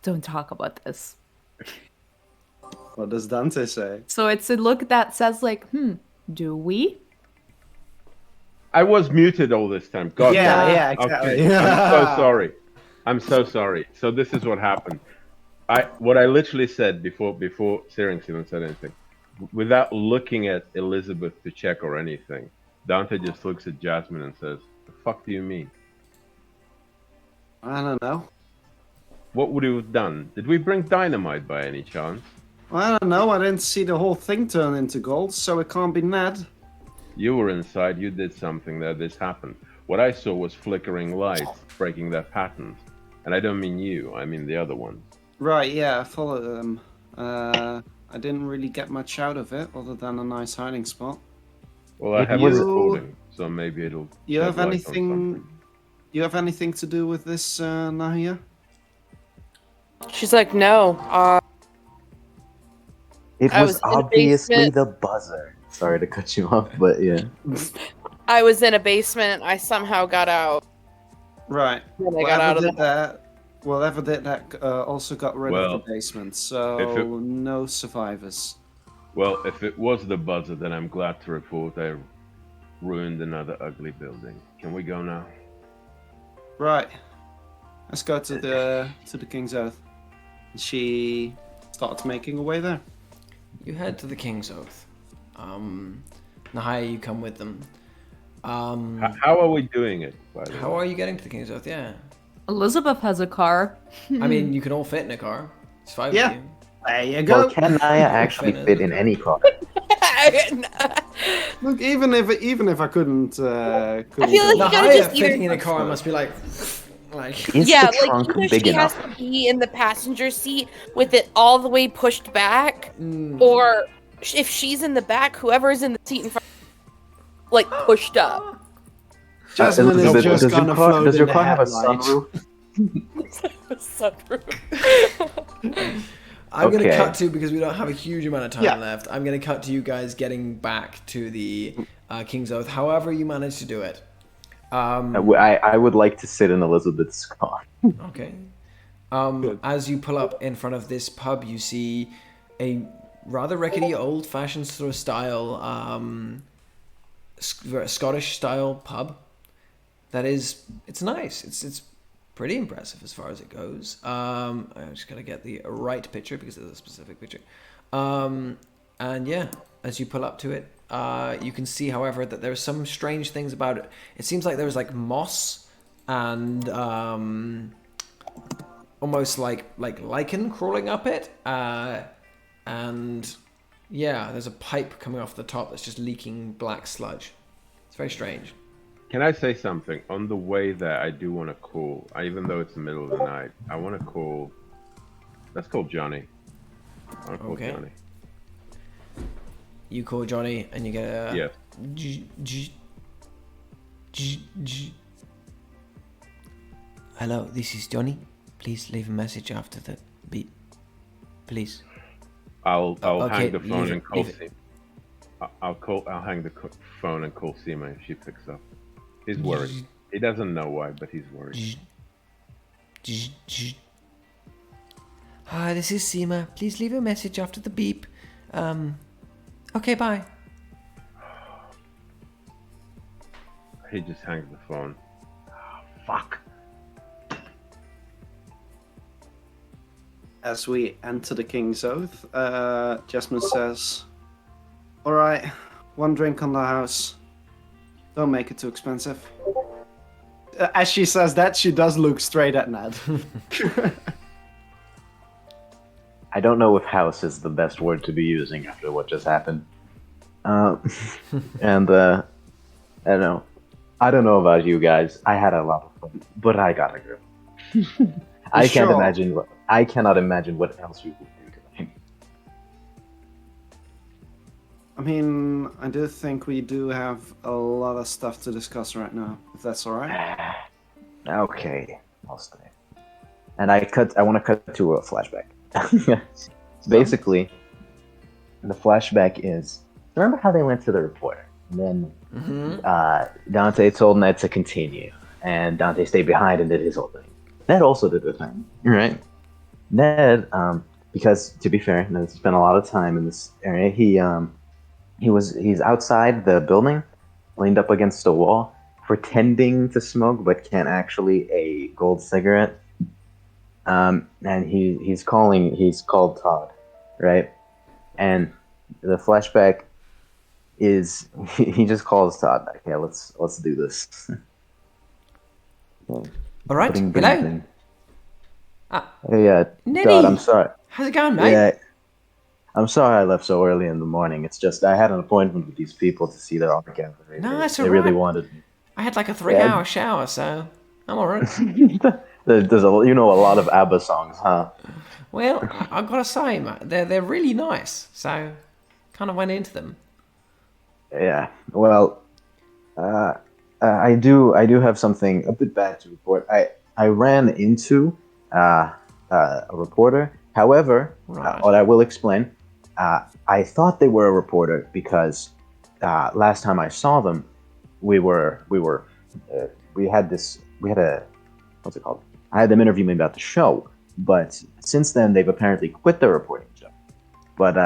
don't talk about this. What does Dante say? So it's a look that says like, do we? I was muted all this time. God damn it. Yeah, exactly. Okay. I'm so sorry. I'm so sorry. So this is what happened. What I literally said before Syriinx even said anything, without looking at Elizabeth to check or anything, Dante just looks at Jasmine and says, "The fuck do you mean? I don't know. What would you have done? Did we bring dynamite by any chance?" I don't know. I didn't see the whole thing turn into gold, so it can't be Ned. You were inside. You did something that this happened. What I saw was flickering lights breaking their patterns. And I don't mean you. I mean the other ones. Right, yeah, I followed them. I didn't really get much out of it, other than a nice hiding spot. Well, I have a recording, so maybe it'll. You shed have light on anything? something. You have anything to do with this, Nahia? She's like, no. It I was was in a obviously basement. the buzzer. Sorry to cut you off, but yeah. I was in a basement. I somehow got out. Right. When I got out of Whoever did that also got rid of the basement, so if it- no survivors. Well, if it was the buzzer, then I'm glad to report I ruined another ugly building. Can we go now? Right. Let's go to the King's Oath. She starts making her way there. You head to the King's Oath. Nahia, you come with them. How are we doing it, by the How way? are you getting to the King's Oath? Yeah. Elizabeth has a car. I mean, you can all fit in a car. It's 5 Yeah. of you. There you go. Well, can Nahia actually fit in any car? Look, even if I couldn't, feel like go. you gotta Nahia just fitting in a either- car must be like... Is Yeah, the trunk like either big she enough? has to be in the passenger seat with it all the way pushed back, or if she's in the back, whoever's in the seat in front, like pushed up. Jasmine is Elizabeth, just gonna float does your in car the have a headlight. sunroof? I'm going to Okay. cut to, because we don't have a huge amount of time Yeah. left, I'm going to cut to you guys getting back to the King's Oath, however you manage to do it. I would like to sit in Elizabeth's car. Okay. As you pull up in front of this pub, you see a rather rickety, old-fashioned sort of style, Scottish-style pub. That is, it's nice. It's pretty impressive as far as it goes. I'm just gonna get the right picture because it's a specific picture. And yeah, as you pull up to it, You can see, however, that there are some strange things about it. It seems like there's like moss and almost like lichen crawling up it, and yeah, there's a pipe coming off the top that's just leaking black sludge. It's very strange. Can I say something? On the way there, I do want to call, even though it's the middle of the night, I want to call, let's call Johnny. I want to call Okay. Johnny. You call Johnny and you get a... Yeah. Hello, this is Johnny. Please leave a message after the beep. Please. I'll okay, hang the phone leave and it, call leave it. I'll hang the phone and call Seema if she picks up. He's worried. He doesn't know why, but he's worried. Hi, this is Seema. Please leave a message after the beep. Okay, bye. He just hangs the phone. Oh, fuck. As we enter the King's Oath, Jasmine says, "All right, one drink on the house. Don't make it too expensive." As she says that, she does look straight at Ned. I don't know if house is the best word to be using after what just happened. And I don't know about you guys. I had a lot of fun, but I gotta go. I cannot imagine what else we could do tonight. I mean, I do think we do have a lot of stuff to discuss right now, if that's all right. Okay, I'll stay. And I want to cut to a flashback. Basically, the flashback is, remember how they went to the reporter? And then Dante told Ned to continue, and Dante stayed behind and did his whole thing. Ned also did the thing, right? Ned, because to be fair, Ned spent a lot of time in this area. He's outside the building, leaned up against a wall, pretending to smoke but can't actually a gold cigarette. And he's called Todd, right? And the flashback is he just calls Todd. Okay, let's do this. All right. Bring Hello. in. Neddy. Todd, I'm sorry. How's it going, mate? Yeah, I'm sorry I left so early in the morning. It's just I had an appointment with these people to see their art gallery. No, that's they all really right. wanted me. I had like a 3-hour shower, so I'm alright. There's a lot of ABBA songs, huh? Well, I've got to say, mate, they're really nice, so kind of went into them. Yeah. Well, I do have something a bit bad to report. I ran into a reporter. However, Right. what I will explain, I thought they were a reporter because last time I saw them, we had a what's it called? I had them interview me about the show, but since then they've apparently quit their reporting job. But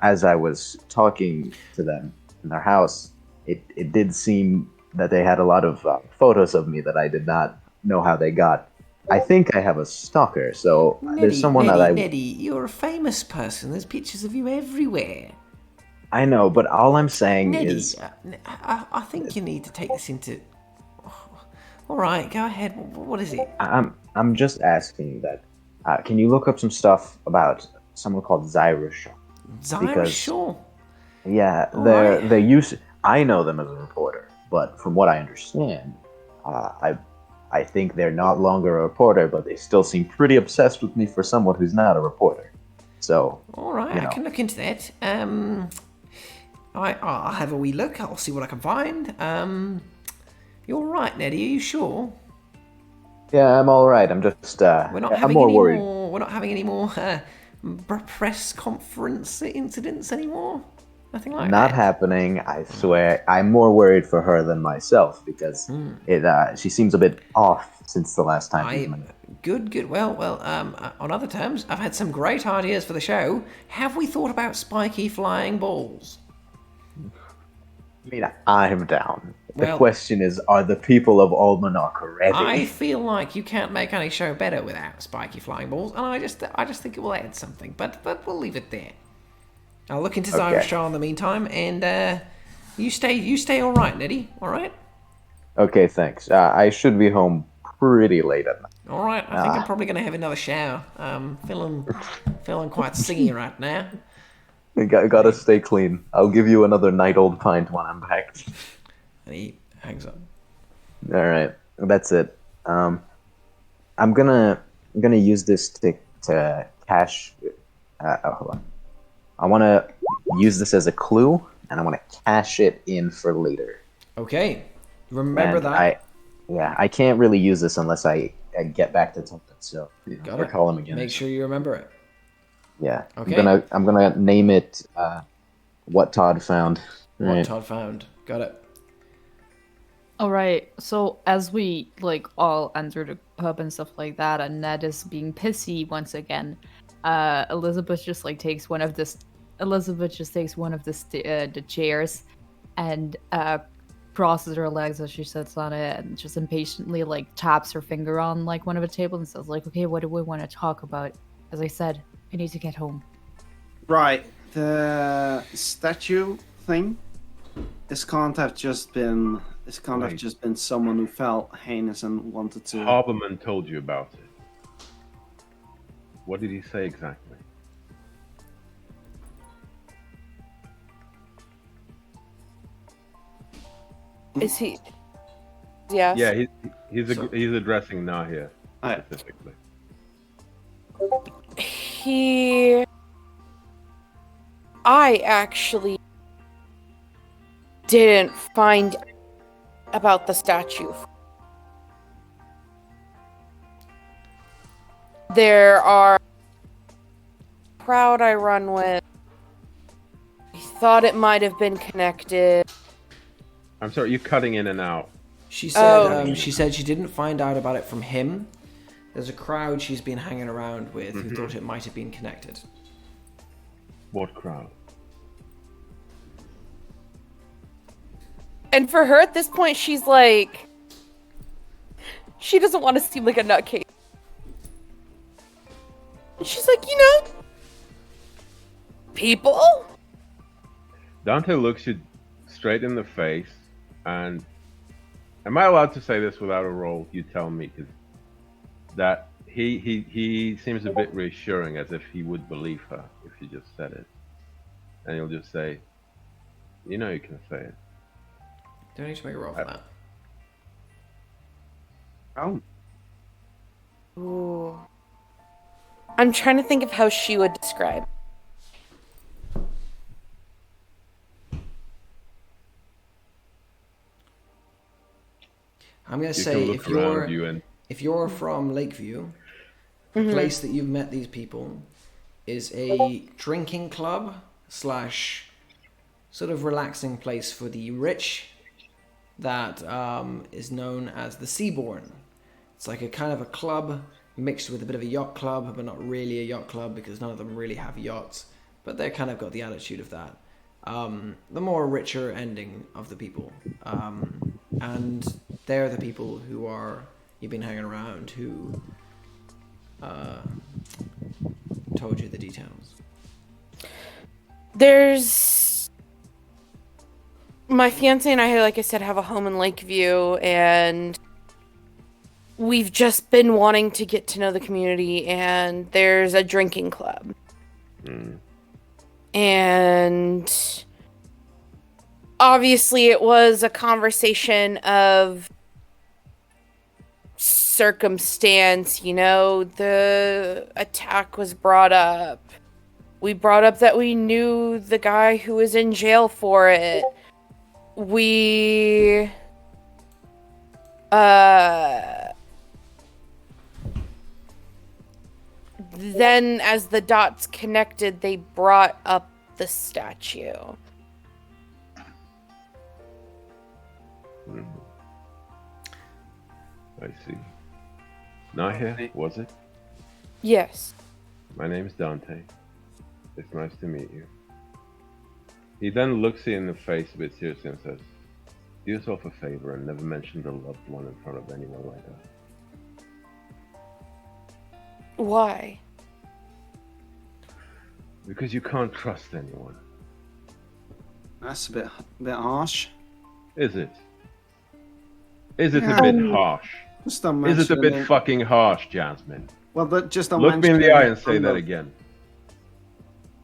as I was talking to them in their house, it did seem that they had a lot of photos of me that I did not know how they got. I think I have a stalker, so there's someone Neddy, you're a famous person. There's pictures of you everywhere. I know, but all I'm saying Neddy, is I think you need to take this into... All right, go ahead. What is it? I'm just asking that. Can you look up some stuff about someone called Zyra Shaw? Zyra Shaw? Yeah, Alright. they use. I know them as a reporter, but from what I understand, I think they're not longer a reporter, but they still seem pretty obsessed with me for someone who's not a reporter. So. All right, I can look into that. I'll have a wee look. I'll see what I can find. You're right, Neddy. Are you sure? Yeah, I'm all right. I'm just. We're not I'm having more any worried. more. We're not having any more press conference incidents anymore. Nothing like Not that. happening. I swear. I'm more worried for her than myself because she seems a bit off since the last time. Good. Well. On other terms, I've had some great ideas for the show. Have we thought about spiky flying balls? I mean, I'm down. The Well, question is, are the people of Ullmanoch ready? I feel like you can't make any show better without spiky flying balls, and I just think it will add something. But we'll leave it there. I'll look into Okay. Zyroshar in the meantime, and you stay all right, Neddy. All right. Okay, thanks. I should be home pretty late at night. All right. I think I'm probably gonna have another shower. Feeling quite singy right now. Gotta stay clean. I'll give you another night-old pint when I'm back. And he hangs up. All right, that's it. I'm gonna use this to cash. Hold on. I want to use this as a clue, and I want to cash it in for later. Okay. Remember And that. I can't really use this unless I get back to Tilted. So Got or it. call him again. Make sure you remember it. Yeah. Okay. I'm gonna name it what Todd found. What Right. Todd found. Got it. All right. So as we like all enter the pub and stuff like that, and Ned is being pissy once again, Elizabeth just takes one of the the chairs, and crosses her legs as she sits on it, and just impatiently taps her finger on one of the tables and says okay, what do we want to talk about? As I said, I need to get home. Right, the statue thing. This can't have just been someone who felt heinous and wanted to. Haberman told you about it. What did he say exactly? Is he? Yes. Yeah, he's addressing Nahia Alright. specifically. I actually didn't find about the statue. There are crowd I run with. I thought it might have been connected. I'm sorry, you're cutting in and out. She said she didn't find out about it from him. There's a crowd she's been hanging around with who thought it might have been connected. What crowd? And for her at this point, she's like, she doesn't want to seem like a nutcase. She's like, people? Dante looks you straight in the face, and am I allowed to say this without a roll? You tell me, because that he seems a bit reassuring, as if he would believe her if she just said it, and he'll just say, you can say it. Don't need to make a roll for that. Oh. Ooh. I'm trying to think of how she would describe. I'm gonna You say can look around you and if you're from Lakeview, the place that you've met these people is a drinking club / sort of relaxing place for the rich that is known as the Seabourn. It's like a kind of a club mixed with a bit of a yacht club, but not really a yacht club because none of them really have yachts, but they're kind of got the attitude of that. The more richer ending of the people. And they're the people who you've been hanging around who told you the details. There's my fiance and I, like I said, have a home in Lakeview, and we've just been wanting to get to know the community, and there's a drinking club. And obviously it was a conversation of circumstance, the attack was brought up. We brought up that we knew the guy who was in jail for it. We then as the dots connected, they brought up the statue. I see. Nahia, was it? Yes. My name is Dante. It's nice to meet you. He then looks you in the face a bit seriously and says, do yourself a favor and never mention the loved one in front of anyone like that. Why? Because you can't trust anyone. That's a bit harsh. Is it? Is it Yeah. a bit harsh? Just don't Is it a mention bit it. fucking harsh, Jasmine? Well, just don't Look me in mention the it eye and say front that of- again.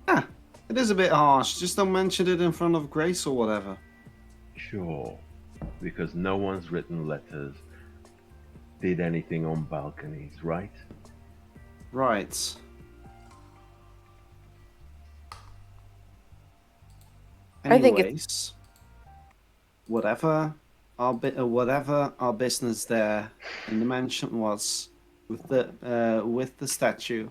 Yeah, it is a bit harsh. Just don't mention it in front of Grace or whatever. Sure. Because no one's written letters, did anything on balconies, right? Right. I think Anyways, whatever our business there in the mansion was with the statue.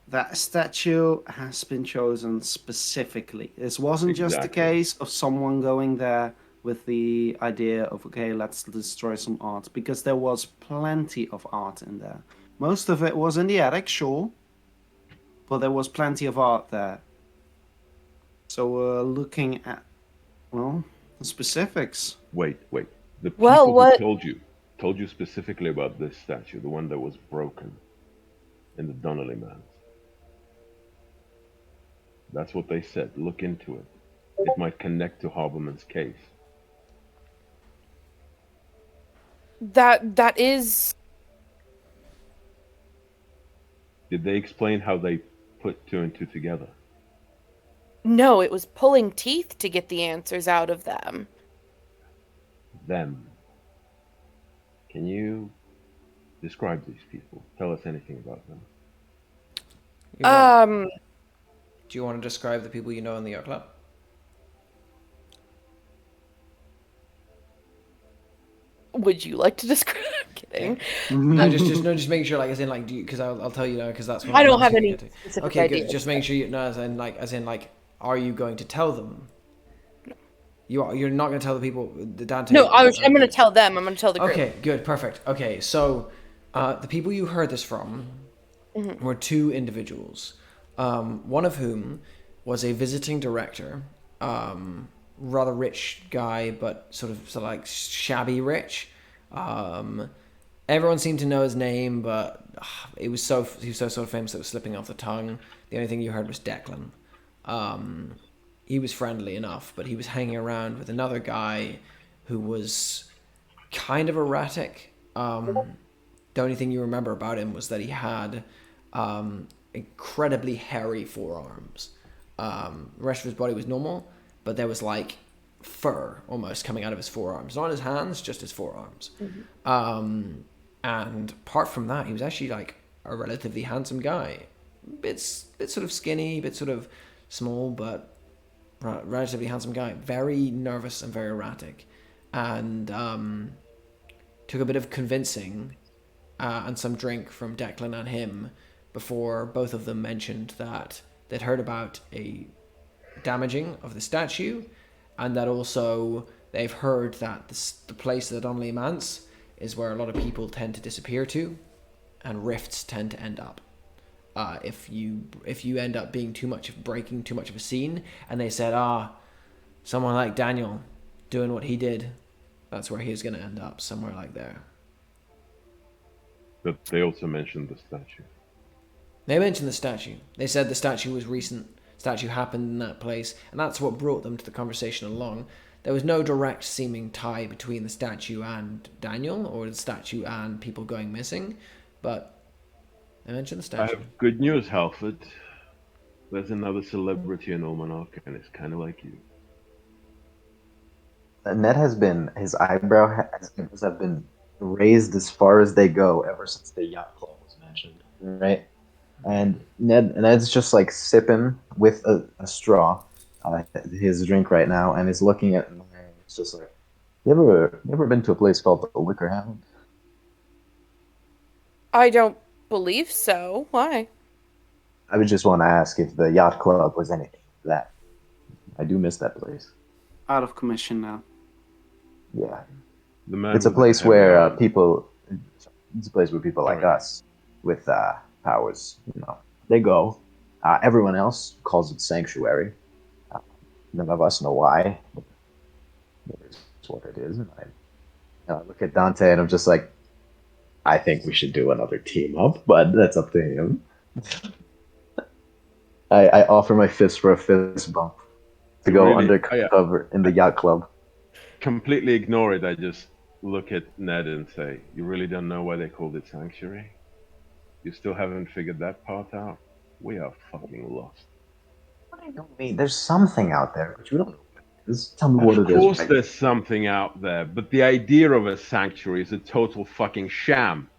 That statue has been chosen specifically. This wasn't just a Exactly. case of someone going there with the idea of, okay, let's destroy some art, because there was plenty of art in there. Most of it was in the attic, sure, but there was plenty of art there. So we're looking at, well, the specifics. Wait. The people Well, what- who told you specifically about this statue, the one that was broken in the Donnelly Manse. That's what they said. Look into it. It might connect to Haberman's case. that is Did they explain how they put two and two together? no, it was pulling teeth to get the answers out of them. Them. Can you describe these people? Tell us anything about them. Do you want to describe the people you know in the yacht club? Would you like to describe? I'm kidding. No, just make sure, like, as in, like, do you? Because I'll tell you now, because that's what I I'm don't have obviously any gonna get to. specific Okay, ideas. good. Just make sure you know, as in, like, are you going to tell them? No. You're not going to tell the people, the Dante. No, I'm going to tell them. I'm going to tell the group. Okay, good, perfect. Okay, so the people you heard this from were two individuals. One of whom was a visiting director, rather rich guy, but sort of like shabby rich. Everyone seemed to know his name, but he was so sort of famous that it was slipping off the tongue. The only thing you heard was Declan. He was friendly enough, but he was hanging around with another guy who was kind of erratic. The only thing you remember about him was that he had incredibly hairy forearms. The rest of his body was normal, but there was like fur almost coming out of his forearms. Not his hands, just his forearms. And apart from that, he was actually like a relatively handsome guy. Bit sort of skinny, bit sort of small, but relatively handsome guy. Very nervous and very erratic. And took a bit of convincing and some drink from Declan and him before both of them mentioned that they'd heard about a damaging of the statue, and that also they've heard that the place, the Donnelly Manse, is where a lot of people tend to disappear to, and rifts tend to end up. If you end up being breaking too much of a scene, and they said, someone like Daniel doing what he did, that's where he's going to end up, somewhere like there. But they also mentioned the statue. They mentioned the statue. They said the statue was recent. Statue happened in that place, and that's what brought them to the conversation along. There was no direct seeming tie between the statue and Daniel, or the statue and people going missing, but they mentioned the statue. I have good news, Halford. There's another celebrity in Ullmanoch, and it's kind of like you. Ned his eyebrows have been raised as far as they go ever since the yacht club was mentioned, right? And Ned's just like sipping with a straw his drink right now, and is looking at me. It's just like, you ever been to a place called the Wicker Hound? I don't believe so. Why? I would just want to ask if the yacht club was anything like that. I do miss that place. Out of commission now. Yeah, The man it's a with the place heavy where arms. It's a place where people like us with powers, they go. Everyone else calls it sanctuary. None of us know why. It's what it is. And I look at Dante and I'm just like, I think we should do another team up, but that's up to him. I offer my fist for a fist bump to go Really? undercover in the yacht club. Completely ignore it. I just look at Ned and say, "You really don't know why they called it sanctuary? You still haven't figured that part out? We are fucking lost." What do you mean? There's something out there, but you don't know what it is. Tell me what Of it is, course right? there's something out there, but the idea of a sanctuary is a total fucking sham.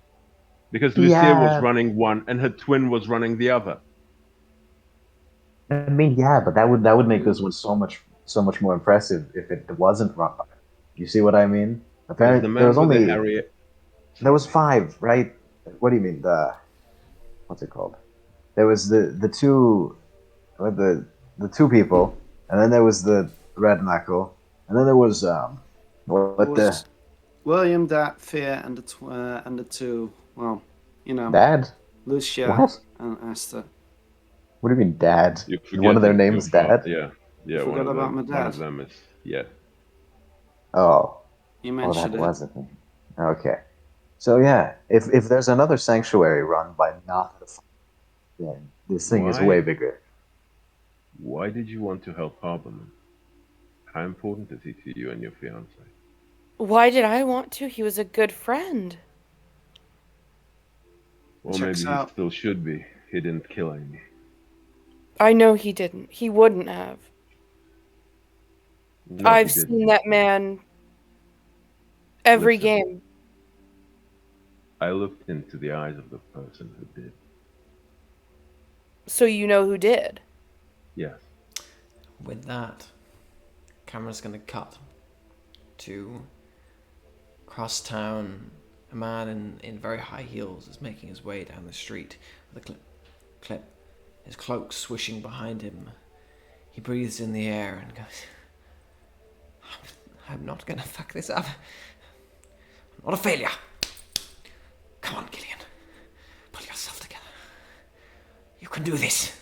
Because Lucia was Yeah, running one and her twin was running the other. I mean, yeah, but that would make this one so much more impressive if it wasn't run by. You see what I mean? Is the Apparently, there was man with the only Harriet? there was Sorry. five, right? What do you mean? What's it called? There was the two, the two people, and then there was the red knuckle, and then there was It what the was William, Dat, Fear, and the two. Well, dad? Lucia What? and Esther. What do you mean, dad? You're One of their forgetting your names, father. dad. Yeah. You Yeah, forgot about my one dad. of them is yeah. Oh, You oh, that mentioned it. was a thing. Okay, so yeah, if there's another sanctuary run by not the, then this thing is way Why bigger. why did you want to help Harberman? How important is he to you and your fiance? Why did I want to? He was a good friend. Well, Checks maybe he out. still should be. He didn't kill Amy. I know he didn't. He wouldn't have. No, he I've seen didn't. that man every Listen, game. I looked into the eyes of the person who did. So you know who did. Yes. With that, camera's gonna cut to cross town. A man in very high heels is making his way down the street with a clip, his cloak swishing behind him. He breathes in the air and goes, I'm not gonna fuck this up. I'm not a failure. Come on, Gillian. Pull yourself together. You can do this.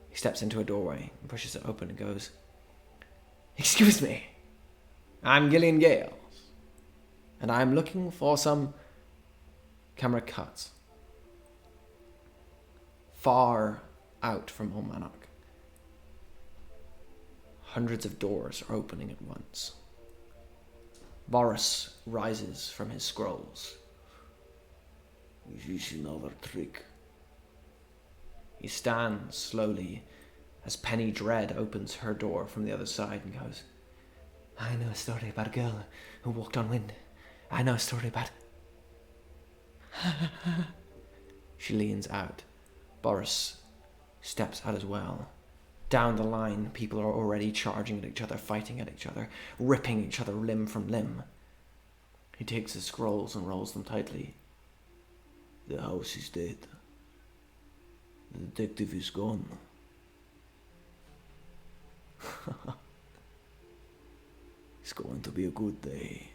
He steps into a doorway and pushes it open and goes, Excuse me. I'm Gillian Gales. And I'm looking for some... Camera cuts. Far out from Ullmanoch. Hundreds of doors are opening at once. Boris rises from his scrolls. This is another trick. He stands slowly as Penny Dread opens her door from the other side and goes, I know a story about a girl who walked on wind. I know a story about... She leans out. Boris steps out as well. Down the line, people are already charging at each other, fighting at each other, ripping each other limb from limb. He takes his scrolls and rolls them tightly. The house is dead. The detective is gone. It's going to be a good day.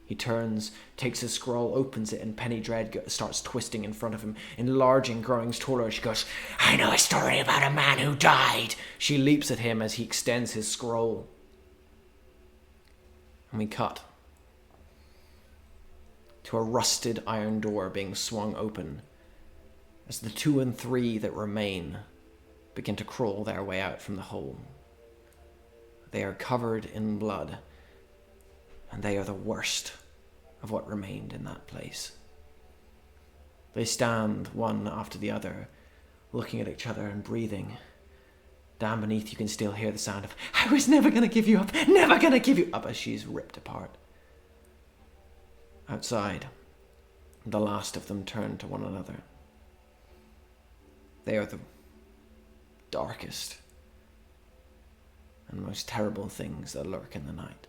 He turns, takes his scroll, opens it, and Penny Dread starts twisting in front of him, enlarging, growing taller. She goes, I know a story about a man who died. She leaps at him as he extends his scroll. And we cut to a rusted iron door being swung open as the 2 and 3 that remain begin to crawl their way out from the hole. They are covered in blood, and they are the worst of what remained in that place. They stand one after the other, looking at each other and breathing. Down beneath you can still hear the sound of, I was never going to give you up, never going to give you up, as she is ripped apart. Outside, the last of them turn to one another. They are the darkest and most terrible things that lurk in the night.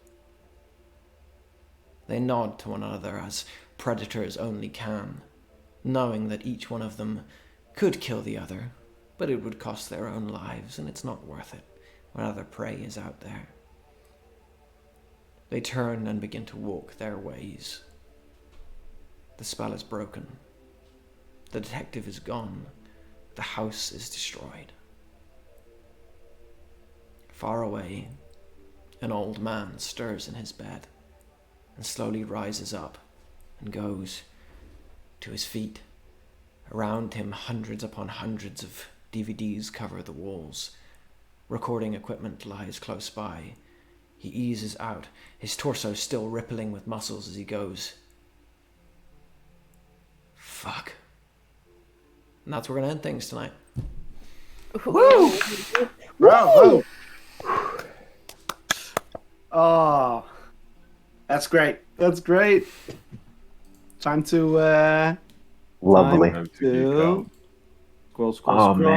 They nod to one another as predators only can, knowing that each one of them could kill the other, but it would cost their own lives, and it's not worth it when other prey is out there. They turn and begin to walk their ways. The spell is broken. The detective is gone. The house is destroyed. Far away, an old man stirs in his bed and slowly rises up and goes to his feet Around him, hundreds upon hundreds of DVDs cover the walls. Recording equipment lies close by. He eases out, his torso still rippling with muscles as he goes. Fuck. And that's where we're going to end things tonight. Woo! Bravo! Oh, that's great. That's great. Time to Lovely. Time to geek out. scroll, scroll, Oh, scroll. man.